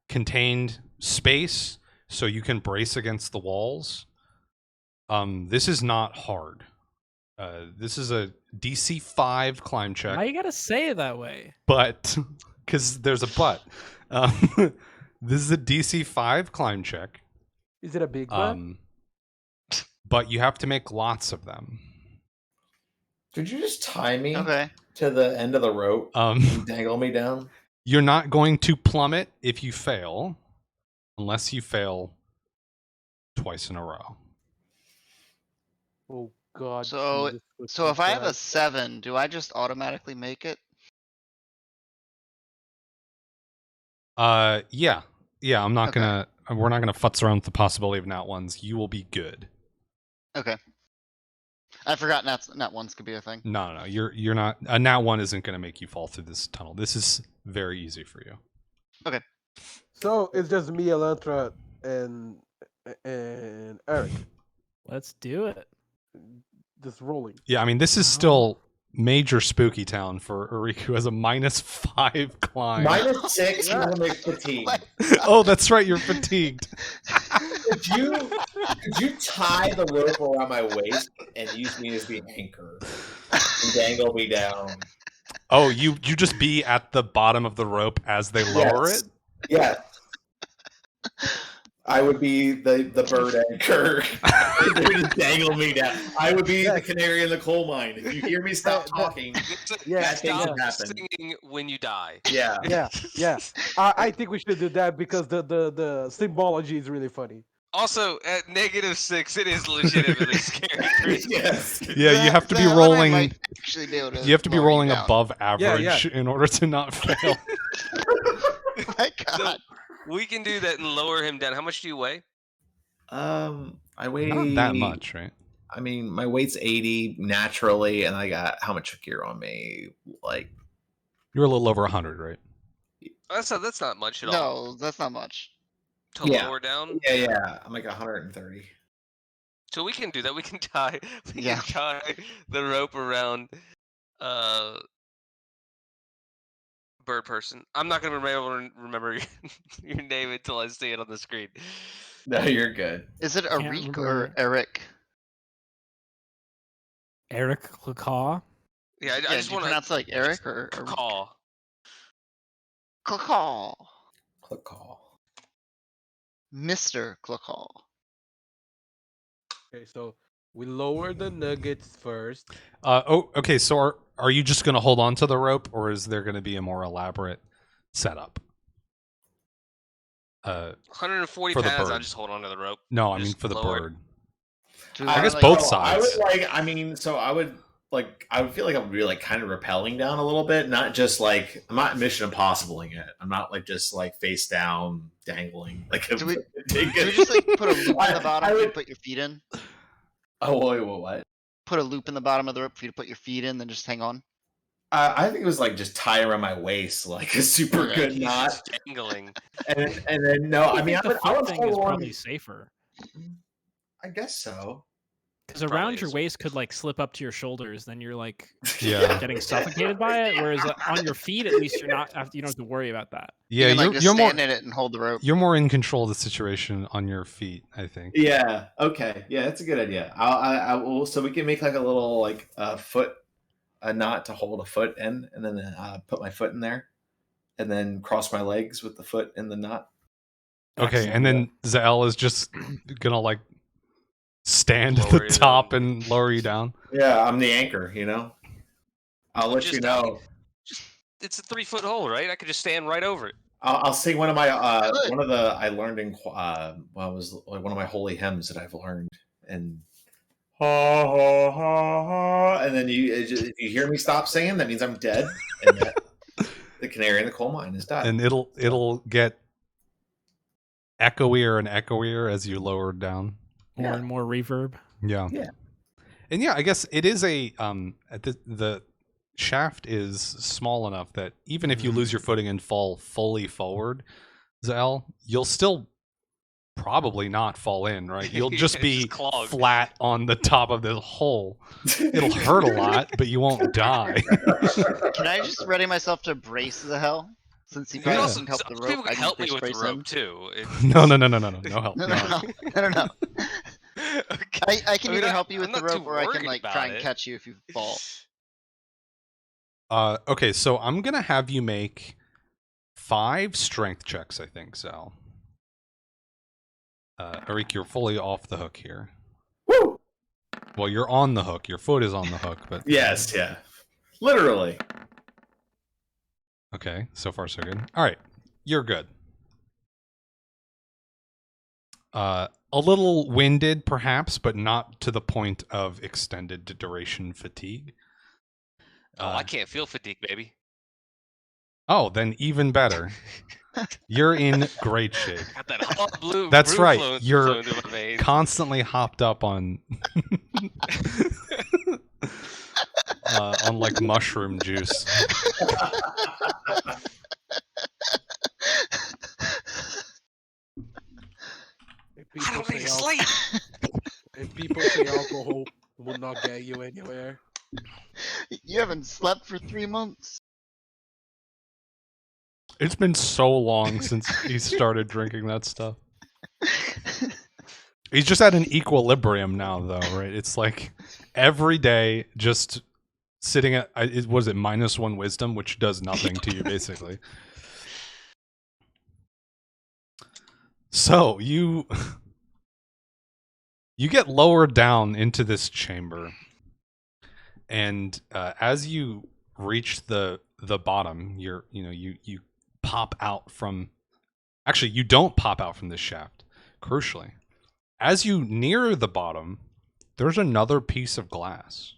contained space, so you can brace against the walls. This is not hard. This is a DC 5 climb check. Why you gotta say it that way? But because there's a but. This is a DC 5 climb check. Is it a big one? But you have to make lots of them. Could you just tie me Okay. to the end of the rope and dangle me down? You're not going to plummet if you fail, unless you fail twice in a row. Oh god. So- Jesus Christ, So if I have a God. 7, do I just automatically make it? Yeah. I'm not Okay. we're not gonna futz around with the possibility of nat ones. You will be good. Okay. I forgot nat ones could be a thing. No, you're not. A nat 1 isn't gonna make you fall through this tunnel. This is very easy for you. So it's just me, Elantra, and Eric. Let's do it. Just rolling. Yeah, I mean this is still major spooky town for Arreec, who has a -5 climb. -6 Yeah. will make fatigue. Oh, that's right. You're fatigued. Could you tie the rope around my waist and use me as the anchor and dangle me down? Oh, you just be at the bottom of the rope as they lower Yes. it. Yeah. I would be the bird anchor. They just dangle me down. I would be the canary in the coal mine. If you hear me stop talking, bad things Stop would happen. singing when you die. Yeah. Yeah. I think we should do that because the symbology is really funny. Also, at -6, it is legitimately scary. Chris. Yes. Yeah, you have to be That one I rolling. might actually be able to You have to be lower rolling down. above average in order to not fail. My God. We can do that and lower him down. How much do you weigh? I weigh Not that much, right? I mean, my weight's 80 naturally, and I got how much gear on me? Like You're a little over 100, right? That's not much at all. No, that's not much. To lower down. yeah. I'm like 130. So we can do that. We can tie. We Yeah. can tie the rope around. Bird person. I'm not gonna remember your name until I see it on the screen. No, you're good. Is it Can't Arreec remember. or Eric? Arreec Klacaww. Yeah, I Yeah, just do you want pronounce it like Eric or call. Klacaww? Klacaww. Mr. Klacaww. Okay, so we lower the nuggets first. Okay. So are you just going to hold on to the rope, or is there going to be a more elaborate setup? 140 for the pounds. I'll bird. just hold on to the rope. No, I mean Just for the lower it. bird. Do we I wanna, guess like- both I sides. would I would feel like I'm really like kind of rappelling down a little bit, not just like I'm not Mission Impossibling it. I'm not like just like face down dangling. Like Do we- take Do we it. just like put a loop in I the bottom for you to would- put your feet in? Oh wait, what? Put a loop in the bottom of the rope for you to put your feet in, then just hang on. I think it was like just tie around my waist, like a super Okay. good He's knot, just dangling. and then no, I mean I the would foot thing is hold on. probably safer I guess so. because Probably around your is. waist could like slip up to your shoulders. Then you're like Yeah. getting suffocated by it. Whereas on your feet, at least you don't have to worry about that. Yeah, you can, like, just you're more stand in it and hold the rope. you're more in control of the situation on your feet, I think. Yeah. Okay. Yeah, that's a good idea. I will. So we can make like a little like a knot to hold a foot in, and then put my foot in there, and then cross my legs with the foot in the knot. Okay, and then Zahel is just gonna like stand at Lower the you top down. and lower you down. Yeah, I'm the anchor. You know. I'll let Just you know. It's a 3-foot hole, right? I could just stand right over it. I'll sing one of my Good. one of the I learned in was like one of my holy hymns that I've learned, and ha ha ha ha, and then if you hear me stop singing, that means I'm dead, and that the canary in the coal mine is died. And it'll get echoier and echoier as you lower down. More Yeah. and more reverb. Yeah. Yeah. And yeah, I guess it is a the shaft is small enough that even if you lose your footing and fall fully forward, Zahel, you'll still probably not fall in, right? You'll just It's be just clogged. flat on the top of the hole. It'll hurt a lot, but you won't die. Can I just ready myself to brace the hell? Since he You probably can doesn't help the rope, people I can can help me just with the brace rope him. too. No help. No, No. no. Okay. I can I mean, either help you with I'm the not too rope, or I can worried like about try and it. catch you if you fall. Okay, so I'm gonna have you make 5 strength checks, I think, Sal. Arreec, you're fully off the hook here. Woo! Well, you're on the hook. Your foot is on the hook, but Yes, yeah, literally. okay. So far, so good. All right, you're good. A little winded, perhaps, but not to the point of extended duration fatigue. Oh, I can't feel fatigue, baby. Oh, then even better. You're in great shape. Got that hot blue. That's brew right, flowing you're through my veins. Constantly hopped up on like mushroom juice. If I don't need to al- sleep. if people say alcohol will not get you anywhere. You haven't slept for 3 months. It's been so long since he started drinking that stuff. He's just at an equilibrium now, though, right? It's like every day just sitting at, was it -1 wisdom, which does nothing to you, basically. So you get lowered down into this chamber, and as you reach the bottom, you pop out from. Actually, you don't pop out from this shaft. Crucially, as you near the bottom, there's another piece of glass,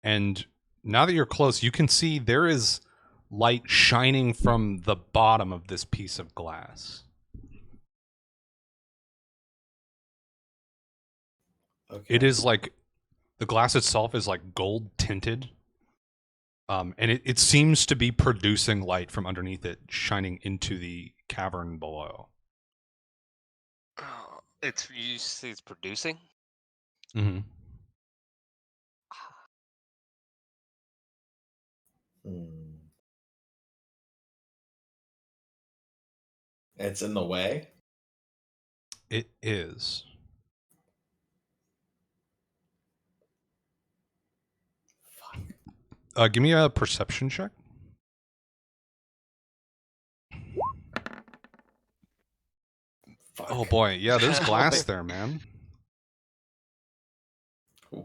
and now that you're close, you can see there is light shining from the bottom of this piece of glass. Okay. It is like the glass itself is like gold tinted, and it seems to be producing light from underneath it, shining into the cavern below. Oh, you see it's producing. Mm-hmm. It's in the way. It is. Give me a perception check. Fuck. Oh boy, yeah, there's glass there, man.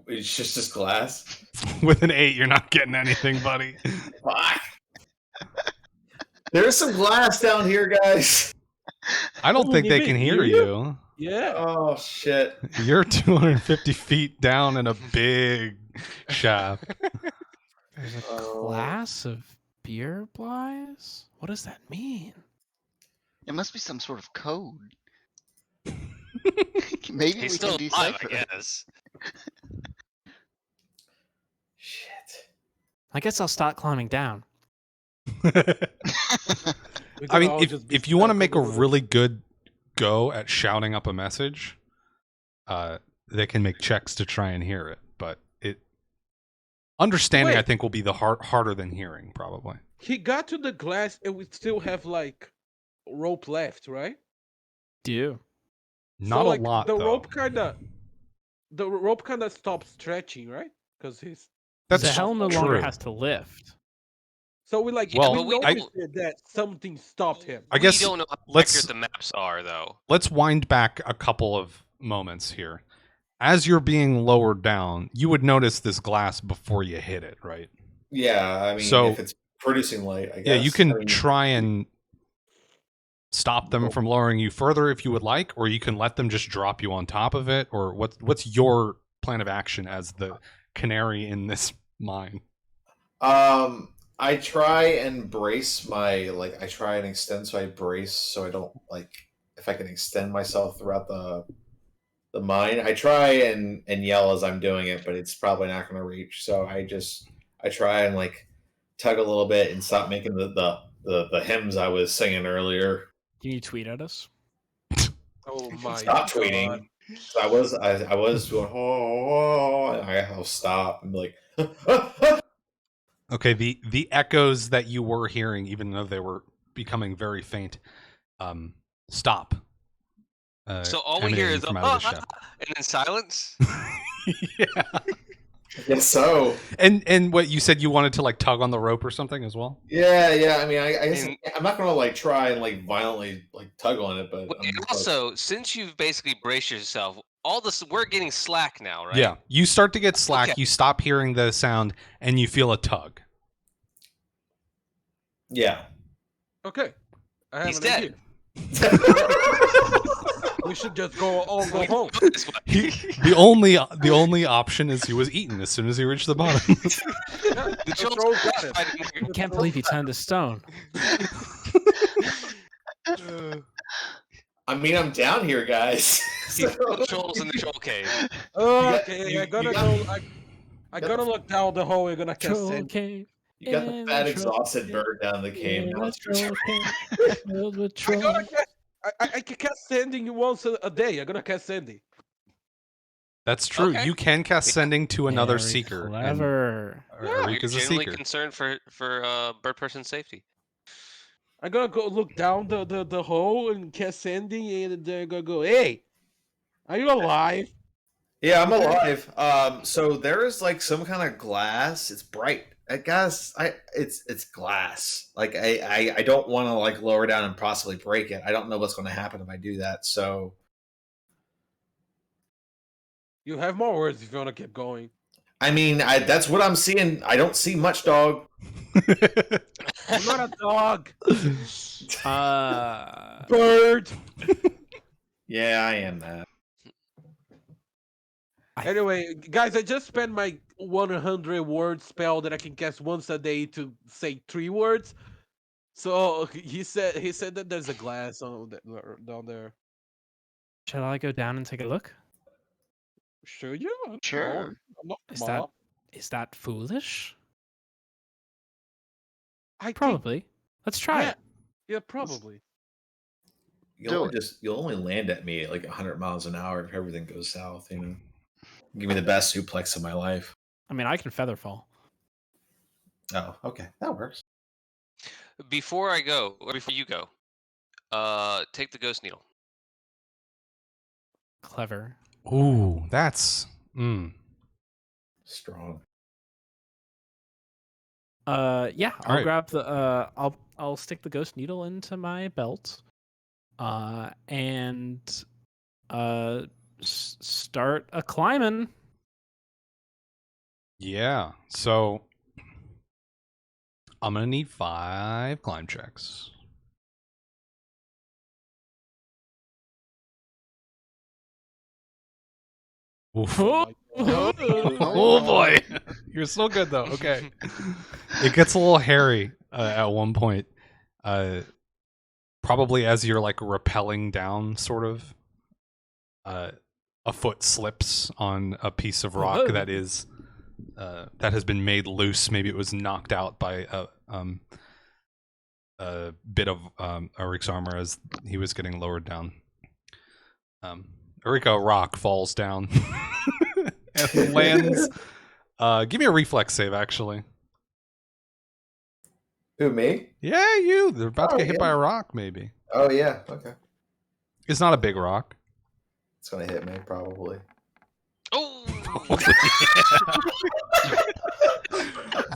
It's just this glass. With an 8, you're not getting anything, buddy. Fuck. There's some glass down here, guys. I don't Oh, think they they can hear hear you? you. Yeah. Oh shit. You're 250 feet down in a big shaft. There's a Oh. class of beer blies? What does that mean? It must be some sort of code. Maybe He's we still can alive, decipher I it. guess. Shit. I guess I'll start climbing down. We I can mean, all just be if you want to stuck make a on the road. really good go at shouting up a message, they can make checks to try and hear it. But understanding, I Wait. think, will be the harder than hearing, probably. He got to the glass and we still have like rope left, right? Do. Not so, like, a lot, the though. rope kinda stops stretching, right? Because he's That's Zahel no true. longer has to lift. so we like Well, we but we noticed that something stopped him. I guess we don't know how let's- accurate the maps are, though. Let's wind back a couple of moments here. As you're being lowered down, you would notice this glass before you hit it, right? Yeah, I mean, So- if it's producing light, I guess. Yeah, you can I mean, try and stop them from lowering you further if you would like, or you can let them just drop you on top of it, or what's your plan of action as the canary in this mine? I try and brace my I try and extend so I brace so I don't if I can extend myself throughout the mine. I try and yell as I'm doing it, but it's probably not going to reach. So I try and tug a little bit and stop making the hymns I was singing earlier. Can you tweet at us? Oh my Stop God. tweeting. So I was going I'll stop and be like Okay, the echoes that you were hearing, even though they were becoming very faint, stop. So all we hear emanating is from out of the shaft. and then silence. Yeah. I guess so. And what you said, you wanted to tug on the rope or something as well? Yeah. I mean, I guess And- I'm not gonna try and violently tug on it, but And also, since you've basically braced yourself, all this we're getting slack now, right? Yeah, you start to get slack. Okay. You stop hearing the sound, and you feel a tug. yeah. Okay. I have He's an dead. idea. We should just go home. This way. The only option is he was eaten as soon as he reached the bottom. Yeah, The trolls trolls got it. I can't believe he turned to stone. I mean, I'm down here, guys. He put the trolls in the troll cave. Okay, you I gotta got- go. I gotta look down the hole. We're gonna cast Troll sand. cave. You got the in fat, the troll exhausted cave. bird down the cave. In Now the it's troll cave. Filled with I gotta trolls. cast. I can cast sending once a day. I'm gonna cast sending. That's true. Okay. You can cast sending to another Very seeker. and Clever. Arreec You're is a genuinely seeker. concerned for bird person safety. I'm gonna go look down the hole and cast sending, and then gonna go. Hey, are you alive? Yeah, I'm alive. So there is some kind of glass. It's bright. guess it's glass. Like I don't want to like lower down and possibly break it. I don't know what's going to happen if I do that. So You have more words if you want to keep going. I mean, that's what I'm seeing. I don't see much, dog. I'm not a dog. Bird. Yeah, I am that. Anyway, guys, I just spent my 100 word spell that I can cast once a day to say 3 words. So he said that there's a glass on down there. Shall I go down and take a look? Sure, yeah. Sure. Is that foolish? I think- Probably. Let's try yeah, it. Yeah, probably. You'll only land at me at like 100 miles an hour if everything goes south. You know, give me the best suplex of my life. I mean, I can feather fall. Oh, okay, that works. Before I go, or before you go, take the ghost needle. Clever. Ooh, that's Strong. Yeah, I'll Alright. grab the I'll stick the ghost needle into my belt. And start a climbing. yeah. So I'm gonna need 5 climb checks. Oof. Oh boy, you're so good though. Okay, it gets a little hairy at one point. Probably as you're like rappelling down, sort of. A foot slips on a piece of rock Whoa. that is that has been made loose. Maybe it was knocked out by a bit of Arreec's armor as he was getting lowered down. Arreec, a rock falls down and lands. Give me a reflex save, actually. Who, me? Yeah, you. They're about to Oh, get hit yeah. by a rock, maybe. Oh yeah. Okay. It's not a big rock. It's gonna hit me probably. Oh,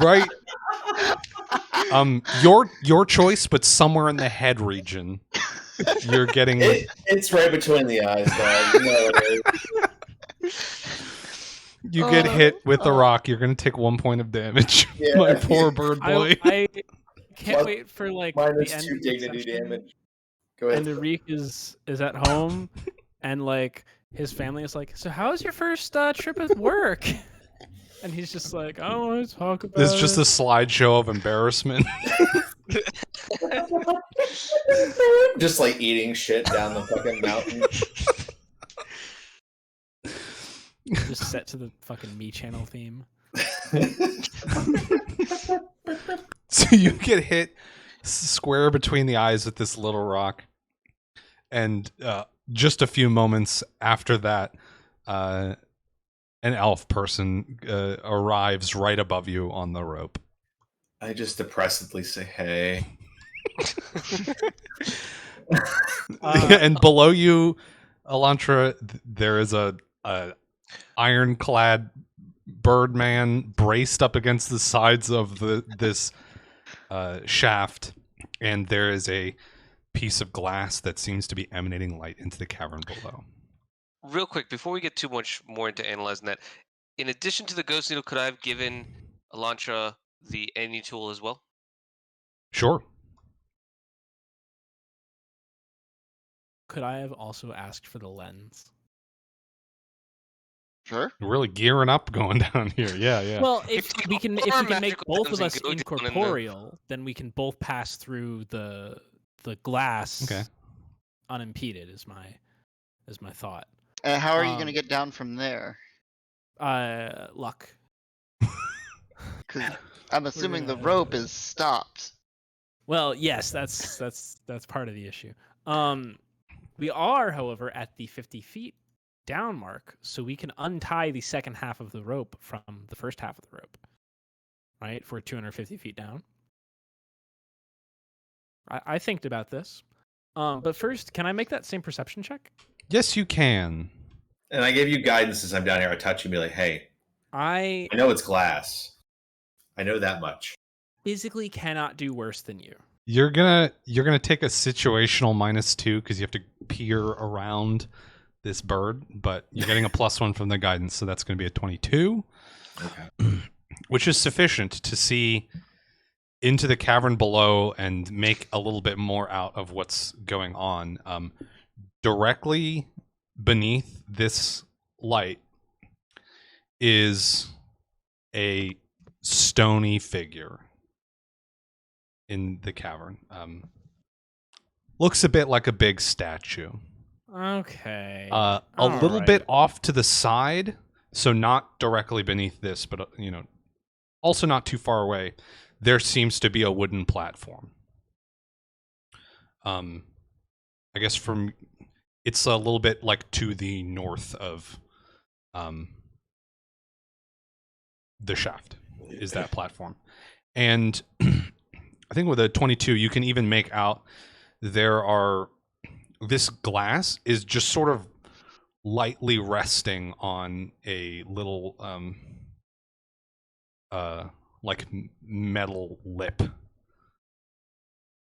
Right? Your choice, but somewhere in the head region. You're getting It's right between the eyes, dog. You know it is. you get hit with the rock, you're gonna take 1 point of damage. Yeah. My poor bird boy. I can't Plus- wait for like Minus the end 2 of the dignity session, damage. Go ahead. and Arreec is at home, and like his family is like, so how was your first trip at work? And he's just like, I don't want to talk about It's just a it. slideshow of embarrassment. Just like eating shit down the fucking mountain. Just set to the fucking Me Channel theme. So you get hit square between the eyes with this little rock, and just a few moments after that, an elf person arrives right above you on the rope. I just depressedly say, "Hey." And below you, Elantra, there is a ironclad birdman braced up against the sides of this shaft, and there is a piece of glass that seems to be emanating light into the cavern below. real quick, before we get too much more into analyzing that, in addition to the ghost needle, could I have given Elantra the any tool as well? Sure. Could I have also asked for the lens? Sure. You're really gearing up going down here. Yeah, yeah. Well, if If we can our make magical both of items us and go down in the- incorporeal, then we can both pass through the glass Okay. unimpeded. Is my thought. And how are you going to Um, get down from there? Luck. Because I'm assuming the gonna- rope is stopped. Well, yes, that's part of the issue. We are, however, at the 50 feet down mark, so we can untie the second half of the rope from the first half of the rope. Right? If we're 250 feet down. I think about this. But first, can I make that same perception check? Yes, you can. And I give you guidance as I'm down here. I touch you and be like, "Hey, I I know it's glass." I know that much. Physically cannot do worse than you. You're gonna take a situational -2 because you have to peer around this bird, but you're getting a +1 from the guidance, so that's going to be a 22. Okay. Which is sufficient to see into the cavern below and make a little bit more out of what's going on. Directly beneath this light is a stony figure in the cavern. Looks a bit like a big statue. Okay. A little bit off to the side, so not directly beneath this, but also not too far away. There seems to be a wooden platform. I guess it's a little bit like to the north of the shaft is that platform. And I think with a 22, you can even make out this glass is just sort of lightly resting on a little like metal lip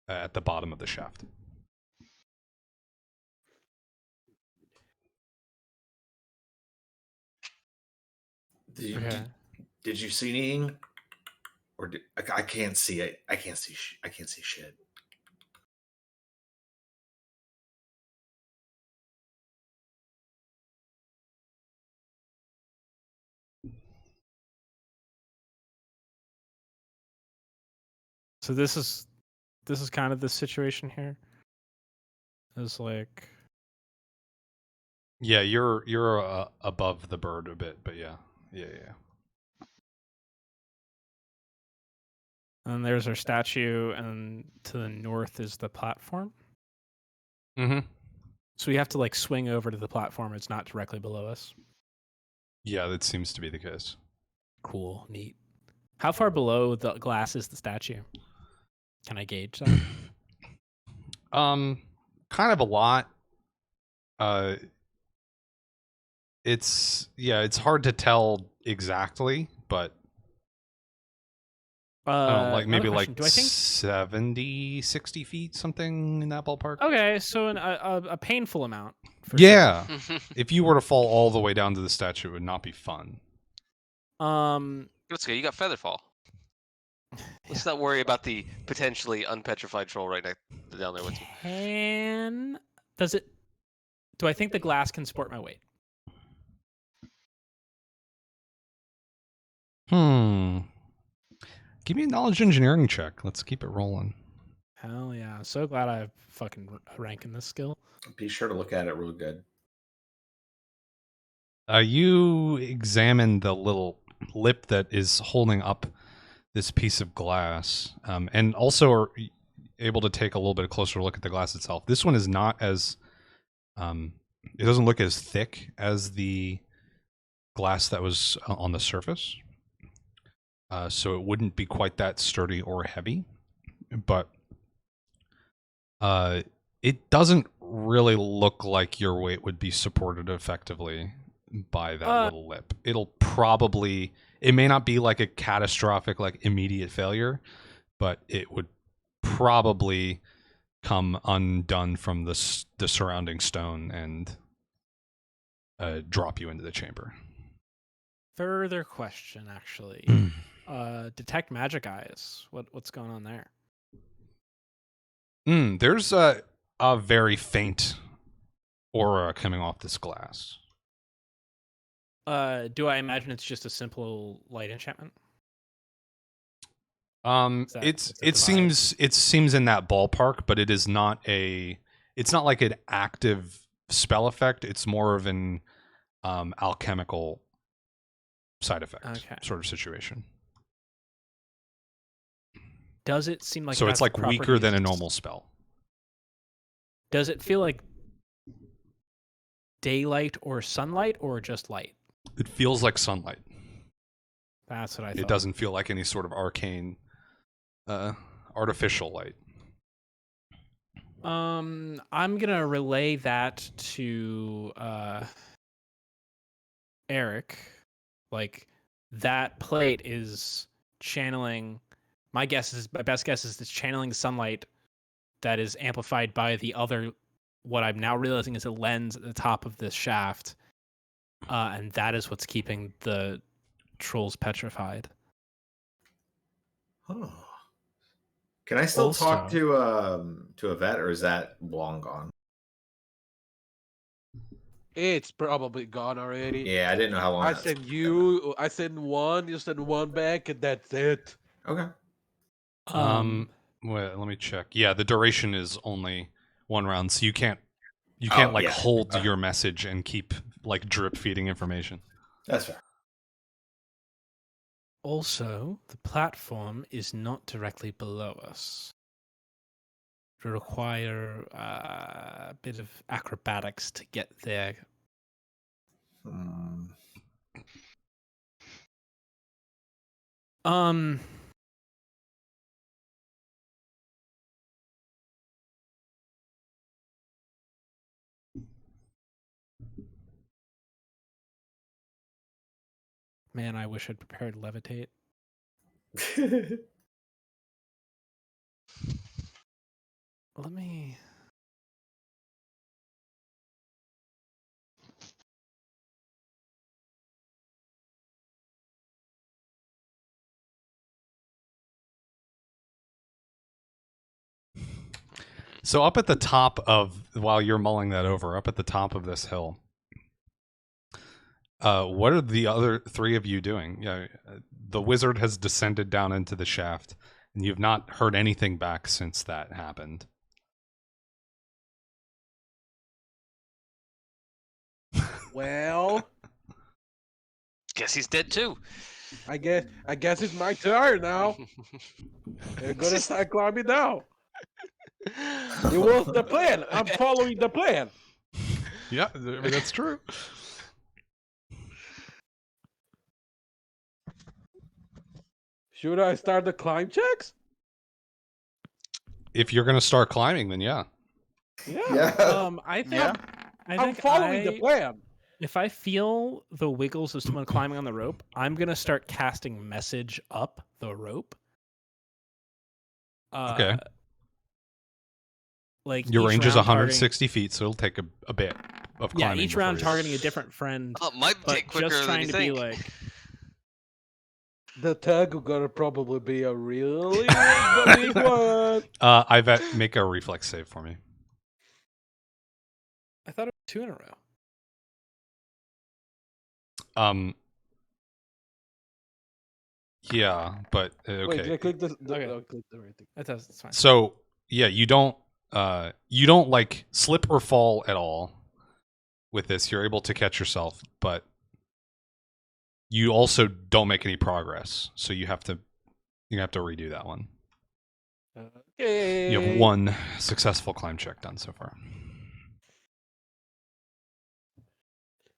at the bottom of the shaft. Did you see anything? Or I can't see it. I can't see shit. So this is kind of the situation here. It's like, yeah, you're above the bird a bit, but yeah. And there's our statue, and to the north is the platform. Mm-hmm. So we have to like swing over to the platform. It's not directly below us. Yeah, that seems to be the case. Cool, neat. How far below the glass is the statue? Can I gauge that? Kind of a lot. It's hard to tell exactly, but like maybe like 70, 60 feet, something in that ballpark. Okay, so a painful amount. Yeah. If you were to fall all the way down to the statue, it would not be fun. Let's go. You got Featherfall. Let's not worry about the potentially unpetrified troll right down there with you. Do I think the glass can support my weight? Give me a knowledge engineering check. Let's keep it rolling. Hell yeah. So glad I have fucking rank in this skill. Be sure to look at it real good. You examine the little lip that is holding up this piece of glass, and also are able to take a little bit closer look at the glass itself. This one is not as... it doesn't look as thick as the glass that was on the surface. So it wouldn't be quite that sturdy or heavy, but it doesn't really look like your weight would be supported effectively by that little lip. It may not be like a catastrophic, like immediate failure, but it would probably come undone from the surrounding stone and drop you into the chamber. Further question, actually. Detect magic eyes. What's going on there? There's a very faint aura coming off this glass. Do I imagine it's just a simple light enchantment? It seems in that ballpark, but it is not it's not like an active spell effect. It's more of an alchemical side effect sort of situation. Does it seem like so? It's like weaker than a normal spell. Does it feel like daylight or sunlight, or just light? It feels like sunlight. That's what I thought. It doesn't feel like any sort of arcane, artificial light. I'm gonna relay that to Eric. Like, that plate is channeling. My best guess is it's channeling sunlight that is amplified by the other. What I'm now realizing is a lens at the top of this shaft, and that is what's keeping the trolls petrified. Oh. Can I still talk Also- to Yvette, or is that long gone? It's probably gone already. Yeah, I didn't know how long. I that send took. I send one, you send one back, and that's it. Okay. Wait, let me check. Yeah, the duration is only 1 round, so you can't like yeah. hold Okay. your message and keep like drip feeding information. That's fair. Also, the platform is not directly below us. It will require a bit of acrobatics to get there. Hmm. Man, I wish I'd prepared levitate. Let me. So up at the top of, while you're mulling that over, up at the top of this hill, what are the other 3 of you doing? Yeah, the wizard has descended down into the shaft, and you've not heard anything back since that happened. Well, Guess he's dead too. I guess it's my turn now. They're gonna start climbing down. It was the plan. I'm following the plan. Yeah, I mean, that's true. Should I start the climb checks? If you're going to start climbing, then yeah. Yeah. Yeah. I think. Yeah. I I'm think following the plan. If I feel the wiggles of someone climbing on the rope, I'm gonna start casting message up the rope. Okay. Like Your each range is round 160 feet, so it'll take a bit of Yeah, climbing. each round before you- targeting a different friend, Oh, might but take quicker just than trying you to be think. like. The Tengu gonna probably be a really big one. Ivette, make a reflex save for me. I thought it was 2 in a row. Yeah, but okay. Wait, did I click the Okay. no, click the right thing? That's fine. So yeah, you don't like slip or fall at all with this. You're able to catch yourself, but you also don't make any progress. So you have to redo that one. Okay. You have 1 successful climb check done so far.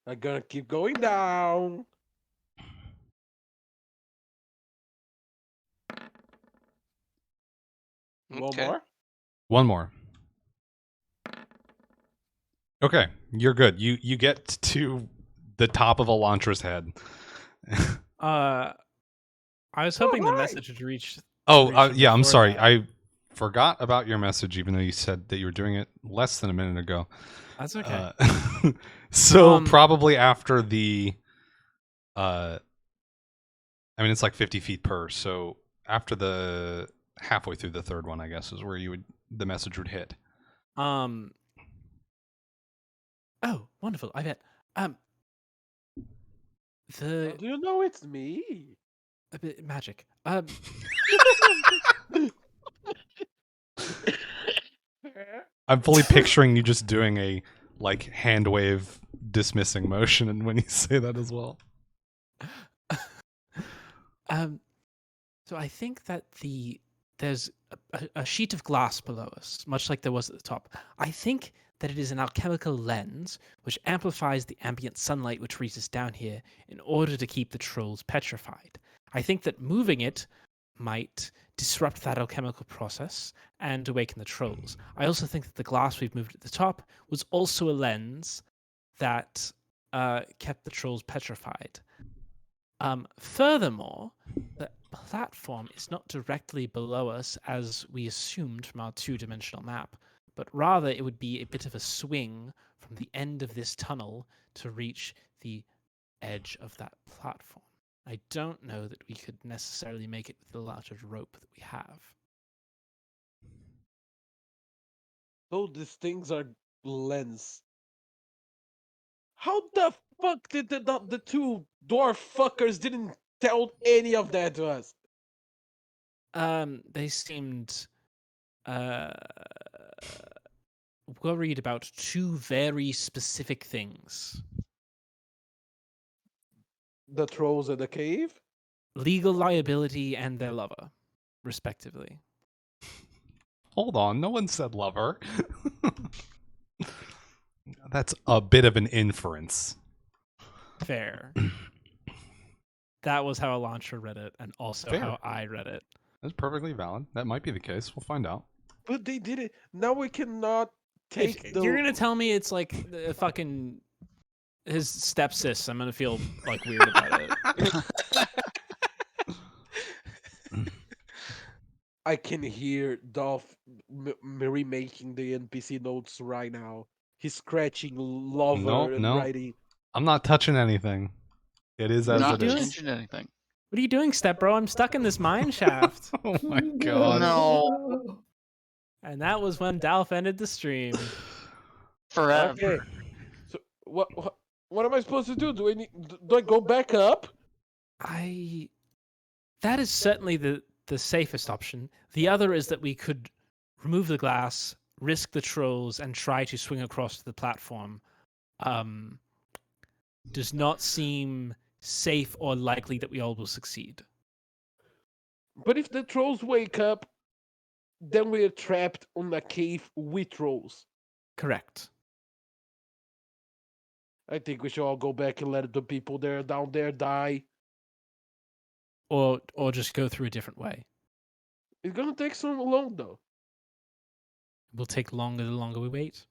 I'm gonna keep going down. One Okay. more. 1 more. Okay, you're good. You get to the top of Elantra's head. I was hoping the Alright. message would reach. Oh, reach yeah, I'm before sorry. that. I forgot about your message, even though you said that you were doing it less than a minute ago. That's okay. So probably after the, I mean, it's like 50 feet per. So after the halfway through the 3rd one, I guess, is where the message would hit. Oh, wonderful! I bet. How do you know it's me? A bit magic. I'm fully picturing you just doing a like hand wave dismissing motion, and when you say that as well. So I think that there's a sheet of glass below us, much like there was at the top. I think that it is an alchemical lens which amplifies the ambient sunlight which reaches down here in order to keep the trolls petrified. I think that moving it might disrupt that alchemical process and awaken the trolls. I also think that the glass we've moved at the top was also a lens that kept the trolls petrified. Furthermore, platform is not directly below us as we assumed from our two-dimensional map, but rather it would be a bit of a swing from the end of this tunnel to reach the edge of that platform. I don't know that we could necessarily make it with the larger rope that we have. So these things are lens. How the fuck did the two dwarf fuckers didn't tell any of that to us? They seemed uh, worried about two very specific things: The trolls in the cave? legal liability and their lover, respectively. Hold on, no one said lover. That's a bit of an inference. Fair. That was how Elantra read it, and also Fair. how I read it. That's perfectly valid. That might be the case. We'll find out. But they did it. Now we cannot take If the. you're gonna tell me it's like the fucking his stepsis, I'm gonna feel like weird about it. I can hear Dolph remaking the NPC notes right now. He's scratching lover and No. writing. I'm not touching anything. It is as Not it is. changing anything. What are you doing, step bro? I'm stuck in this mine shaft. Oh my god. No. And that was when Dalf ended the stream. Forever. Okay. So what am I supposed to do? Do I go back up? That is certainly the safest option. The other is that we could remove the glass, risk the trolls, and try to swing across to the platform. Does not seem safe or likely that we all will succeed. But if the trolls wake up, then we're trapped on a cave with trolls. Correct. I think we should all go back and let the people down there die. Or just go through a different way. It's gonna take so long though. It will take longer the longer we wait.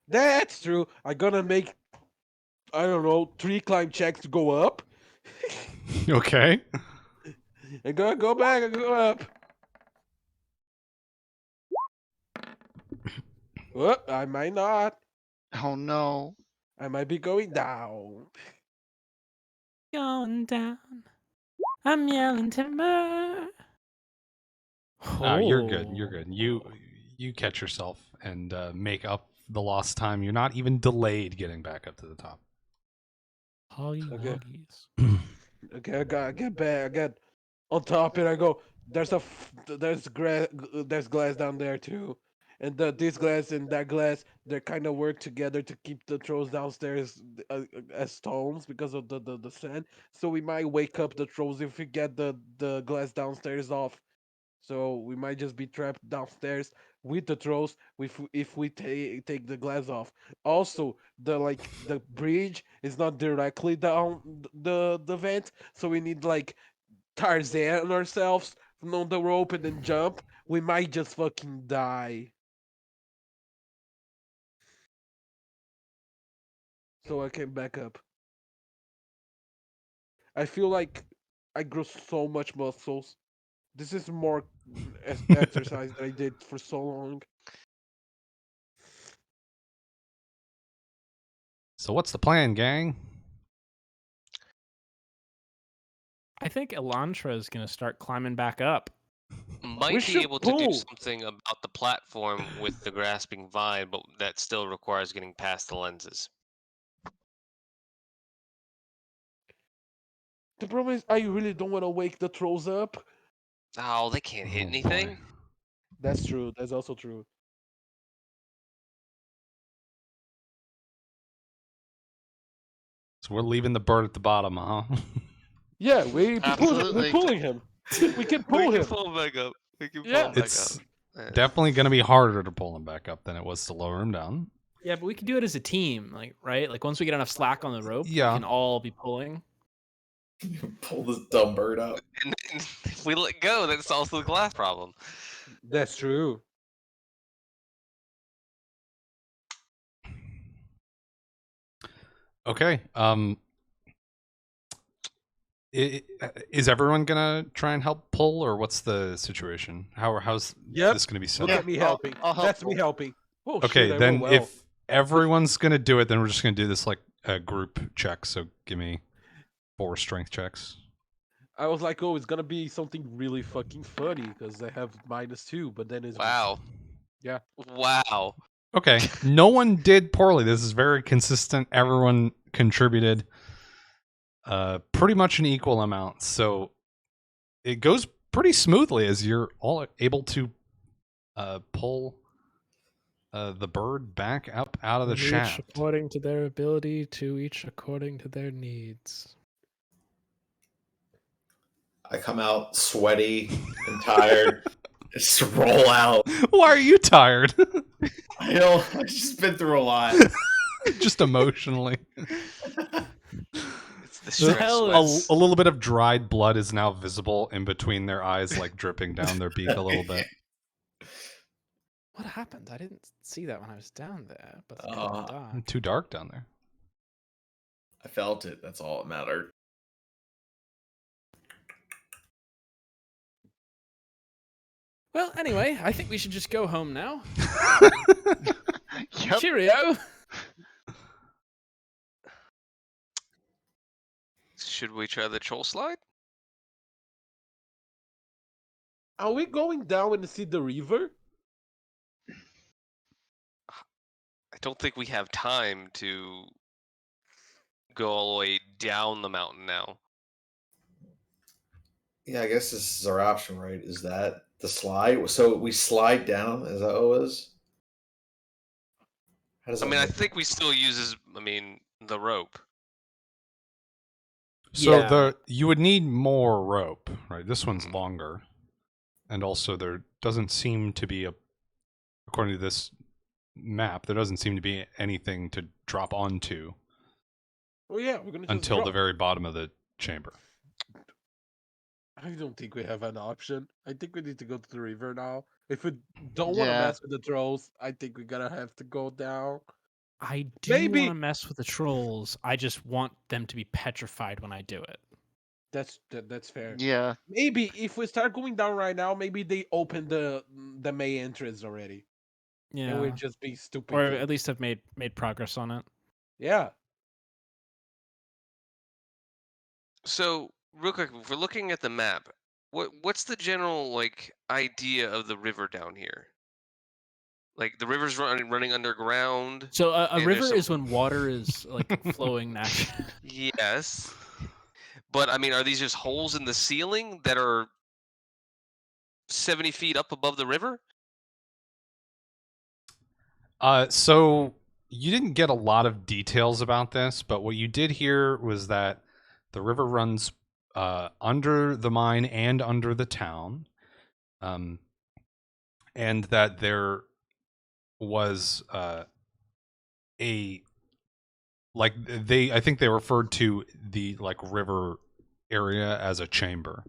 That's true. I'm gonna make, I don't know, 3 climb checks to go up. Okay. I'm gonna go back and go up. Oh, I might not. Oh no. I might be going down. Going down. I'm yelling timber. No, you're good. You're good. You catch yourself and make up the lost time. You're not even delayed getting back up to the top. Hoggy Okay. woggies. Okay, I get back. I get on top, and I go. There's glass down there too, and this glass and that glass, they kind of work together to keep the trolls downstairs as stones because of the sand. So we might wake up the trolls if we get the glass downstairs off. So we might just be trapped downstairs with the trolls if we take the glass off. Also, the bridge is not directly down the vent, so we need like Tarzan ourselves on the rope and then jump. We might just fucking die. So I came back up. I feel like I grew so much muscles. This is more exercise that I did for so long. So what's the plan, gang? I think Elantra is going to start climbing back up. Might We be should able to do pull. something about the platform with the grasping vine, but that still requires getting past the lenses. The problem is I really don't want to wake the trolls up. Oh, they can't hit Oh, anything. boy. That's true. That's also true. So we're leaving the bird at the bottom, huh? Yeah, we're Absolutely. pulling him. We can pull We him. can pull him back up. We can pull Yeah. him back It's up. Yeah. definitely going to be harder to pull him back up than it was to lower him down. Yeah, but we can do it as a team, like right? Like once we get enough slack on the rope, Yeah. we can all be pulling. Pull this dumb bird up. And if we let go, that solves the glass problem. That's true. Okay. Is everyone gonna try and help pull, or what's the situation? How's Yep. this gonna be set Look up? at me I'll- helping. I'll help That's me pull. helping. Oh, Okay, shit, I then roll well. if everyone's gonna do it, then we're just gonna do this like a group check. So give me 4 strength checks. I was like, oh, it's gonna be something really fucking funny because I have -2, but then it's Wow. Yeah. Wow. Okay, no one did poorly. This is very consistent. Everyone contributed pretty much an equal amount. So it goes pretty smoothly as you're all able to pull the bird back up out of the Each shaft. according to their ability, to each according to their needs. I come out sweaty and tired. Just roll out. Why are you tired? I've just been through a lot. Just emotionally. It's the The stress hell sweat. is- A little bit of dried blood is now visible in between their eyes, like dripping down their beak a little bit. What happened? I didn't see that when I was down there, but it's Uh, getting dark. Too dark down there. I felt it. That's all that mattered. Well, anyway, I think we should just go home now. Yep. Cheerio! Should we try the troll slide? Are we going down and see the river? I don't think we have time to go all the way down the mountain now. Yeah, I guess this is our option, right? Is that the slide? So we slide down? Is that what it was? How does I that mean, I work? think we still use the rope. So Yeah. you would need more rope, right? This one's longer. And also there doesn't seem to be according to this map, there doesn't seem to be anything to drop onto Oh yeah, we're gonna just until the drop. very bottom of the chamber. I don't think we have an option. I think we need to go to the river now. If we don't want to Yeah. mess with the trolls, I think we're gonna have to go down. I do Maybe- want to mess with the trolls. I just want them to be petrified when I do it. That's fair. Yeah. Maybe if we start going down right now, maybe they open the main entrance already, Yeah. and we're just being stupid. Or kids. at least have made progress on it. Yeah. So, real quick, if we're looking at the map, what's the general idea of the river down here? Like the river's running underground. So a And river there's is when water is like flowing naturally. Yes. But I mean, are these just holes in the ceiling that are 70 feet up above the river? So you didn't get a lot of details about this, but what you did hear was that the river runs under the mine and under the town, and that there was I think they referred to the river area as a chamber.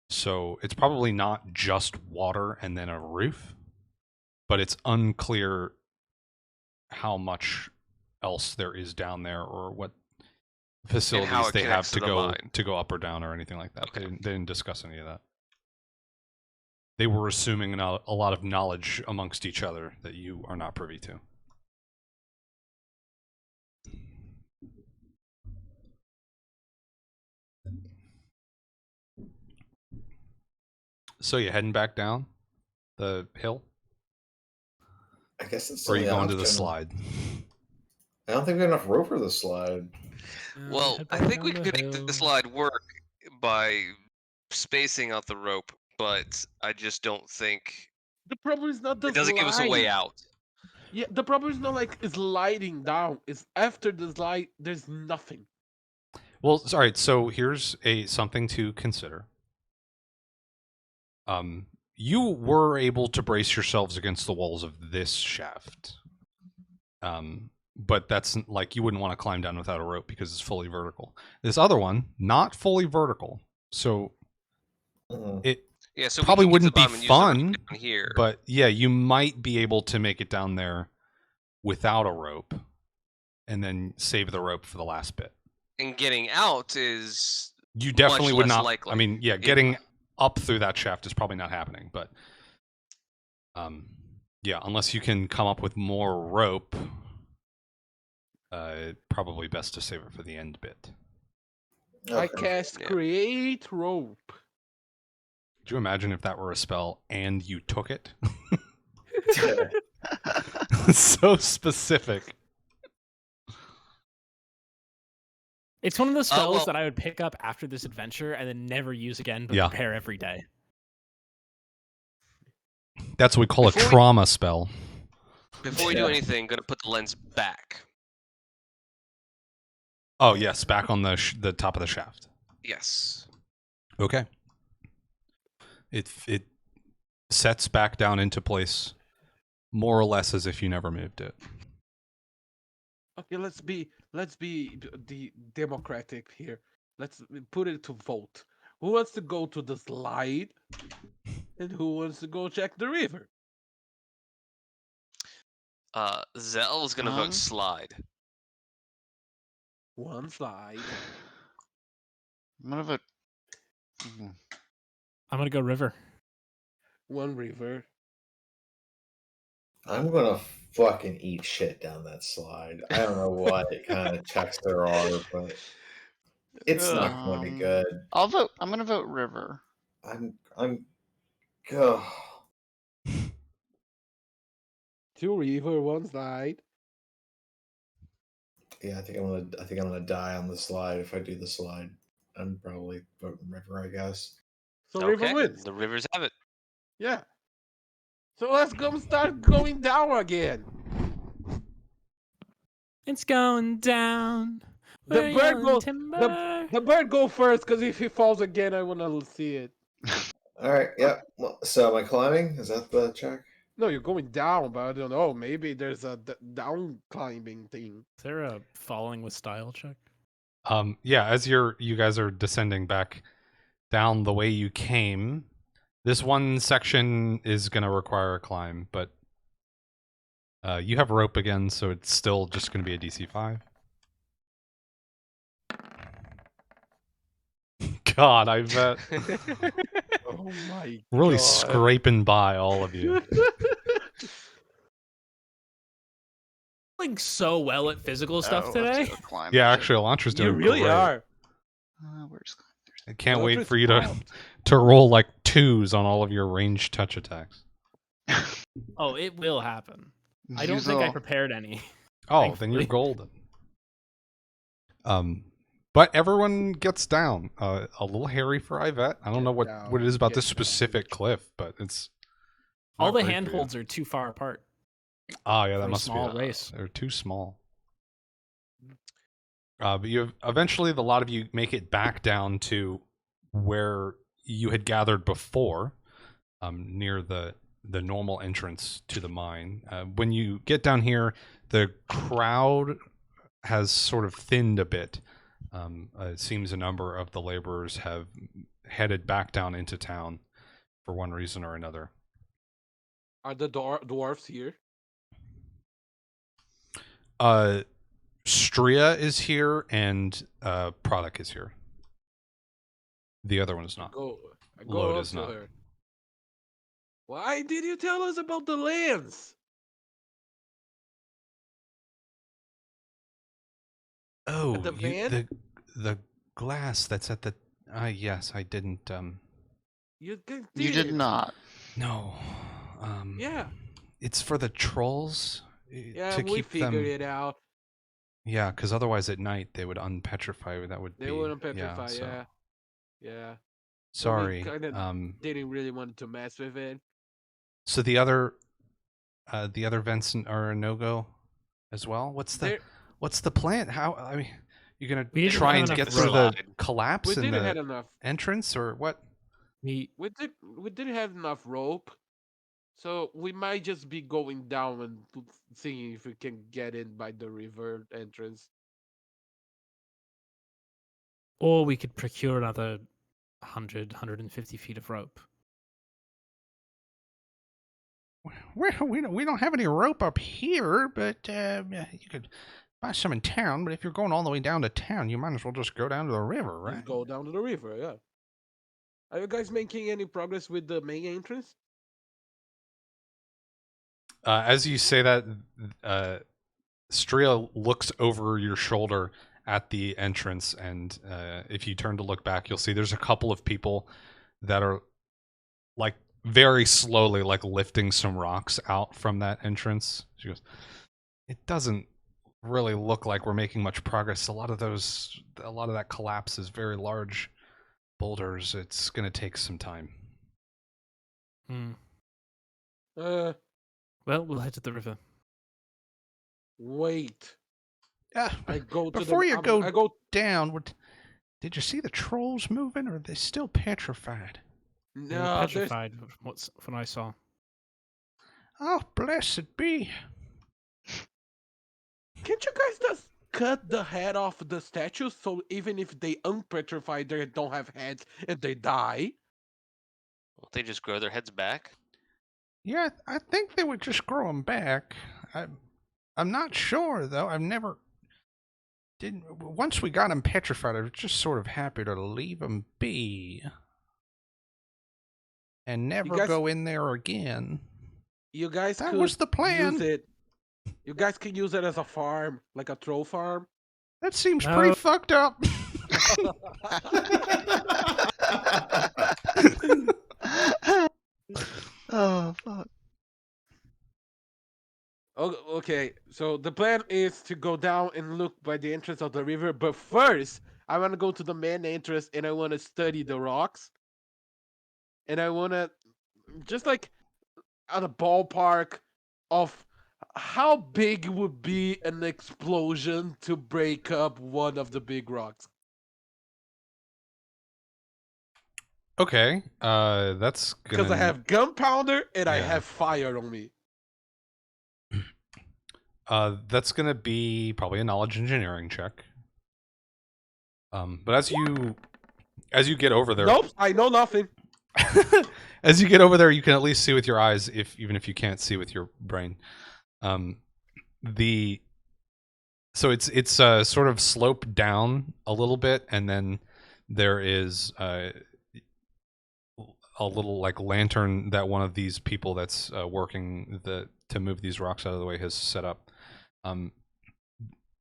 So it's probably not just water and then a roof, but it's unclear how much else there is down there or what facilities it they have connects to to the mine. go up or down or anything like that. Okay. They didn't discuss any of that. They were assuming a lot of knowledge amongst each other that you are not privy to. So you heading back down the hill, I guess it's or are you the going to the option. slide? I don't think we have enough rope for the slide. Well, Head I back think we down could the make hill. the slide work by spacing out the rope, but I just don't think The problem is not the it doesn't give us a way slide. out. Yeah, the problem is not like sliding down. It's after the slide, there's nothing. Well, sorry. So here's something to consider. You were able to brace yourselves against the walls of this shaft. But that's you wouldn't want to climb down without a rope because it's fully vertical. This other one, not fully vertical. So it Yeah, so we probably can get to the wouldn't be bottom and use the rope fun, down here. but yeah, you might be able to make it down there without a rope and then save the rope for the last bit. And getting out is You definitely would less not. likely. I mean, yeah, It- getting up through that shaft is probably not happening. But, yeah, unless you can come up with more rope, probably best to save it for the end bit. I Okay. cast Yeah. create rope. Could you imagine if that were a spell and you took it? So specific. It's one of those spells well- that I would pick up after this adventure and then never use again, but Yeah. prepare every day. That's what we call a Before we- trauma spell. Before we do Yeah. anything, gonna put the lens back. Oh yes, back on the top of the shaft. Yes. Okay. It sets back down into place, more or less as if you never moved it. Okay, let's be the democratic here. Let's put it to vote. Who wants to go to the slide, and who wants to go check the river? Zell is gonna Huh? vote slide. One slide. I'm gonna vote. I'm gonna go river. One river. I'm gonna fucking eat shit down that slide. I don't know what kind of checks there are, but it's not going to be good. I'll vote. I'm gonna vote river. I'm. Ugh. Two river, one slide. Yeah, I think I'm gonna die on the slide if I do the slide. I'm probably voting river, I guess. So river Okay, wins. the rivers have it. Yeah. So let's go start going down again. It's going down. The We're bird yelling goes. timber. The bird go first, because if he falls again, I wanna see it. All right. Yep. Well, so am I climbing? Is that the check? No, you're going down, but I don't know. Maybe there's a down climbing thing. Is there a falling with style check? Yeah, as you guys are descending back down the way you came, this one section is gonna require a climb, but you have rope again, so it's still just gonna be a DC 5. God, I bet. Oh my Really God. scraping by all of you. Doing so well at physical stuff Oh, today. let's go climb Yeah, it. actually, Elantra's You doing really great. are. Where's I can't Elantra's wait for you to pumped. roll like 2s on all of your ranged touch attacks. Oh, it will happen. I don't think I prepared any. Oh, then you're Thankfully. golden. But everyone gets down. A little hairy for Ivette. I don't know what it is about Get this down. specific cliff, but it's All not the great for you. handholds are too far apart. Oh yeah, for that a must small be race. They're too small. But you eventually, a lot of you make it back down to where you had gathered before, near the normal entrance to the mine. When you get down here, the crowd has sort of thinned a bit. It seems a number of the laborers have headed back down into town for one reason or another. Are the dwarfs here? Stria is here and Product is here. The other one is not. I go Load up is to not. her. Why did you tell us about the lands? Oh, the van? the glass that's at the. Yes, I didn't. You did not. No. Yeah. It's for the trolls. Yeah, to we keep figured them. it out. Yeah, because otherwise at night they would unpetrify. That would They be. wouldn't petrify. so- Yeah. Yeah. Sorry. kinda didn't really want to mess with it. So the other vents are a no go, as well. What's the plan? How? I mean, you're gonna We didn't try have and enough get through the rope. collapse We in didn't have the enough. entrance, or what? We didn't have enough rope, so we might just be going down and seeing if we can get in by the river entrance. Or we could procure another 150 feet of rope. We don't have any rope up here, but you could buy some in town, but if you're going all the way down to town, you might as well just go down to the river, right? Just go down to the river, yeah. Are you guys making any progress with the main entrance? As you say that, Stria looks over your shoulder at the entrance, and if you turn to look back, you'll see there's a couple of people that are like very slowly like lifting some rocks out from that entrance. She goes, "It doesn't really look like we're making much progress. A lot of that collapse is very large boulders. It's going to take some time." Uh, Well, we'll head to the river. wait. Yeah, I go to before the. you I'm- go I go. down, did you see the trolls moving, or are they still petrified? They were No, there's petrified of what I saw. Oh, blessed be. Can't you guys just cut the head off the statues so even if they unpetrify, they don't have heads and they die? Won't they just grow their heads back? Yeah, I think they would just grow them back. I'm not sure, though. Once we got them petrified, I was just sort of happy to leave them be. And never guys- go in there again. You guys That could was the plan. use it. You guys can use it as a farm, like a troll farm. That seems No. pretty fucked up. Oh fuck. Okay, so the plan is to go down and look by the entrance of the river, but first I want to go to the main entrance and I want to study the rocks. And I want to just like at a ballpark of how big would be an explosion to break up one of the big rocks. Okay, that's Because I have gunpowder and I Yeah. have fire on me. That's gonna be probably a knowledge engineering check. But as you get over there, Nope, I know nothing. as you get over there, you can at least see with your eyes, even if you can't see with your brain. So it's sort of sloped down a little bit, and then there is a little like lantern that one of these people that's working to move these rocks out of the way has set up.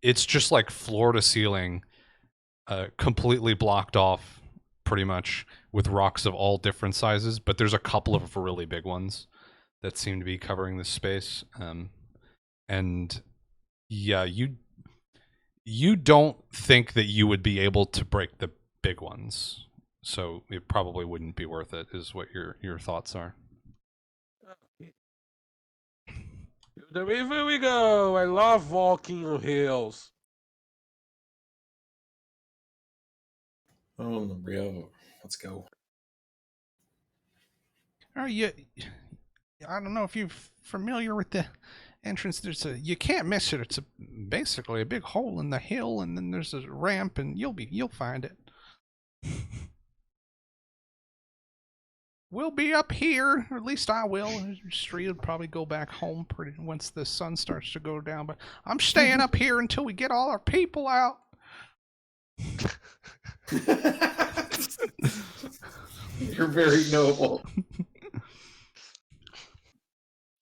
It's just like floor to ceiling, completely blocked off, pretty much, with rocks of all different sizes. But there's a couple of really big ones that seem to be covering this space. And yeah, you don't think that you would be able to break the big ones, so it probably wouldn't be worth it, is what your thoughts are. To the river we go. I love walking on hills. Oh, the river. Let's go. Are you? I don't know if you're familiar with the entrance. You can't miss it. It's basically a big hole in the hill, and then there's a ramp, and you'll find it. We'll be up here, or at least I will. Street will probably go back home once the sun starts to go down. But I'm staying up here until we get all our people out. You're very noble.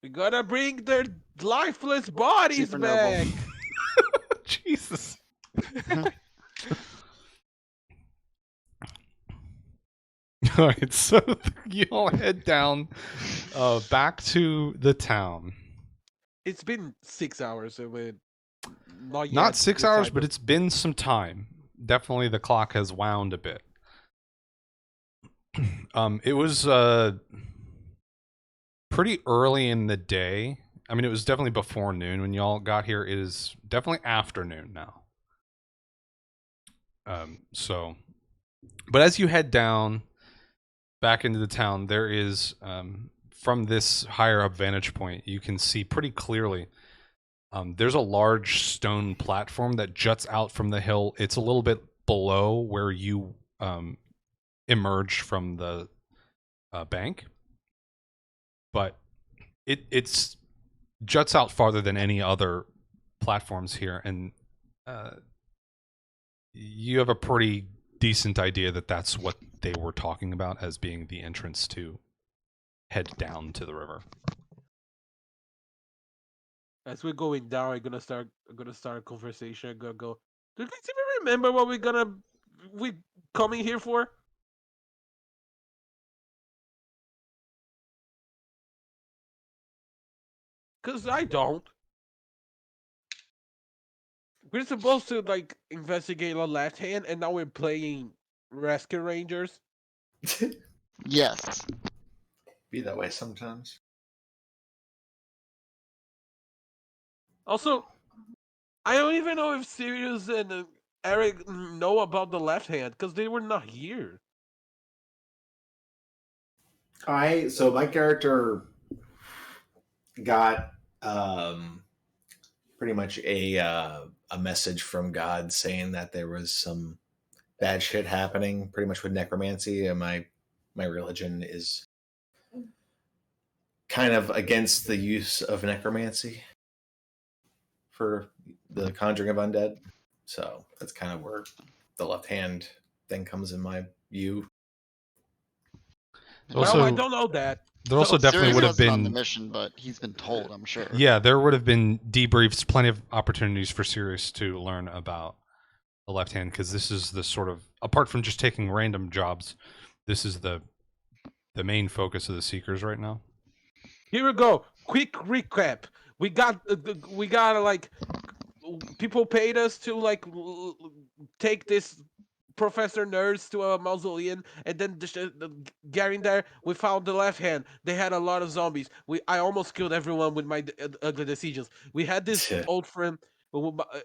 We gotta bring their lifeless bodies Super noble. back. Jesus. All right, so you all head down back to the town. It's been 6 hours, so we're not Not yet 6 hours, inside but the- it's been some time. Definitely the clock has wound a bit. It was pretty early in the day. I mean, it was definitely before noon when y'all got here. It is definitely afternoon now. But as you head down back into the town, there is, from this higher up vantage point, you can see pretty clearly there's a large stone platform that juts out from the hill. It's a little bit below where you emerged from the bank, but it's juts out farther than any other platforms here, and You have a pretty decent idea that that's what they were talking about as being the entrance to head down to the river. As we're going down, I'm gonna start a conversation. I'm gonna go. Do you guys even remember what we coming here for? Cause I don't. We're supposed to like investigate the left hand, and now we're playing Rescue Rangers. Yes. Be that way sometimes. Also, I don't even know if Sirius and Eric know about the left hand because they were not here. So my character got pretty much a message from God saying that there was some bad shit happening, pretty much with necromancy, and my religion is kind of against the use of necromancy for the conjuring of undead. So that's kind of where the left hand thing comes in my view. Also, well, I don't know that. There also definitely Sirius would have wasn't on the been. mission, but he's been told, I'm sure. Yeah, there would have been debriefs, plenty of opportunities for Sirius to learn about the left hand, because this is the sort of, apart from just taking random jobs, this is the main focus of the Seekers right now. Here we go. Quick recap. We got like people paid us to like take this Professor Nerds to a mausoleum, and then getting there, we found the left hand. They had a lot of zombies. I almost killed everyone with my ugly decisions. We had this old friend.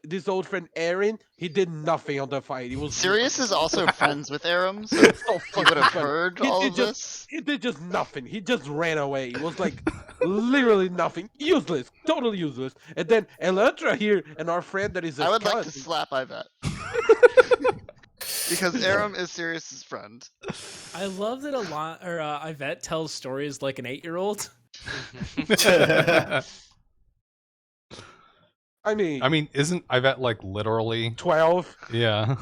This old friend Aaron, he did nothing on the fight. He was Sirius is also friends with Aram, so so he fucking would have funny. heard He all did of just- this. He did just nothing. He just ran away. It was like literally nothing. Useless. Totally useless. And then Elantra here and our friend that is a I would like to skeleton. slap Ivette. Because Aram is Sirius's friend. I love that Ivette tells stories like an 8-year-old. I mean, isn't Ivette like literally? 12. Yeah.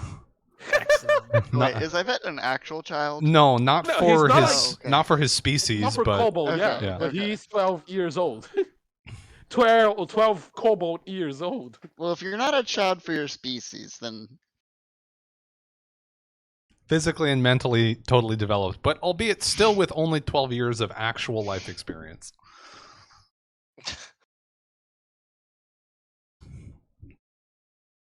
Excellent. Wait, is Ivette an actual child? No, not No, for he's not his, like- not for his species, Not for but Kobold, Okay, yeah. But okay. he's 12 years old. 12 Kobold years old. Well, if you're not a child for your species, then physically and mentally totally developed, but albeit still with only 12 years of actual life experience.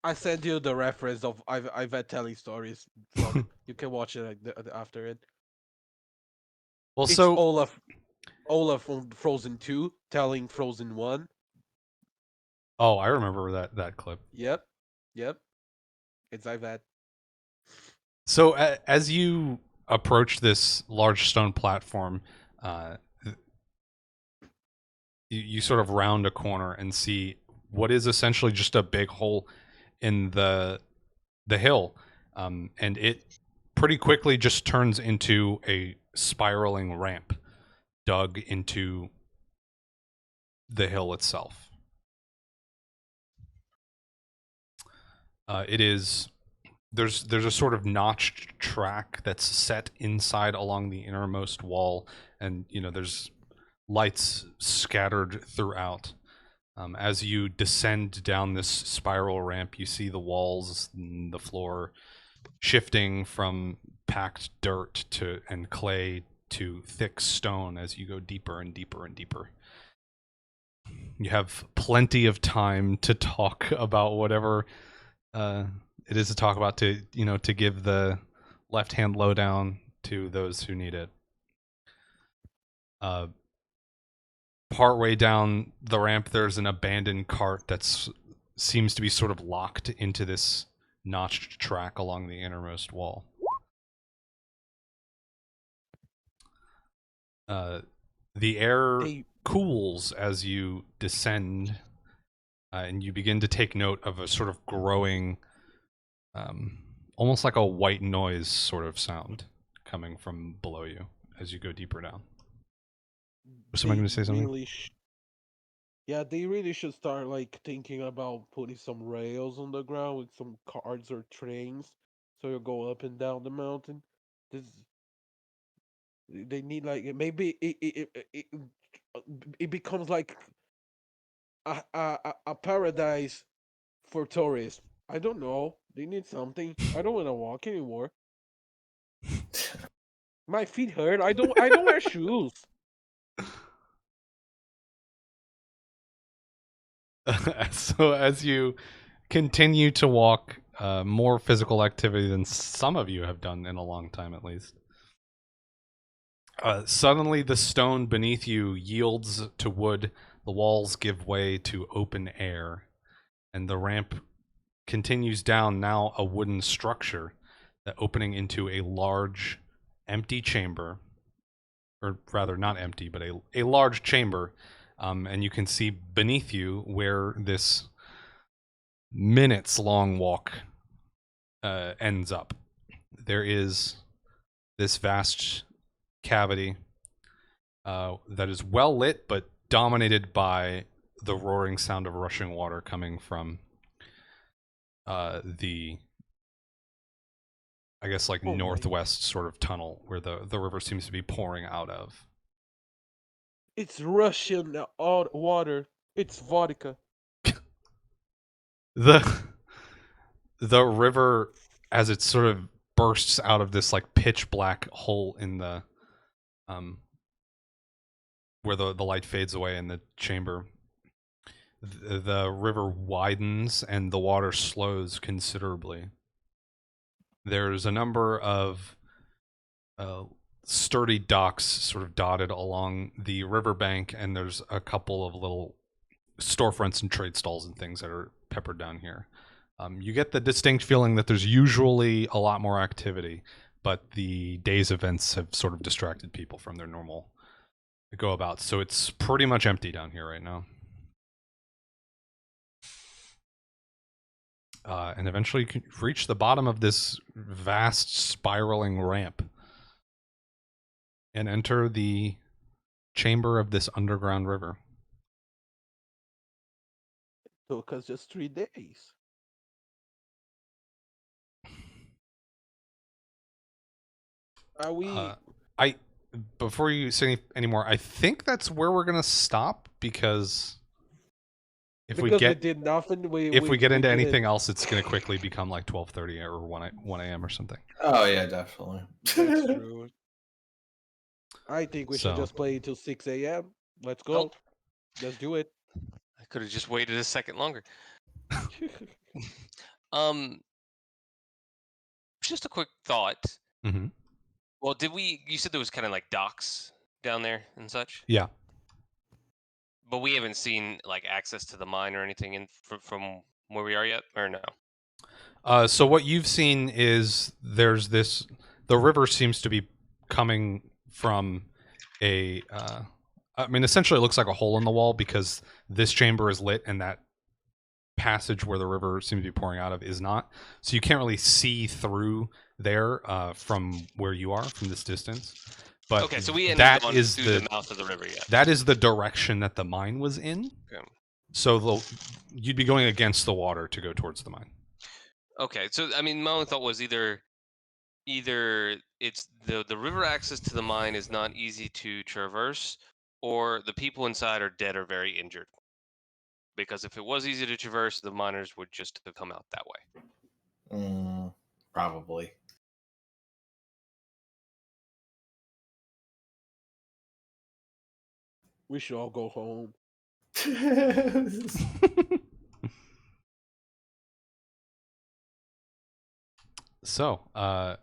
I sent you the reference of Ivette telling stories. So you can watch it after it. Well, It's so Olaf from Frozen 2 telling Frozen 1. oh, I remember that clip. Yep. It's Ivette. So as you approach this large stone platform, you sort of round a corner and see what is essentially just a big hole in the hill, and it pretty quickly just turns into a spiraling ramp dug into the hill itself. There's a sort of notched track that's set inside along the innermost wall, and there's lights scattered throughout. As you descend down this spiral ramp, you see the walls and the floor shifting from packed dirt and clay to thick stone as you go deeper and deeper and deeper. You have plenty of time to talk about whatever it is to talk about, to give the left hand lowdown to those who need it. Partway down the ramp, there's an abandoned cart that seems to be sort of locked into this notched track along the innermost wall. The air cools as you descend, and you begin to take note of a sort of growing, almost like a white noise sort of sound coming from below you as you go deeper down. Was somebody going to say something? Yeah, they really should start like thinking about putting some rails on the ground with some carts or trains, so you go up and down the mountain. This they need like maybe it becomes like a paradise for tourists. I don't know. They need something. I don't want to walk anymore. My feet hurt. I don't wear shoes. So as you continue to walk, more physical activity than some of you have done in a long time, at least. Suddenly, the stone beneath you yields to wood. The walls give way to open air, and the ramp continues down, now a wooden structure, that opening into a large, empty chamber, or rather, not empty, but a large chamber. And you can see beneath you where this minutes-long walk ends up. There is this vast cavity that is well lit, but dominated by the roaring sound of rushing water coming from the, I guess, like Oh my. northwest sort of tunnel where the river seems to be pouring out of. It's Russian water. It's vodka. The river, as it sort of bursts out of this like pitch black hole in the where the light fades away in the chamber, the river widens and the water slows considerably. There's a number of sturdy docks sort of dotted along the riverbank, and there's a couple of little storefronts and trade stalls and things that are peppered down here. You get the distinct feeling that there's usually a lot more activity, but the day's events have sort of distracted people from their normal go-about, so it's pretty much empty down here right now. And eventually you can reach the bottom of this vast spiraling ramp and enter the chamber of this underground river. Took us just 3 days. Are we? Before you say any more, I think that's where we're gonna stop, because if we did nothing, we get into anything else, it's gonna quickly become like 12:30 or 1 a.m. or something. Oh yeah, definitely. That's true. I think we should So- just play until 6 a.m. Let's go. Nope. Let's do it. I could have just waited a second longer. Just a quick thought. Mhm. Well, you said there was kind of like docks down there and such, Yeah. but we haven't seen like access to the mine or anything from where we are yet, or no? So what you've seen is there's this. The river seems to be coming from a. I mean, essentially, it looks like a hole in the wall, because this chamber is lit and that passage where the river seems to be pouring out of is not. So you can't really see through there from where you are, from this distance. But Okay, so we haven't that gone is through the mouth of the river yet. that is the direction that the mine was in. Okay. So you'd be going against the water to go towards the mine. Okay, so I mean, my only thought was either it's the river access to the mine is not easy to traverse, or the people inside are dead or very injured. Because if it was easy to traverse, the miners would just have come out that way. Probably. We should all go home. So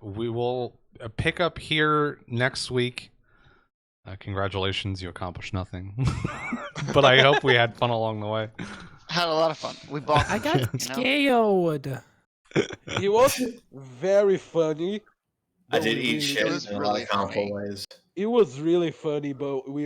we will pick up here next week. Congratulations, you accomplished nothing. But I hope we had fun along the way. Had a lot of fun. We bought. I got scared. It was very funny. I but did we eat really- shit was in a lot really of comical funny. ways. It was really funny, but we